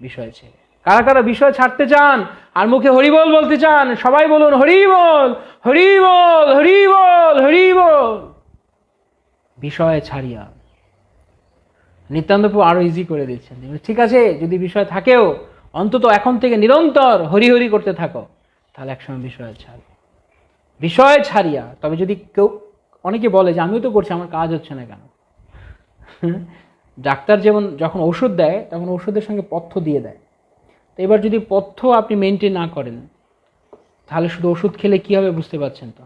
বিষয় ছেড়ে। কারা কারা বিষয় ছাড়তে চান আর মুখে হরিবল বলতে চান? সবাই বলুন হরিবল, হরিবল, হরিবল, হরিবল। বিষয় ছাড়িয়া। নিত্যানন্দপ্রভু আরো ইজি করে দিচ্ছেন, ঠিক আছে যদি বিষয় থাকেও অন্তত এখন থেকে নিরন্তর হরি হরি করতে থাকো, তাহলে একসময় বিষয় ছাড়বে। বিষয় ছাড়িয়া। তবে যদি কেউ, অনেকে বলে যে আমিও তো করছি, আমার কাজ হচ্ছে না কেন? ডাক্তার যেমন যখন ওষুধ দেয় তখন ওষুধের সঙ্গে পথ্য দিয়ে দেয়। তো এবার যদি পথ্য আপনি মেনটেন না করেন, তাহলে শুধু ওষুধ খেলে কি হবে বুঝতে পারছেন তো?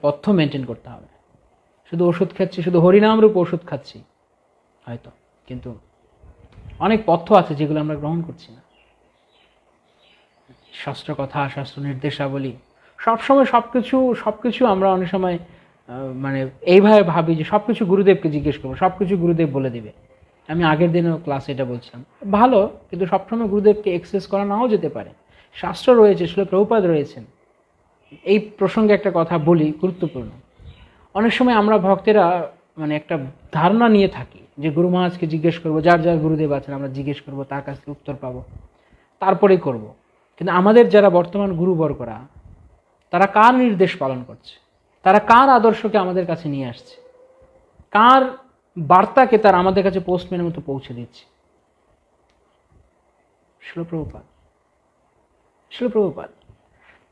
পথ্য মেনটেন করতে হবে। শুধু ওষুধ খাচ্ছি, শুধু হরিনাম রূপ ওষুধ খাচ্ছি হয়তো, কিন্তু অনেক পথ্য আছে যেগুলো আমরা গ্রহণ করছি না। শাস্ত্র কথা, শাস্ত্র নির্দেশাবলী সবসময় সবকিছু আমরা অনেক সময় মানে এইভাবে ভাবি যে সবকিছু গুরুদেবকে জিজ্ঞেস করবো, সবকিছু গুরুদেব বলে দিবে। আমি আগের দিনও ক্লাসে এটা বলছিলাম, ভালো, কিন্তু সবসময় গুরুদেবকে এক্সেস করা নাও যেতে পারে। শাস্ত্র রয়েছে, শিল প্রভুপাদ রয়েছেন। এই প্রসঙ্গে একটা কথা বলি, গুরুত্বপূর্ণ। অনেক সময় আমরা ভক্তেরা মানে একটা ধারণা নিয়ে থাকি যে গুরু মহারাজকে জিজ্ঞেস করবো, যার যার গুরুদেব আছেন আমরা জিজ্ঞেস করবো, তার কাছ থেকে উত্তর পাবো, তারপরেই করব। কিন্তু আমাদের যারা বর্তমান গুরুবর্গরা, তারা কার নির্দেশ পালন করছে, তারা কার আদর্শকে আমাদের কাছে নিয়ে আসছে, কার বার্তাকে তারা আমাদের কাছে পোস্টম্যানের মতো পৌঁছে দিচ্ছে? শিল প্রভুপাদ।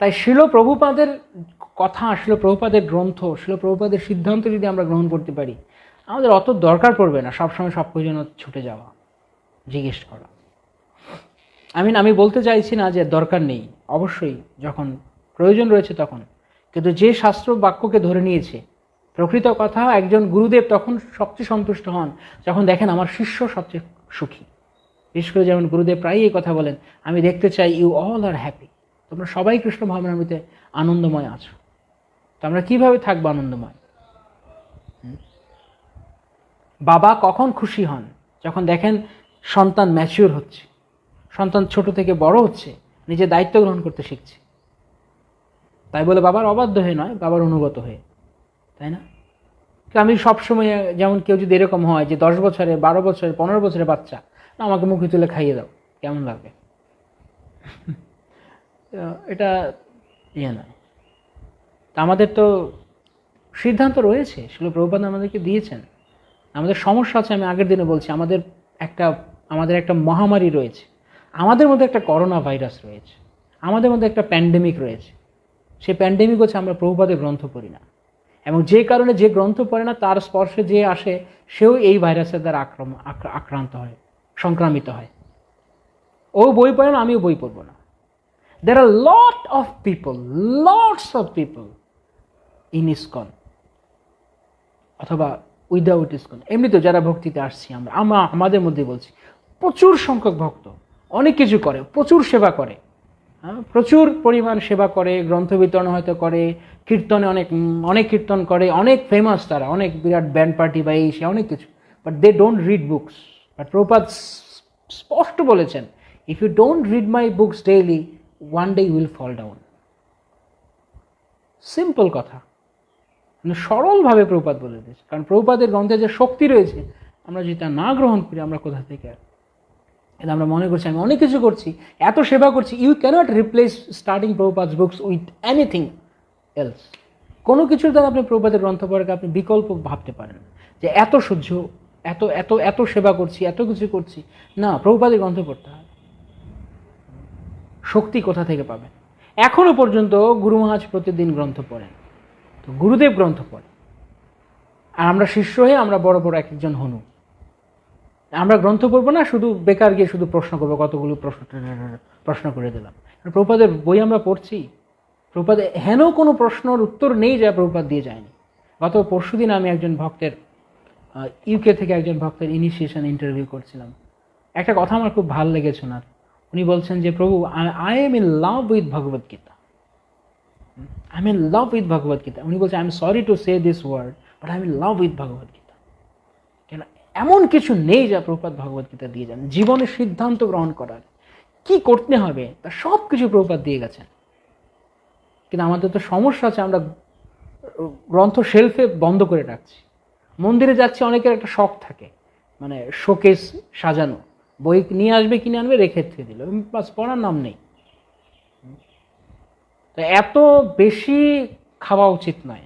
তাই শিল প্রভুপাদের কথা, শিল প্রভুপাদের গ্রন্থ, শিল প্রভুপাদের সিদ্ধান্ত যদি আমরা গ্রহণ করতে পারি, আমাদের অত দরকার পড়বে না সবসময় সব কিছু জন্য ছুটে যাওয়া, জিজ্ঞেস করা। আমি বলতে চাইছি না যে দরকার নেই, অবশ্যই যখন প্রয়োজন রয়েছে তখন। কিন্তু যে শাস্ত্র বাক্যকে ধরে নিয়েছে, প্রকৃত কথা, একজন গুরুদেব তখন সবচেয়ে সন্তুষ্ট হন যখন দেখেন আমার শিষ্য সবচেয়ে সুখী। বিশেষ করে যেমন গুরুদেব প্রায়ই এই কথা বলেন, আমি দেখতে চাই ইউ অল আর হ্যাপি, তোমরা সবাই কৃষ্ণ ভাবনামৃতে আনন্দময় আছো। তো আমরা কিভাবে থাকবো আনন্দময়? বাবা কখন খুশি হন? যখন দেখেন সন্তান ম্যাচিওর হচ্ছে, সন্তান ছোট থেকে বড় হচ্ছে, নিজের দায়িত্ব গ্রহণ করতে শিখছে। তাই বলে বাবার অবাধ্য হয়ে নয়, বাবার অনুগত হয়ে, তাই না? আমি সবসময়, যেমন কেউ যদি এরকম হয় যে 10 বছরে, 12 বছরে, 15 বছরের বাচ্চা, না আমাকে মুখে তুলে খাইয়ে দাও, কেমন লাগবে? এটা নয়। তা আমাদের তো সিদ্ধান্ত রয়েছে, শিল প্রভুপাদ আমাদেরকে দিয়েছেন। আমাদের সমস্যা আছে, আমি আগের দিনে বলছি, আমাদের একটা মহামারী রয়েছে, আমাদের মধ্যে একটা করোনা ভাইরাস রয়েছে, আমাদের মধ্যে একটা প্যান্ডেমিক রয়েছে। সেই প্যান্ডেমিক হচ্ছে আমরা প্রভুপাদের গ্রন্থ পড়ি না, এবং যে কারণে যে গ্রন্থ পড়ে না তার স্পর্শে যে আসে সেও এই ভাইরাসের দ্বারা আক্রান্ত হয়, সংক্রামিত হয়। ও বই পড়ে না, আমিও বই পড়বো না। There are lots of people in ISKCON অথবা উইদাউট ISKCON, এমনিতে যারা ভক্তিতে আসছি আমরা আমাদের মধ্যে বলছি, প্রচুর সংখ্যক ভক্ত অনেক কিছু করে, প্রচুর সেবা করে, প্রচুর পরিমাণ সেবা করে, গ্রন্থ বিতরণ হয়তো করে, কীর্তনে অনেক কীর্তন করে, অনেক ফেমাস, তারা অনেক বিরাট ব্যান্ড পার্টি বা এই সে অনেক কিছু, but they don't read books. But Prabhupada স্পষ্ট বলেছেন, if you don't read my books daily, one day you will fall down. Simple কথা, সরলভাবে প্রভুপাদ বলে দিয়েছে। কারণ প্রভুপাদের গ্রন্থে যে শক্তি রয়েছে, আমরা যদি তা না গ্রহণ করি, আমরা কোথা থেকে? এটা আমরা মনে করছি আমি অনেক কিছু করছি, এত সেবা করছি। You can't replace starting Prabhupada's books with anything else. কোনো কিছুর দ্বারা আপনি প্রভুপাদের গ্রন্থ পড়াকে আপনি বিকল্প ভাবতে পারেন যে এত সহ্য, এত এত এত সেবা করছি, এত কিছু করছি। না, প্রভুপাদের গ্রন্থ পড়তে হয়। শক্তি কোথা থেকে পাবেন? এখনো পর্যন্ত গুরু মহারাজ প্রতিদিন গ্রন্থ পড়েন, তো গুরুদেব গ্রন্থ পড়ে, আর আমরা শিষ্য হয়ে আমরা বড় বড় এক একজন হনু। আমরা গ্রন্থ পড়বো না, শুধু বেকার গিয়ে শুধু প্রশ্ন করবো, কতগুলো প্রশ্ন করে দিলাম। প্রভুপাদের বই আমরা পড়ছি, প্রভুপাদের হেন কোনো প্রশ্নের উত্তর নেই যা প্রভুপাদ দিয়ে যায়নি। গত পরশুদিন আমি একজন ভক্তের ইউকে থেকে একজন ভক্তের ইনিশিয়েশন ইন্টারভিউ করছিলাম। একটা কথা আমার খুব ভালো লেগেছে ওনার। উনি বলছেন যে Prabhu, I am in love with Bhagavad Gita, I am in love with Bhagavad Gita. উনি বলছেন, I am sorry to say this word, but I am in love with Bhagavad Gita. কেন? এমন কিছু নেই যা প্রভুপাদ ভগবত গীতা দিয়ে যান। জীবনের সিদ্ধান্ত গ্রহণ করার কি করতে হবে তা সব কিছু প্রভুপাদ দিয়ে গেছেন। কিন্তু আমাদের তো সমস্যা আছে, আমরা গ্রন্থ শেলফে বন্ধ করে রাখছি। মন্দিরে যাচ্ছি, অনেকের একটা শখ থাকে, মানে শোকেস সাজানো, বই নিয়ে আসবে, কিনে আনবে, রেখে থেকে দিল, বাস, পড়ার নাম নেই। তো এত বেশি খাওয়া উচিত নয়।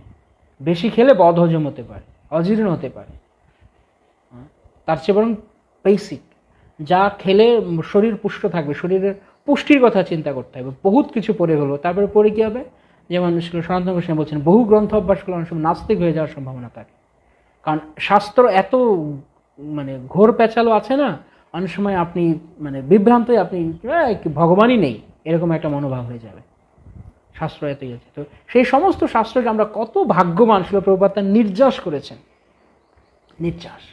বেশি খেলে বদহজম হতে পারে, অজীর্ণ হতে পারে। তার চেয়ে বরং বেসিক যা খেলে শরীর পুষ্ট থাকবে, শরীরের পুষ্টির কথা চিন্তা করতে হবে। বহুত কিছু পড়ে হলো, তারপরে পড়ে কী হবে? যেমন সনাতন গোস্বামী বলছেন, বহু গ্রন্থ অভ্যাস করলে অনেক সময় নাস্তিক হয়ে যাওয়ার সম্ভাবনা থাকে। কারণ শাস্ত্র এত মানে ঘোর পেঁচালো আছে না, অনেক সময় আপনি মানে বিভ্রান্ত হয়ে আপনি ভগবানই নেই এরকম একটা মনোভাব হয়ে যাবে। শাস্ত্র এতই আছে। তো সেই সমস্ত শাস্ত্রকে আমরা কত ভাগ্যবান, শিল প্রভুপাদ তার নির্যাস করেছেন, নির্যাস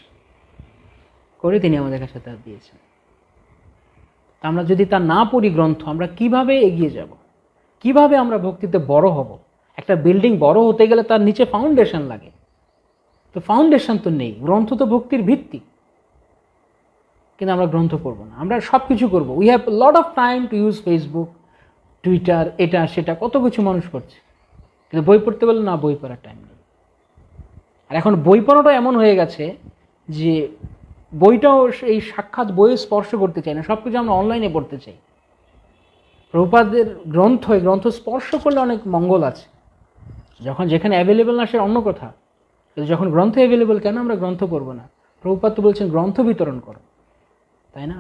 করে তিনি আমাদের কাছে তা দিয়েছেন। তা আমরা যদি তা না পড়ি গ্রন্থ, আমরা কিভাবে এগিয়ে যাব? কিভাবে আমরা ভক্তিতে বড় হব? একটা বিল্ডিং বড় হতে গেলে তার নিচে ফাউন্ডেশন লাগে, তো ফাউন্ডেশন তো নেই। গ্রন্থ তো ভক্তির ভিত্তি, কিন্তু আমরা গ্রন্থ পড়বো না, আমরা সব কিছু করবো। We have lot of time to use Facebook, Twitter, এটা সেটা কত কিছু মানুষ করছে, কিন্তু বই পড়তে বলে না, বই পড়ার টাইম নেই। আর এখন বই পড়াটা এমন হয়ে গেছে যে বইটাও এই সাক্ষাৎ বইয়ে স্পর্শ করতে চাই না, সব কিছু আমরা অনলাইনে পড়তে চাই। প্রভুপাদের গ্রন্থ, এই গ্রন্থ স্পর্শ করলে অনেক মঙ্গল আছে। যখন যেখানে অ্যাভেলেবেল না সে অন্য কথা, কিন্তু যখন গ্রন্থ অ্যাভেলেবেল, কেন আমরা গ্রন্থ পড়বো না? প্রভুপাদ তো বলছেন গ্রন্থ বিতরণ করো, তাই না?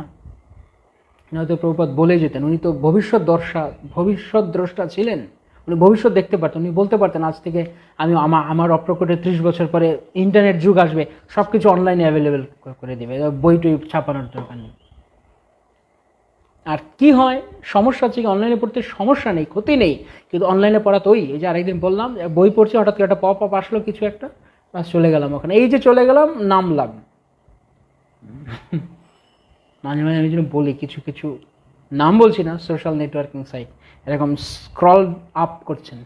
নয়তো প্রভুপাদ বলে যেতেন, উনি তো ভবিষ্যৎ দ্রষ্টা ছিলেন, উনি ভবিষ্যৎ দেখতে পারতেন। উনি বলতে পারতেন আজ থেকে আমার অপ্রকটে 30 বছর পরে ইন্টারনেট যুগ আসবে, সব কিছু অনলাইনে অ্যাভেলেবেল করে দেবে, বই টই ছাপানোর দরকার নেই। আর কি হয়, সমস্যা হচ্ছে কি, অনলাইনে পড়তে সমস্যা নেই, ক্ষতি নেই, কিন্তু অনলাইনে পড়া তো ওই, এই যে আরেকদিন বললাম বই পড়ছি, হঠাৎ করে একটা পপ আসলো কিছু একটা, বাস চলে গেলাম ওখানে। এই যে চলে গেলাম, নামলাম। মাঝে মাঝে আমি যেন বলি, কিছু কিছু নাম বলছি না, সোশ্যাল নেটওয়ার্কিং সাইট এরকম স্ক্রল আপ করছেন,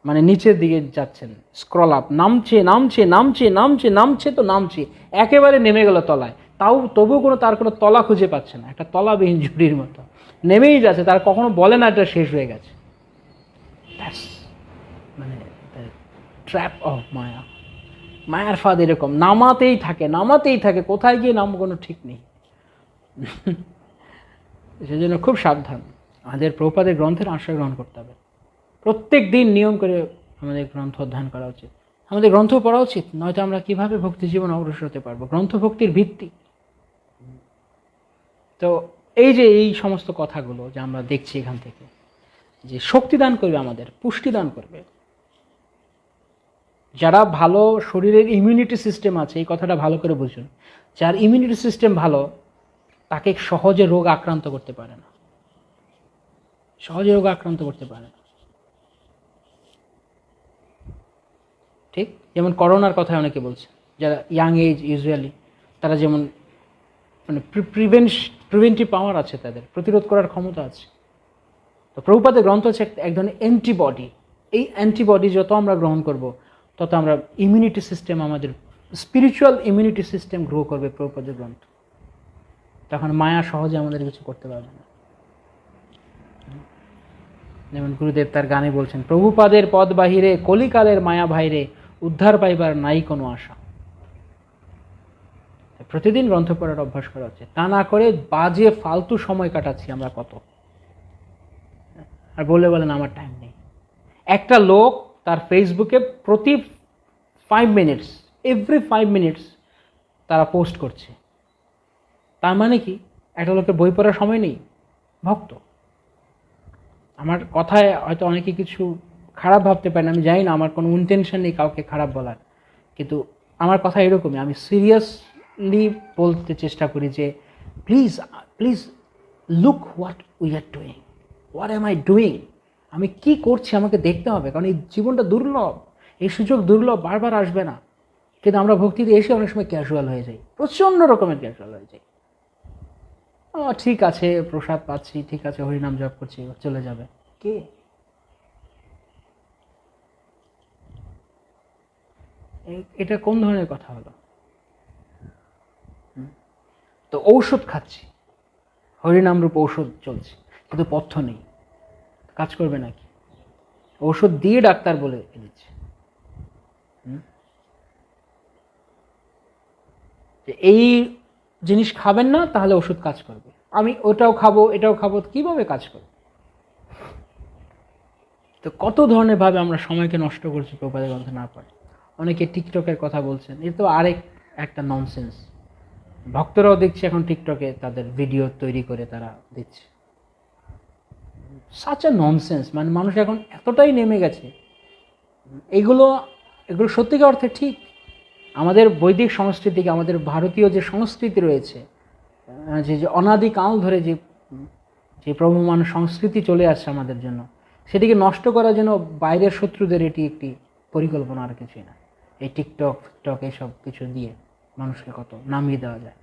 মানে নিচের দিকে যাচ্ছেন, স্ক্রল আপ, নামছে নামছে নামছে নামছে নামছে, তো নামছে একেবারে নেমে গেল তলায়, তবুও তার কোনো তলা খুঁজে পাচ্ছে না, একটা তলাবিহীন ঝুড়ির মতো নেমেই যাচ্ছে, তার কখনো বলে না এটা শেষ হয়ে গেছে। মানে ট্র্যাপ অফ মায়া, মায়ার ফাঁদ এরকম, নামাতেই থাকে, কোথায় গিয়ে নাম কোনো ঠিক নেই। সেজন্য খুব সাবধান, আমাদের প্রভুপাদের গ্রন্থের আশ্রয় গ্রহণ করতে হবে। প্রত্যেক দিন নিয়ম করে আমাদের গ্রন্থ অধ্যয়ন করা উচিত, আমাদের গ্রন্থ পড়া উচিত, নয়তো আমরা কিভাবে ভক্তি জীবন অগ্রসর হতে পারবো? গ্রন্থ ভক্তির ভিত্তি। তো এই যে এই সমস্ত কথাগুলো যে আমরা দেখছি এখান থেকে, যে শক্তি দান করবে, আমাদের পুষ্টি দান করবে, যারা ভালো শরীরের ইমিউনিটি সিস্টেম আছে, এই কথাটা ভালো করে বুঝুন, যার ইমিউনিটি সিস্টেম ভালো, তাকে সহজে রোগ আক্রান্ত করতে পারে না, ঠিক যেমন করোনার কথা অনেকে বলছে, যারা ইয়াং এজ ইউজুয়ালি, তারা যেমন মানে প্রিভেন্টিভ পাওয়ার আছে, তাদের প্রতিরোধ করার ক্ষমতা আছে। তো প্রভুপাদের গ্রন্থ হচ্ছে এক ধরনের অ্যান্টিবডি। এই অ্যান্টিবডি যত আমরা গ্রহণ করব, তত আমরা ইমিউনিটি সিস্টেম, আমাদের স্পিরিচুয়াল ইমিউনিটি সিস্টেম গ্রো করবে প্রভুপাদের গ্রন্থ। তখন মায়া সহজে আমাদের কিছু করতে পারবে না। যেমন গুরুদেব তার গানে বলছেন, প্রভুপাদের পদ বাহিরে কলিকালের মায়া ভাইরে, উদ্ধার পাইবার নাই কোনো আশা। প্রতিদিন গ্রন্থ পড়ার অভ্যাস করা হচ্ছে, তা না করে বাজে ফালতু সময় কাটাচ্ছি আমরা কত। আর বলেন আমার টাইম নেই। একটা লোক তার ফেসবুকে প্রতি 5 মিনিটস, এভরি 5 মিনিটস তারা পোস্ট করছে, তার মানে কি একটা লোকের বই পড়ার সময় নেই? ভক্ত। আমার কথায় হয়তো অনেকে কিছু খারাপ ভাবতে পারেন, আমি জানি না, আমার কোনো ইন্টেনশন নেই কাউকে খারাপ বলার, কিন্তু আমার কথা এরকমই, আমি সিরিয়াসলি বলতে চেষ্টা করি যে please look what we are doing, what M I doing, আমি কি করছি আমাকে দেখতে হবে, কারণ এই জীবনটা দুর্লভ, এই সুযোগ দুর্লভ, বারবার আসবে না। কিন্তু আমরা ভক্তিতে এসে অনেক সময় ক্যাজুয়াল হয়ে যাই, প্রচণ্ড রকমের ক্যাজুয়াল হয়ে যাই। ঠিক আছে, প্রসাদ পাচ্ছি, ঠিক আছে, হরিনাম জপ করছি, চলে যাবে। কে? এটা কোন ধরনের কথা হলো? তো ঔষধ খাচ্ছি, হরিনাম রূপ ঔষধ চলছে, কিন্তু পথ্য নেই, কাজ করবে নাকি? ঔষধ দিয়ে ডাক্তার বলে দিচ্ছে যে এই জিনিস খাবেন না, তাহলে ওষুধ কাজ করবে, আমি ওটাও খাবো এটাও খাবো, কিভাবে কাজ করবে? তো কত ধরনের ভাবে আমরা সময়কে নষ্ট করছি প্রভুপাদের গ্রন্থ না পড়ে। অনেকে টিকটকের কথা বলছেন, এ তো একটা ননসেন্স। ভক্তরাও দেখছি এখন টিকটকে তাদের ভিডিও তৈরি করে তারা দিচ্ছে, সাচ এ ননসেন্স। মানে মানুষ এখন এতটাই নেমে গেছে, এগুলো সত্যিকার অর্থে ঠিক আমাদের বৈদিক সংস্কৃতিকে, আমাদের ভারতীয় যে সংস্কৃতি রয়েছে, যে অনাদিকাল ধরে যে প্রবহমান সংস্কৃতি চলে আসছে আমাদের জন্য, সেটিকে নষ্ট করার জন্য বাইরের শত্রুদের এটি একটি পরিকল্পনা, আর কিছুই না। এই টিকটক এইসব কিছু দিয়ে মানুষকে কত নামিয়ে দেওয়া যায়।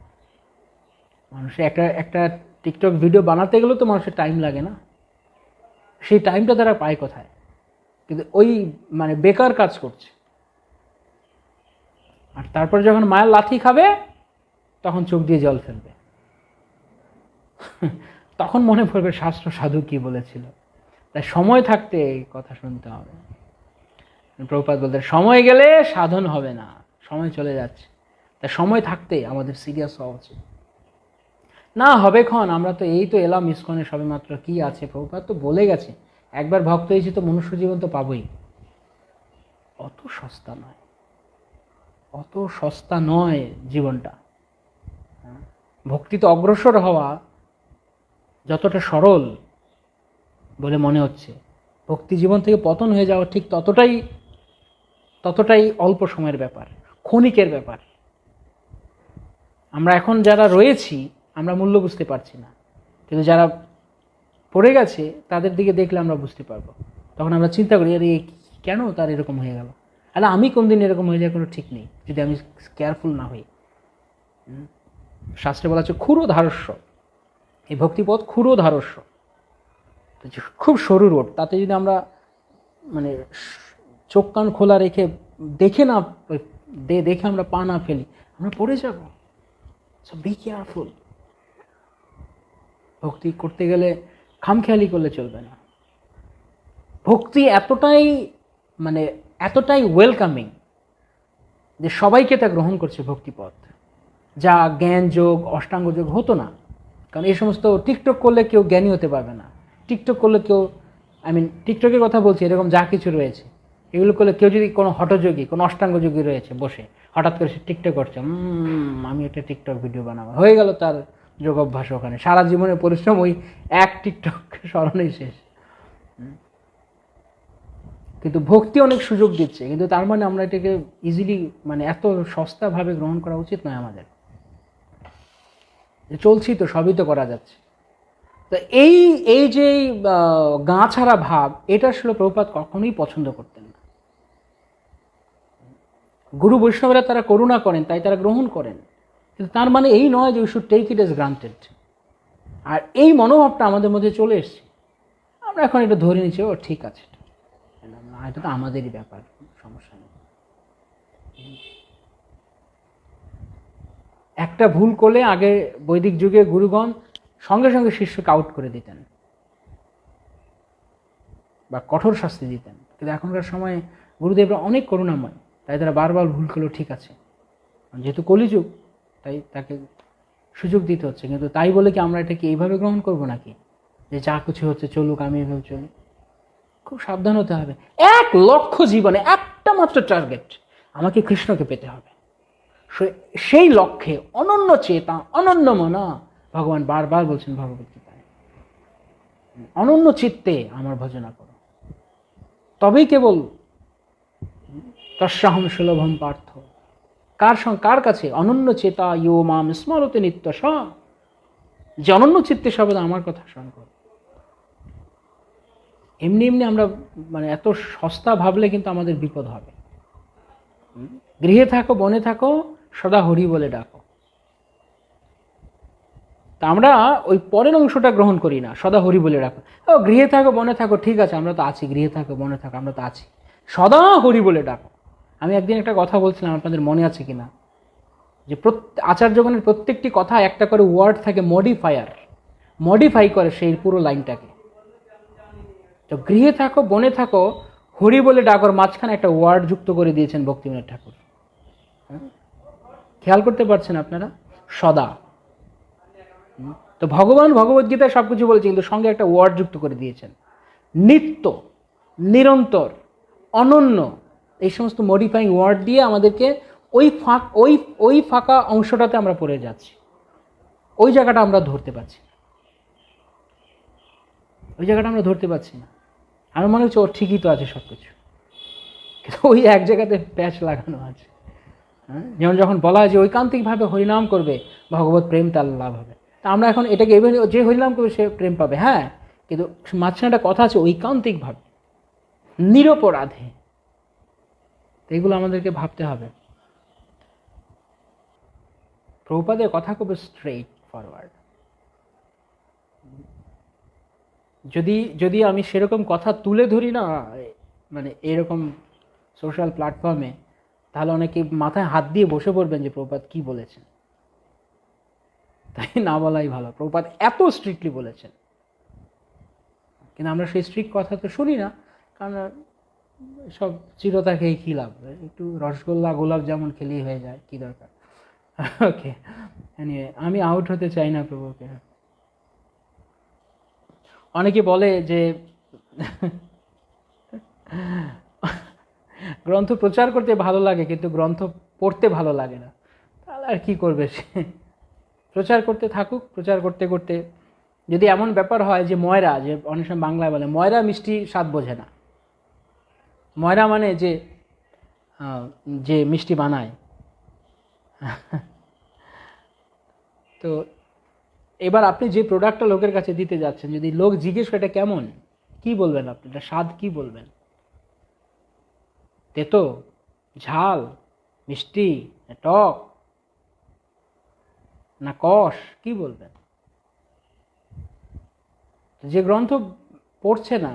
মানুষের একটা টিকটক ভিডিও বানাতে গেলেও তো মানুষের টাইম লাগে না, সেই টাইমটা তারা পায় কোথায়? কিন্তু ওই মানে বেকার কাজ করছে। আর তারপর যখন মায়ের লাথি খাবে তখন চোখ দিয়ে জল ফেলবে, তখন মনে পড়বে শাস্ত্র সাধু কি বলেছিল। তাই সময় থাকতে এই কথা শুনতে হবে। প্রভুপাদ বলতেন সময় গেলে সাধন হবে না, সময় চলে যাচ্ছে। তাই সময় থাকতে আমাদের সিরিয়াস হওয়া উচিত। না হবে ক্ষণ, আমরা তো এই তো এলাম ইসকনে সবে মাত্র, কি আছে? প্রভুপাদ তো বলে গেছে একবার ভক্ত হয়েছে তো মনুষ্য জীবন তো পাবই। অত সস্তা নয়, অত সস্তা নয় জীবনটা। ভক্তিতে অগ্রসর হওয়া যতটা সরল বলে মনে হচ্ছে, ভক্তি জীবন থেকে পতন হয়ে যাওয়া ঠিক ততটাই অল্প সময়ের ব্যাপার, ক্ষণিকের ব্যাপার। আমরা এখন যারা রয়েছি আমরা মূল্য বুঝতে পারছি না, কিন্তু যারা পড়ে গেছে তাদের দিকে দেখলে আমরা বুঝতে পারবো। তখন আমরা চিন্তা করি, আরে কেন তার এরকম হয়ে গেল, আরে আমি কোন দিন এরকম হয়ে যায় কোনো ঠিক নেই যদি আমি কেয়ারফুল না হই। শাস্ত্রে বলা হচ্ছে ক্ষুরো ধারস্য, এই ভক্তিপথ ক্ষুরো ধারস্য, খুব সরু রোড। তাতে যদি আমরা মানে চোখ কান খোলা রেখে দেখে আমরা পা না ফেলি, আমরা পড়ে যাব। So be careful. ভক্তি করতে গেলে খামখেয়ালি করলে চলবে না। ভক্তি এতটাই ওয়েলকামিং যে সবাইকে তা গ্রহণ করছে ভক্তিপথ, যা জ্ঞান যোগ অষ্টাঙ্গ যোগ হতো না। কারণ এই সমস্ত টিকটক করলে কেউ জ্ঞানী হতে পারবে না। টিকটক করলে কেউ, টিকটকের কথা বলছি, এরকম যা কিছু রয়েছে এগুলো করলে কেউ যদি কোনো হঠযোগী, কোনো অষ্টাঙ্গযোগী রয়েছে বসে হঠাৎ করে সে টিকটক করছে, আমি একটা টিকটক ভিডিও বানাবো, হয়ে গেল তার যোগ অভ্যাস ওখানে। সারা জীবনের পরিশ্রম ওই এক টিকটক স্মরণেই শেষ। কিন্তু ভক্তি অনেক সুযোগ দিচ্ছে, কিন্তু তার মানে আমরা এটাকে ইজিলি এত সস্তাভাবে গ্রহণ করা উচিত নয় আমাদের। চলছি তো, সবই তো করা যাচ্ছে। তো এই যে গা ছাড়া ভাব, এটা আসলে প্রভুপাদ কখনোই পছন্দ করতেন না। গুরু বৈষ্ণবরা তারা করুণা করেন, তাই তারা গ্রহণ করেন, কিন্তু তার মানে এই নয় যে we should take it as granted. আর এই মনোভাবটা আমাদের মধ্যে চলে এসছে। আমরা এখন এটা ধরে নিচ্ছি, ও ঠিক আছে, এটা তো আমাদেরই ব্যাপার, সমস্যা নেই। একটা ভুল করলে আগে বৈদিক যুগে গুরুগণ সঙ্গে সঙ্গে শিষ্যকে আউট করে দিতেন বা কঠোর শাস্তি দিতেন। কিন্তু এখনকার সময়ে গুরুদেবরা অনেক করুণাময়, তাই তারা বারবার ভুল করলেও ঠিক আছে, যেহেতু কলিযুগ তাই তাকে সুযোগ দিতে হচ্ছে। কিন্তু তাই বলে কি আমরা এটাকে এইভাবে গ্রহণ করব নাকি যে যা কিছু হচ্ছে চলুক, আমি এভাবে চলি? খুব সাবধান হতে হবে। 1 লক্ষ জীবনে একটা মাত্র টার্গেট, আমাকে কৃষ্ণকে পেতে হবে। সেই লক্ষ্যে অনন্য চেতা অনন্য মনা, ভগবান বারবার বলছেন ভগবদ্গীতায়, অনন্য চিত্তে আমার ভজনা করো, তবেই কেবল তস্যাহম সুলভম পার্থ। কার কাছে? অনন্য চেতা ইয়ো মাম স্মরতে নিত্য স, যে অনন্য চিত্তে সর্বদা আমার কথা স্মরণ করো। এমনি আমরা এত সস্তা ভাবলে কিন্তু আমাদের বিপদ হবে। গৃহে থাকো বনে থাকো সদা হরি বলে ডাকো। তা আমরা ওই পরের অংশটা গ্রহণ করি না, সদা হরি বলে ডাকো। ও গৃহে থাকো বনে থাকো, ঠিক আছে, আমরা তো আছি, গৃহে থাকো বনে থাকো, আমরা তো আছি, সদা হরি বলে ডাকো। আমি একদিন একটা কথা বলছিলাম, আপনাদের মনে আছে কিনা, যে আচার্যগণের প্রত্যেকটি কথা একটা করে ওয়ার্ড থাকে, মডিফাই করে সেই পুরো লাইনটাকে। তো গৃহে থাকো বনে থাকো হরি বলে ডাকর মাঝখানে একটা ওয়ার্ড যুক্ত করে দিয়েছেন ভক্তিবিনোদ ঠাকুর। খেয়াল করতে পারছেন আপনারা? সদা। তো ভগবান ভগবদ্গীতায় সবকিছু বলেছে, কিন্তু সঙ্গে একটা ওয়ার্ড যুক্ত করে দিয়েছেন, নিত্য, নিরন্তর, অনন্য। এই সমস্ত মডিফাইং ওয়ার্ড দিয়ে আমাদেরকে ওই ফাঁকা অংশটাতে আমরা পড়ে যাচ্ছি, ওই জায়গাটা আমরা ধরতে পারছি না। আমার মনে হচ্ছে ওর ঠিকই তো আছে সবকিছু, কিন্তু ওই এক জায়গাতে প্যাচ লাগানো আছে। যেমন যখন বলা হয় যে ঐকান্তিকভাবে হরিনাম করবে ভগবত প্রেম তার লাভ হবে, তা আমরা এখন এটাকে এভাবে, যে হরিনাম করবে সে প্রেম পাবে, হ্যাঁ, কিন্তু মাঝখানে একটা কথা আছে ঐকান্তিকভাবে, নিরপরাধে। তো এগুলো আমাদেরকে ভাবতে হবে। প্রভুপাদের কথা খুব স্ট্রেইট ফরওয়ার্ড, যদি যদি আমি সেরকম কথা তুলে ধরি না, মানে এরকম সোশ্যাল প্ল্যাটফর্মে, তাহলে অনেকে মাথায় হাত দিয়ে বসে পড়বেন যে প্রভুপাদ কি বলেছেন। তাই না বলাই ভালো। প্রভুপাদ এত স্ট্রিক্টলি বলেছেন, কিন্তু আমরা সেই স্ট্রিক্ট কথা তো শুনি না, কারণ সব চিরতা খেয়ে কী লাভ, একটু রসগোল্লা গোলাপ যেমন খেলেই হয়ে যায়, কি দরকার। ওকে, আমি আউট হতে চাই না প্রভুকে। অনেকে বলে যে গ্রন্থ প্রচার করতে ভালো লাগে কিন্তু গ্রন্থ পড়তে ভালো লাগে না। তাহলে আর কি করবে সে? প্রচার করতে থাকুক, প্রচার করতে করতে যদি এমন ব্যাপার হয় যে ময়রা, যে অনেক সময় বাংলায় বলে ময়রা মিষ্টি স্বাদ বোঝে না। ময়রা মানে যে যে মিষ্টি বানায়। তো এবার আপনি যে প্রোডাক্টটা লোকের কাছে দিতে যাচ্ছেন, যদি লোক জিজ্ঞেস করে এটা কেমন, কি বলবেন আপনি? এটা স্বাদ কি বলবেন? তেতো, ঝাল, মিষ্টি, টক না কষ, কি বলবেন? যে গ্রন্থ পড়ছে না,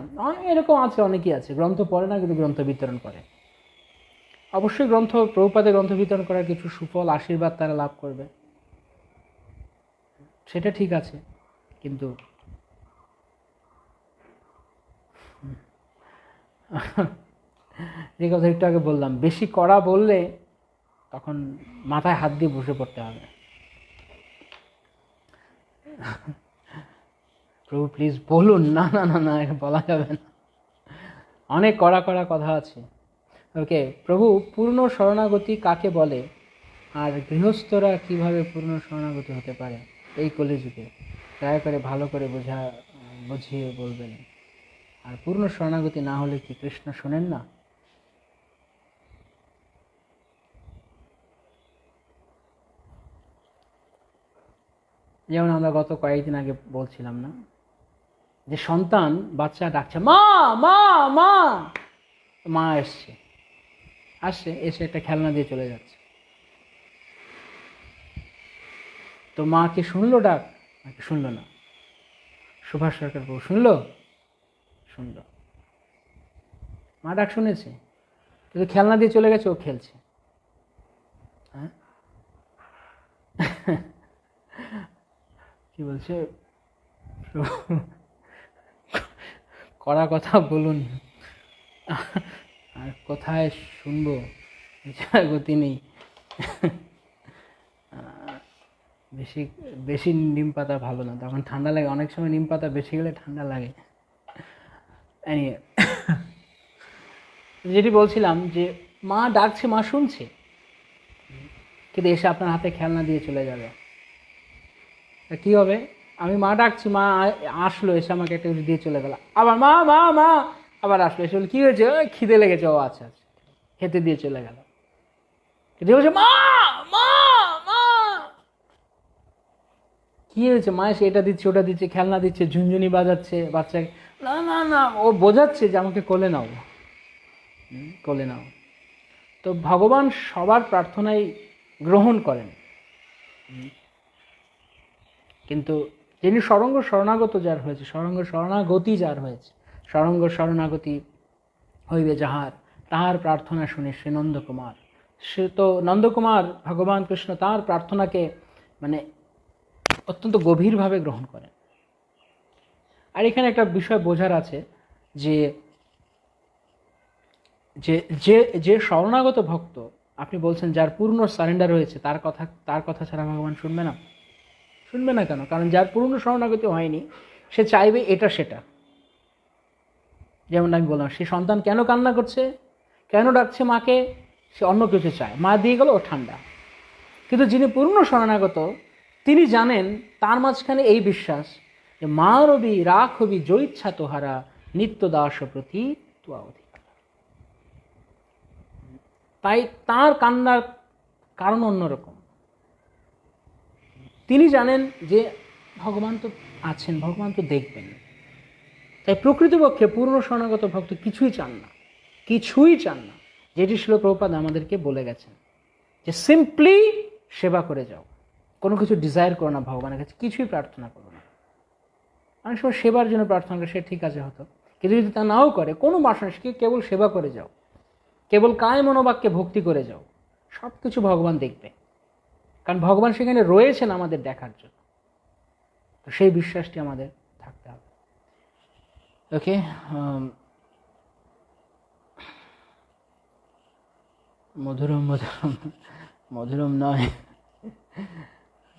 এরকম আছে, অনেকেই আছে গ্রন্থ পড়ে না কিন্তু গ্রন্থ বিতরণ করে। অবশ্যই গ্রন্থ, প্রভুপাদে গ্রন্থ বিতরণ করার কিছু সুফল আশীর্বাদ তারা লাভ করবে, সেটা ঠিক আছে, কিন্তু যে কথা একটু আগে বললাম, বেশি কড়া বললে তখন মাথায় হাত দিয়ে বসে পড়তে হবে। প্রভু প্লিজ বলুন। না না না না, বলা যাবে না, অনেক কড়া কড়া কথা আছে। ওকে, প্রভু পূর্ণ শরণাগতি কাকে বলে, আর গৃহস্থরা কিভাবে পূর্ণ শরণাগতি হতে পারে এই কলিযুগে? দয়া করে ভালো করে বুঝিয়ে বলবেন। আর পূর্ণ শরণাগতি না হলে কি কৃষ্ণ শোনেন না? যেমন আমরা গত কয়েকদিন আগে বলছিলাম না, যে সন্তান, বাচ্চা ডাকছে মা মা মা, মা আসছে এসে একটা খেলনা দিয়ে চলে যাচ্ছে। তো মা কি শুনলো ডাক? নাকি শুনলো না? সুভাষ সরকার বাবু শুনলো? মা ডাক শুনেছে, কিন্তু খেলনা দিয়ে চলে গেছে, ও খেলছে। হ্যাঁ, কি বলছে? কড়া কথা বলুন, আর কোথায় শুনবো, বিচার গতি নেই। বেশি বেশি নিম পাতা ভালো না, তখন ঠান্ডা লাগে। অনেক সময় নিম পাতা বেশি গেলে ঠান্ডা লাগে। যেটি বলছিলাম, যে মা ডাকছে, মা শুনছে, কিন্তু এসে আপনার হাতে খেলনা দিয়ে চলে যাবে, কি হবে? আমি মা ডাকছি, মা আসলো, এসে আমাকে একটা কিছু দিয়ে চলে গেল, আবার মা মা মা আবার আসলো, এসে বলে কি হয়েছে? খিদে লেগেছে। ও আচ্ছা আচ্ছা, খেতে দিয়ে চলে গেল। কিন্তু বলছে মা মা মা, কি হয়েছে? মা এসে এটা দিচ্ছে, ওটা দিচ্ছে, খেলনা দিচ্ছে, ঝুনঝুনি বাজাচ্ছে বাচ্চাকে। না না না, ও বোঝাচ্ছে যে আমাকে কোলে নাও, কোলে নাও। তো ভগবান সবার প্রার্থনাই গ্রহণ করেন, কিন্তু যিনি সরঙ্গ শরণাগত যার হয়েছে, সরঙ্গ শরণাগতি যার হয়েছে, সরঙ্গ শরণাগতি হইবে যাহার, তাহার প্রার্থনা শুনে শ্রী নন্দকুমার। সে তো নন্দকুমার, ভগবান কৃষ্ণ তার প্রার্থনাকে মানে অত্যন্ত গভীরভাবে গ্রহণ করেন। আর এখানে একটা বিষয় বোঝার আছে, যে যে যে শরণাগত ভক্ত, আপনি বলছেন যার পূর্ণ সারেন্ডার হয়েছে, তার কথা ছাড়া ভগবান শুনবে না? শুনবে না কেন? কারণ যার পূর্ণ শরণাগতি হয়নি, সে চাইবে এটা সেটা। যেমন আমি বললাম, সে সন্তান কেন কান্না করছে, কেন ডাকছে মাকে, সে অন্য কিছু চায়, মা দিয়ে গেল, ও ঠান্ডা। কিন্তু যিনি পূর্ণ শরণাগত, তিনি জানেন, তার মাঝখানে এই বিশ্বাস যে মা রবি রাখ হবি জয়িচ্ছা তোহারা, নিত্য দাস প্রতি তুয়া অধিকার। তাই তার কান্নার কারণ অন্যরকম। তিনি জানেন যে ভগবান তো আছেন, ভগবান তো দেখবেন। তাই প্রকৃতপক্ষে পূর্ণ শরণাগত ভক্ত কিছুই চান না, কিছুই চান না। যেটি শিল প্রভুপাদ আমাদেরকে বলে গেছেন, যে সিম্পলি সেবা করে যাও, কোনো কিছু ডিজায়ার করো না ভগবানের কাছে, কিছুই প্রার্থনা করো না। অনেক সময় সেবার জন্য প্রার্থনা করে, সে ঠিক আছে হতো, কিন্তু যদি তা নাও করে কোনো বাসনা, সে কেবল সেবা করে যাও, কেবল কায় মনোবাক্যে ভক্তি করে যাও, সব কিছু ভগবান দেখবে, কারণ ভগবান সেখানে রয়েছেন আমাদের দেখার জন্য। তো সেই বিশ্বাসটি আমাদের থাকতে হবে। ওকে, মধুরম মধুরম মধুরম নয়,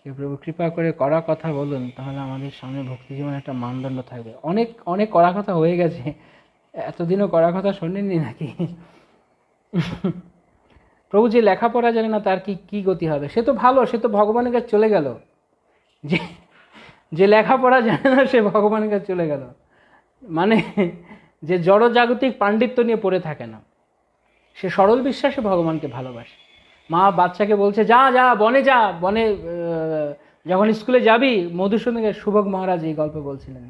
প্রভু কৃপা করে কড়া কথা বলুন, তাহলে আমাদের সামনে ভক্তি জীবনে একটা মানদণ্ড থাকবে। অনেক অনেক কড়া কথা হয়ে গেছে, এতদিনও কড়া কথা শোনেননি নাকি? প্রভু যে লেখাপড়া জানে না তার কি কি গতি হবে? সে তো ভালো, সে তো ভগবানের কাছে চলে গেল। যে যে লেখাপড়া জানে না সে ভগবানের কাছে চলে গেল, মানে যে জড়জাগতিক পাণ্ডিত্য নিয়ে পড়ে থাকে না, সে সরল বিশ্বাসে ভগবানকে ভালোবাসে। মা বাচ্চাকে বলছে যা যা বনে যা, বনে যখন স্কুলে যাবি, মধুসূদনকে সুভগ মহারাজ এই গল্প বলছিলেন,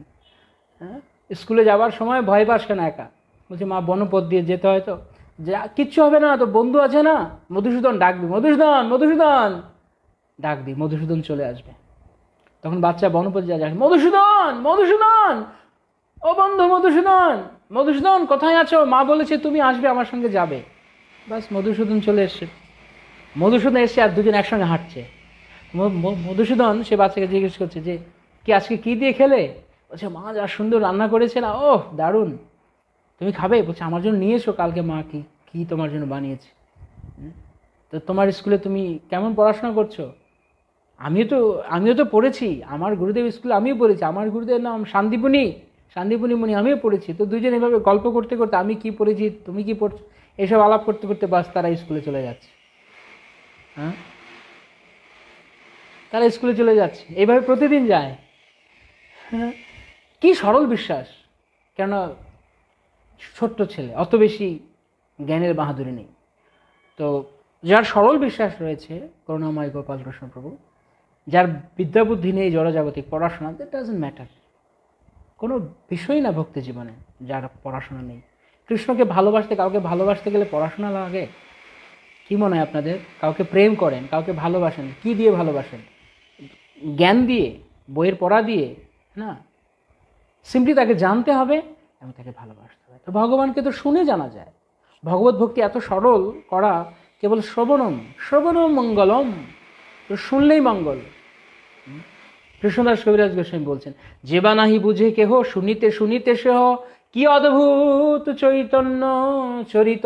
হ্যাঁ, স্কুলে যাওয়ার সময় ভয় পাস কেন একা? বলছে মা বনপথ দিয়ে যেতে হয় তো, যে কিচ্ছু হবে না, তো বন্ধু আছে না, মধুসূদন ডাকবি, মধুসূদন মধুসূদন ডাকবি, মধুসূদন চলে আসবে। তখন বাচ্চা বনপথ যা যায়, মধুসূদন মধুসূদন, ও বন্ধু মধুসূদন, মধুসূদন কোথায় আছো? মা বলেছে তুমি আসবে, আমার সঙ্গে যাবে। বাস মধুসূদন চলে এসছে। মধুসূদন এসছে আর দুজন একসঙ্গে হাঁটছে। মধুসূদন সে বাচ্চাকে জিজ্ঞেস করছে যে কি আজকে কি দিয়ে খেলে? বলছে মা যা সুন্দর রান্না করেছে না, ওহ দারুণ, তুমি খাবে? বলছে আমার জন্য নিয়ে এসো, কালকে মা কি কি তোমার জন্য বানিয়েছে। তো তোমার স্কুলে তুমি কেমন পড়াশোনা করছো? আমিও তো পড়েছি, আমার গুরুদেব স্কুলে আমিও পড়েছি, আমার গুরুদেবের নাম শান্তিপুনি মুনি, আমিও পড়েছি। তো দুজন এভাবে গল্প করতে করতে আমি কি পড়েছি তুমি কি পড়ছো এসব আলাপ করতে করতে বাস তারা স্কুলে চলে যাচ্ছে। হ্যাঁ, তারা স্কুলে চলে যাচ্ছে, এইভাবে প্রতিদিন যায়। হ্যাঁ, কি সরল বিশ্বাস! কেননা ছোট্ট ছেলে, অত বেশি জ্ঞানের বাহাদুরি নেই। তো যার সরল বিশ্বাস রয়েছে, করুণাময় গোপাল কৃষ্ণ প্রভু, যার বিদ্যাবুদ্ধি নেই, জড়জাগতিক পড়াশোনা, দ্যাট ডাজন্ট ম্যাটার, কোনো বিষয়ই না ভক্তি জীবনে যার পড়াশোনা নেই। কৃষ্ণকে ভালোবাসতে, কাউকে ভালোবাসতে গেলে পড়াশোনা লাগে? কি মনে হয় আপনাদের? কাউকে প্রেম করেন, কাউকে ভালোবাসেন, কি দিয়ে ভালোবাসেন? জ্ঞান দিয়ে, বইয়ের পড়া দিয়ে না, সিম্পলি তাকে জানতে হবে এবং তাকে ভালোবাসতে হবে। তো ভগবানকে তো শুনে জানা যায়। ভগবত ভক্তি এত সরল করা, কেবল শ্রবণম মঙ্গলম, তো শুনলেই মঙ্গল। কৃষ্ণদাস কবিরাজ গোস্বামী বলছেন, যে বা নাহি বুঝে কেহ, শুনিতে শুনিতে সেহ কি অদ্ভুত চৈতন্য চরিত,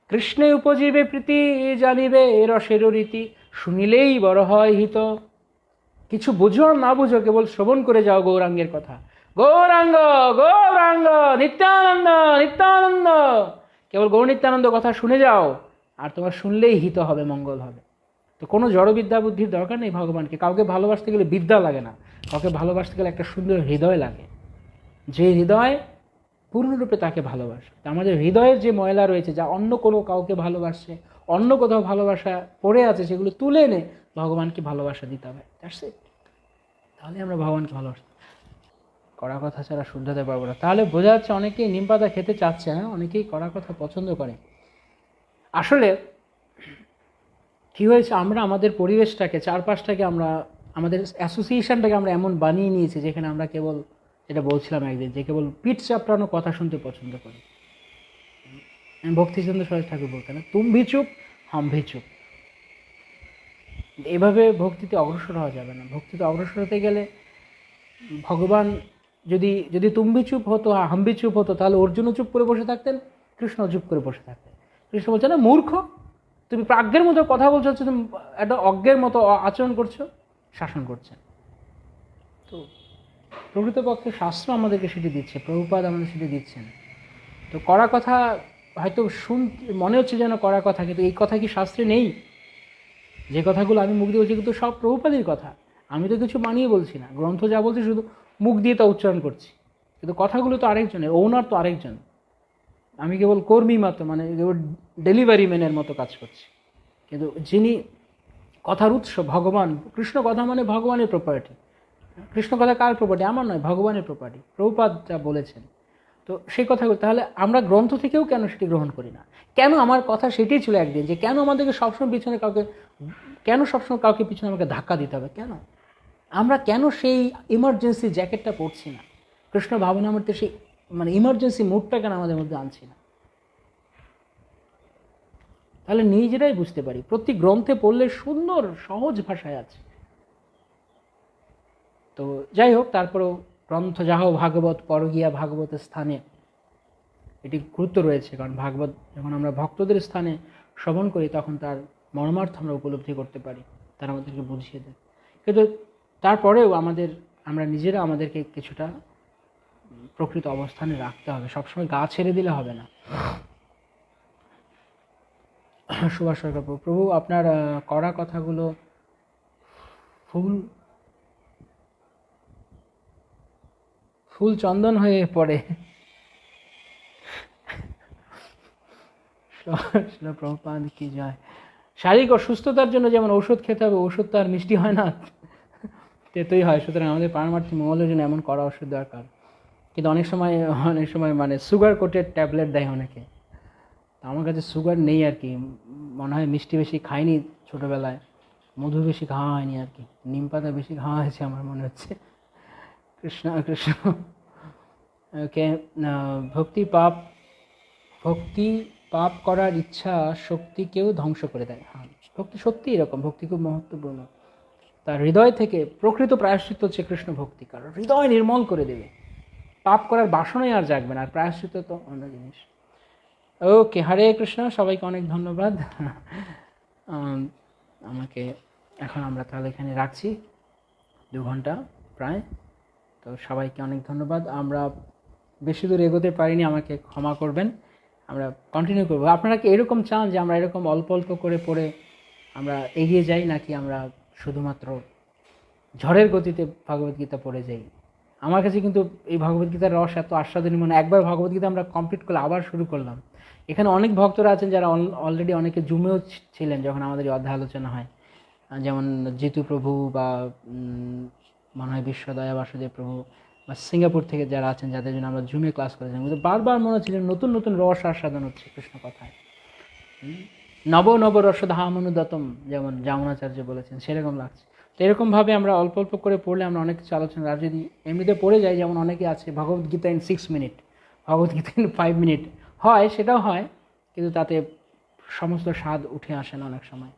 কৃষ্ণে উপজীবে প্রীতি জানিবে রসের রীতি, শুনিলেই বড় হয় হিত। কিছু বুঝো আর না বুঝো, কেবল শ্রবণ করে যাও গৌরাঙ্গের কথা। গৌরাঙ্গ গৌরাঙ্গ নিত্যানন্দ নিত্যানন্দ, কেবল গৌর নিত্যানন্দ কথা শুনে যাও, আর তোমার শুনলেই হিত হবে, মঙ্গল হবে। তো কোনো জড়বিদ্যা বুদ্ধির দরকার নেই ভগবানকে। কাউকে ভালোবাসতে গেলে বিদ্যা লাগে না, কাউকে ভালোবাসতে গেলে একটা সুন্দর হৃদয় লাগে, যে হৃদয় পূর্ণরূপে তাকে ভালোবাসে। আমাদের হৃদয়ের যে ময়লা রয়েছে, যা অন্য কোনো কাউকে ভালোবাসছে, অন্য কোথাও ভালোবাসা পড়ে আছে, সেগুলো তুলে এনে ভগবানকে ভালোবাসা দিতে হবে। That's it. তাহলে আমরা ভগবানকে ভালোবাসি। কড়া কথা ছাড়া শুদ্ধ হতে পারবো না। তাহলে বোঝা যাচ্ছে অনেকেই নিম পাতা খেতে চাচ্ছে, হ্যাঁ, অনেকেই কড়া কথা পছন্দ করে। আসলে কি হয়েছে, আমরা আমাদের পরিবেশটাকে, চারপাশটাকে, আমরা আমাদের অ্যাসোসিয়েশনটাকে আমরা এমন বানিয়ে নিয়েছি, যেখানে আমরা কেবল, যেটা বলছিলাম একদিন, যে কেবল পিঠ চাপড়ানো কথা শুনতে পছন্দ করি। ভক্তিচন্দ্র সরোজ ঠাকুর বলতেন, তুম ভি চুপ হাম ভি চুপ। এভাবে ভক্তিতে অগ্রসর হওয়া যাবে না। ভক্তিতে অগ্রসর হতে গেলে ভগবান যদি তুমি চুপ হতো, হাম্বি চুপ হতো, তাহলে অর্জুনও চুপ করে বসে থাকতেন, কৃষ্ণ চুপ করে বসে থাকতেন। কৃষ্ণ বলছে না, মূর্খ, তুমি প্রাজ্ঞের মতো কথা বলছো, তুমি একটা অজ্ঞের মতো আচরণ করছো, শাসন করছেন। তো প্রকৃতপক্ষে শাস্ত্র আমাদেরকে সেটি দিচ্ছে, প্রভুপাদ আমাদের সেটি দিচ্ছেন। তো কড়া কথা হয়তো মনে হচ্ছে যেন কড়া কথা, কিন্তু এই কথা কি শাস্ত্রে নেই? যে কথাগুলো আমি মুখ দিয়ে বলছি, কিন্তু সব প্রভুপাদের কথা, আমি তো কিছু বানিয়ে বলছি না। গ্রন্থ যা বলছি শুধু মুখ দিয়ে তা উচ্চারণ করছি, কিন্তু কথাগুলো তো আরেকজনের, ওনার তো আরেকজন, আমি কেবল কর্মী মাত্র, মানে কেবল ডেলিভারি ম্যানের মতো কাজ করছি। কিন্তু যিনি কথার উৎস ভগবান, কৃষ্ণ কথা মানে ভগবানের প্রপার্টি। কৃষ্ণ কথা কার প্রপার্টি? আমার নয়, ভগবানের প্রপার্টি। প্রভুপাদ যা বলেছেন, তো সেই কথাগুলো, তাহলে আমরা গ্রন্থ থেকেও কেন সেটি গ্রহণ করি না? কেন আমার কথা সেটাই ছিল একদিন, যে কেন আমাদেরকে সবসময় পিছনে কাউকে পিছনে আমাকে ধাক্কা দিতে হবে? কেন আমরা সেই ইমার্জেন্সি জ্যাকেটটা পরছি না? কৃষ্ণ ভাবনামৃতে সেই মানে ইমার্জেন্সি মুডটা কেন আমাদের মধ্যে আনছি না? তাহলে নিজেরাই বুঝতে পারি, প্রতি গ্রন্থে পড়লে সুন্দর সহজ ভাষায় আছে। তো যাই হোক, তারপরেও গ্রন্থ যাহ ভাগবত পরগিয়া ভাগবতের স্থানে এটি গুরুত্ব রয়েছে, কারণ ভাগবত যখন আমরা ভক্তদের স্থানে শ্রবণ করি তখন তার মর্মার্থ আমরা উপলব্ধি করতে পারি, তারা আমাদেরকে বুঝিয়ে দেয়। কিন্তু তারপরেও আমরা নিজেরা আমাদেরকে কিছুটা প্রকৃত অবস্থানে রাখতে হবে, সবসময় গা ছেড়ে দিলে হবে না। সুভাষ সরকার প্রভু, আপনার কড়া কথাগুলো ফুল চন্দন হয়ে পড়ে। প্রভুপাদ কি যায়। শারীরিক অসুস্থতার জন্য যেমন ঔষধ খেতে হবে, ওষুধ তো আর মিষ্টি হয় না, তেতোই হয়। সুতরাং আমাদের পারমার্থিক মঙ্গলের জন্য এমন কড়া ওষুধ দরকার। কিন্তু অনেক সময় মানে সুগার কোটেড ট্যাবলেট দেয় অনেকে। আমার কাছে সুগার নেই আর কি, মনে হয় মিষ্টি বেশি খাইনি ছোটোবেলায়, মধু বেশি খাওয়া হয়নি আর কি, নিম পাতা বেশি খাওয়া হয়েছে আমার মনে হচ্ছে। কৃষ্ণ কৃষ্ণ। ওকে, ভক্তি পাপ করার ইচ্ছা শক্তিকেও ধ্বংস করে দেয়। হ্যাঁ, ভক্তি সত্যি এরকম, ভক্তি খুব মহত্বপূর্ণ। তার হৃদয় থেকে প্রকৃত প্রায়শ্চিত্ত হচ্ছে কৃষ্ণ ভক্তি, কারণ হৃদয় নির্মল করে দেবে, পাপ করার বাসনাই আর জাগবে না। আর প্রায়শ্চিত্ত তো অন্য জিনিস। ওকে, হরে কৃষ্ণ, সবাইকে অনেক ধন্যবাদ। আমাকে এখন আমরা তাহলে এখানে রাখছি, 2 ঘন্টা প্রায়। তো সবাইকে অনেক ধন্যবাদ। আমরা বেশি দূর এগোতে পারিনি, আমাকে ক্ষমা করবেন। আমরা কন্টিনিউ করবো। আপনারা কি এরকম চান যে আমরা এরকম অল্প অল্প করে পড়ে আমরা এগিয়ে যাই, নাকি আমরা শুধুমাত্র ঝড়ের গতিতে ভগবদ্গীতা পড়ে যাই? আমার কাছে কিন্তু এই ভগবদ্গীতার রস এত আস্বাদনী মনে। একবার ভগবদ্গীতা আমরা কমপ্লিট করলে আবার শুরু করলাম। এখানে অনেক ভক্তরা আছেন যারা অলরেডি অনেকে জুমেও ছিলেন যখন আমাদের এই অধ্যায় আলোচনা হয়, যেমন জিতু প্রভু বা মনে হয় বিশ্বদয়া বাসুদেব প্রভু, বা সিঙ্গাপুর থেকে যারা আছেন, যাদের জন্য আমরা জুমে ক্লাস করেছিলাম। কিন্তু বারবার মনে হচ্ছিল নতুন নতুন রস আস্বাদন হচ্ছে কৃষ্ণ কথায়। নব নব রসধামনুদতম, যেমন জামুনাচার্য বলেছেন, সেরকম লাগছে। তো এরকমভাবে আমরা অল্প অল্প করে পড়লে আমরা অনেক কিছু আলোচনা, আর যদি এমনিতে পড়ে যাই, যেমন অনেকে আছে Bhagavadgita in 6 minute, Bhagavadgita in 5 minute হয়, সেটাও হয়, কিন্তু তাতে সমস্ত স্বাদ উঠে আসে না অনেক সময়।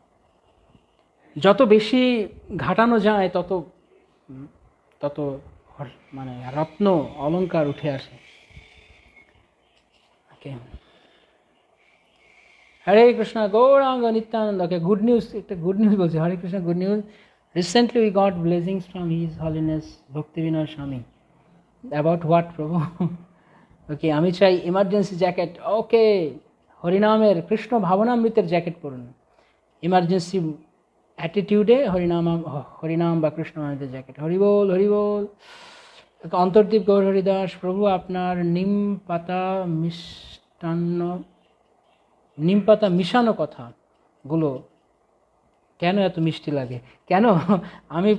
যত বেশি ঘাটানো যায় তত তত মানে রত্ন অলঙ্কার উঠে আসে। Okay, Hare Krishna Gauranga Nityananda. Okay, good news, একটা গুড নিউজ বলছি। Hare Krishna, good news. Recently we got blessings from his holiness Bhakti Vinay স্বামী। অ্যাবাউট হোয়াট প্রভু? ওকে, আমি চাই ইমার্জেন্সি জ্যাকেট। ওকে, হরিনামের কৃষ্ণ ভাবনামৃতের জ্যাকেট পরুন। ইমার্জেন্সি অ্যাটিটিউডে হরিনাম বা কৃষ্ণ ভাবনামৃতের জ্যাকেট। হরিবোল হরিবোল। অন্তর্দীপ গৌর হরিদাস প্রভু, আপনার নিম পাতা মিশানো কথাগুলো কেন এত মিষ্টি লাগে? কেন আমি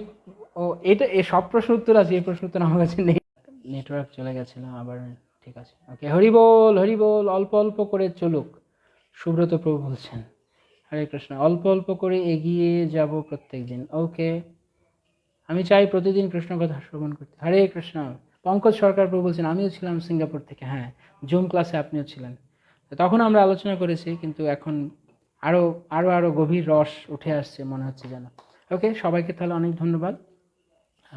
এটা সব প্রশ্ন উত্তর আছে, এই প্রশ্ন উত্তর আমার কাছে নেই। নেটওয়ার্ক চলে গেছিল আবার, ঠিক আছে। ওকে, হরিবোল হরিবোল। অল্প অল্প করে চলুক, সুব্রত প্রভু বলছেন। হরে কৃষ্ণ, অল্প অল্প করে এগিয়ে যাব প্রত্যেক দিন। ওকে, আমি চাই প্রতিদিন কৃষ্ণ কথা শ্রবণ করতে। হরে কৃষ্ণ। পঙ্কজ সরকার প্রভু বলছেন, আমিও ছিলাম সিঙ্গাপুর থেকে। হ্যাঁ, জুম ক্লাসে আপনিও ছিলেন, তখন আমরা আলোচনা করেছি, কিন্তু এখন আরও আরও আরও গভীর রস উঠে আসছে মনে হচ্ছে যেন। ওকে, সবাইকে তাহলে অনেক ধন্যবাদ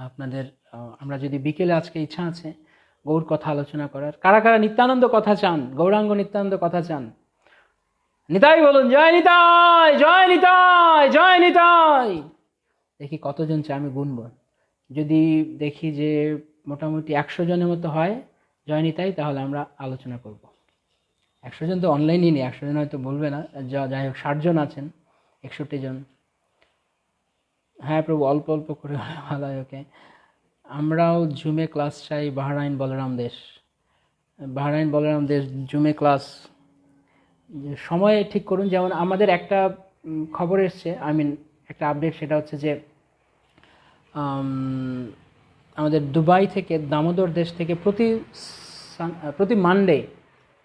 আপনাদের। আমরা যদি বিকেলে আজকে ইচ্ছা আছে গৌর কথা আলোচনা করার, কারা কারা নিত্যানন্দ কথা চান, গৌরাঙ্গ নিত্যানন্দ কথা চান, নিতাই বলুন। জয় নিতাই, জয় নিতাই, জয় নিতাই। দেখি কতজন চায়, আমি গুনব। যদি দেখি যে মোটামুটি 100 জনের মতো হয় জয় নিতাই, তাহলে আমরা আলোচনা করব। 100 জন তো অনলাইনই নেই, 100 জন হয়তো বলবে না। যাই হোক, 60 জন আছেন, 61 জন। হ্যাঁ প্রভু, অল্প অল্প করে ভালো হয়। ওকে, আমরাও জুমে ক্লাস চাই। বাহরাইন বলরাম দেশ জুমে ক্লাস সময় ঠিক করুন। যেমন আমাদের একটা খবর এসছে, একটা আপডেট, সেটা হচ্ছে যে আমাদের দুবাই থেকে, দামোদর দেশ থেকে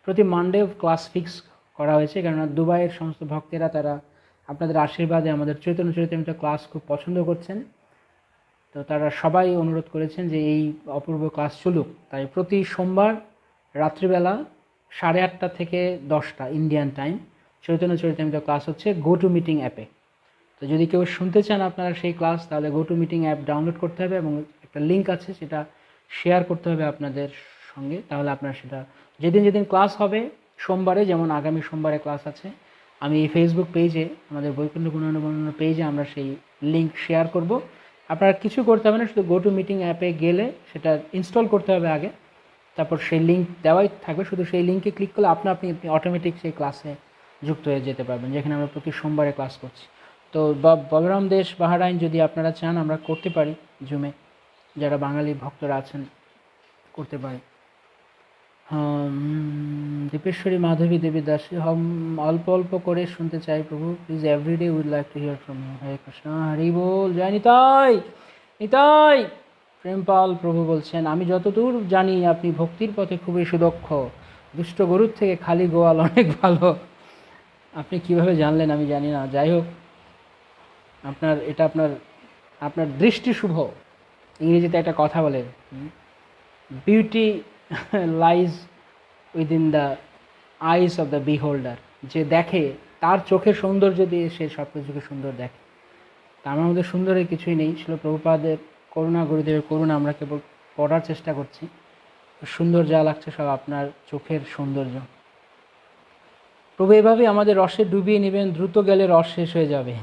প্রতি মানডে ক্লাস ফিক্স করা হয়েছে। কেননা দুবাইয়ের সমস্ত ভক্তেরা, তারা আপনাদের আশীর্বাদে আমাদের চৈতন্য চরিতামৃত ক্লাস খুব পছন্দ করছেন। তো তারা সবাই অনুরোধ করেছেন যে এই অপূর্ব ক্লাস চলুক, তাই প্রতি সোমবার রাত্রিবেলা 8:30 থেকে 10টা Indian time Chaitanya Charitamrita class হচ্ছে গো টু মিটিং অ্যাপে। তো যদি কেউ শুনতে চান আপনারা সেই ক্লাস, তাহলে go to meeting app download করতে হবে এবং একটা লিঙ্ক আছে সেটা শেয়ার করতে হবে আপনাদের সঙ্গে, তাহলে আপনারা সেটা যেদিন যেদিন ক্লাস হবে সোমবারে, যেমন আগামী সোমবারে ক্লাস আছে, আমি এই ফেসবুক পেজে আমাদের বৈকুণ্ঠ গুণানুবর্ণন পেজে আমরা সেই লিঙ্ক শেয়ার করব। আপনারা কিছু করতে হবে না, শুধু গো টু মিটিং অ্যাপে গেলে সেটা ইনস্টল করতে হবে আগে, তারপর সেই লিঙ্ক দেওয়াই থাকবে, শুধু সেই লিঙ্কে ক্লিক করলে আপনি অটোমেটিক সেই ক্লাসে যুক্ত হয়ে যেতে পারবেন, যেখানে আমরা প্রতি সোমবারে ক্লাস করছি। তো বলরাম দেশ বাহারাইন যদি আপনারা চান আমরা করতে পারি জুমে, যারা বাঙালি ভক্তরা আছেন করতে পারে। দীপেশ্বরী মাধবী দেবী দাসী, অল্প অল্প করে শুনতে চাই Prabhu, please everyday would like to hear from you. Hare Krishna, Hari বল, জয় নিতাই নিতাই। প্রেমপাল প্রভু বলছেন, আমি যতদূর জানি আপনি ভক্তির পথে খুবই সুদক্ষ, দুষ্ট গরুর থেকে খালি গোয়াল অনেক ভালো। আপনি কিভাবে জানলেন আমি জানি না, যাই হোক এটা আপনার দৃষ্টি শুভ। ইংরেজিতে একটা কথা বলে, beauty lies within the eyes of the বিহোল্ডার। যে দেখে তার চোখের সৌন্দর্য দিয়ে সে সব কিছুকে সুন্দর দেখে। তা আমার মধ্যে সুন্দরের কিছুই নেই, ছিল প্রভুপাদের করুণা, গুরুদেবের করুণা, আমরা কেবল পড়ার চেষ্টা করছি। সুন্দর যা লাগছে সব আপনার চোখের সৌন্দর্য। প্রভু এভাবে আমাদের রসে ডুবিয়ে নেবেন, দ্রুত গেলে রস শেষ হয়ে যাবে।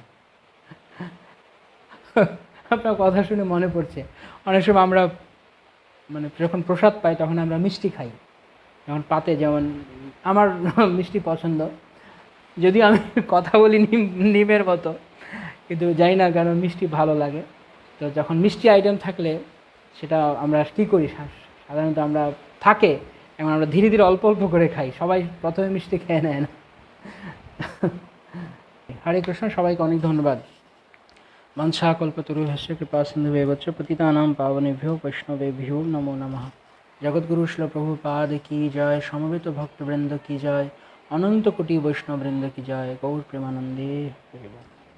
আপনার কথা শুনে মনে পড়ছে, অনেক সময় আমরা যখন প্রসাদ পাই তখন আমরা মিষ্টি খাই, যেমন পাতে, যেমন আমার মিষ্টি পছন্দ, যদিও আমি কথা বলি নিমের মতো, কিন্তু জানি না কেন মিষ্টি ভালো লাগে। তো যখন মিষ্টি আইটেম থাকলে সেটা আমরা কী করি, সাধারণত আমরা থাকে এবং আমরা ধীরে ধীরে অল্প অল্প করে খাই, সবাই প্রথমে মিষ্টি খেয়ে নেয় না। হরে কৃষ্ণ, সবাইকে অনেক ধন্যবাদ। মনসা কল্পতরুভ্যশ্চ কৃপা সিন্ধুভ্যেবচ পতিতানাং পাবনেভ্যো বৈষ্ণবেভ্যো নমো নমঃ। জগৎগুরু শিল প্রভুপাদ কি জয়, সমবেত ভক্তবৃন্দ কি জয়, অনন্ত কোটি বৈষ্ণববৃন্দ কি জয়, গৌর প্রেমানন্দে হরি বল।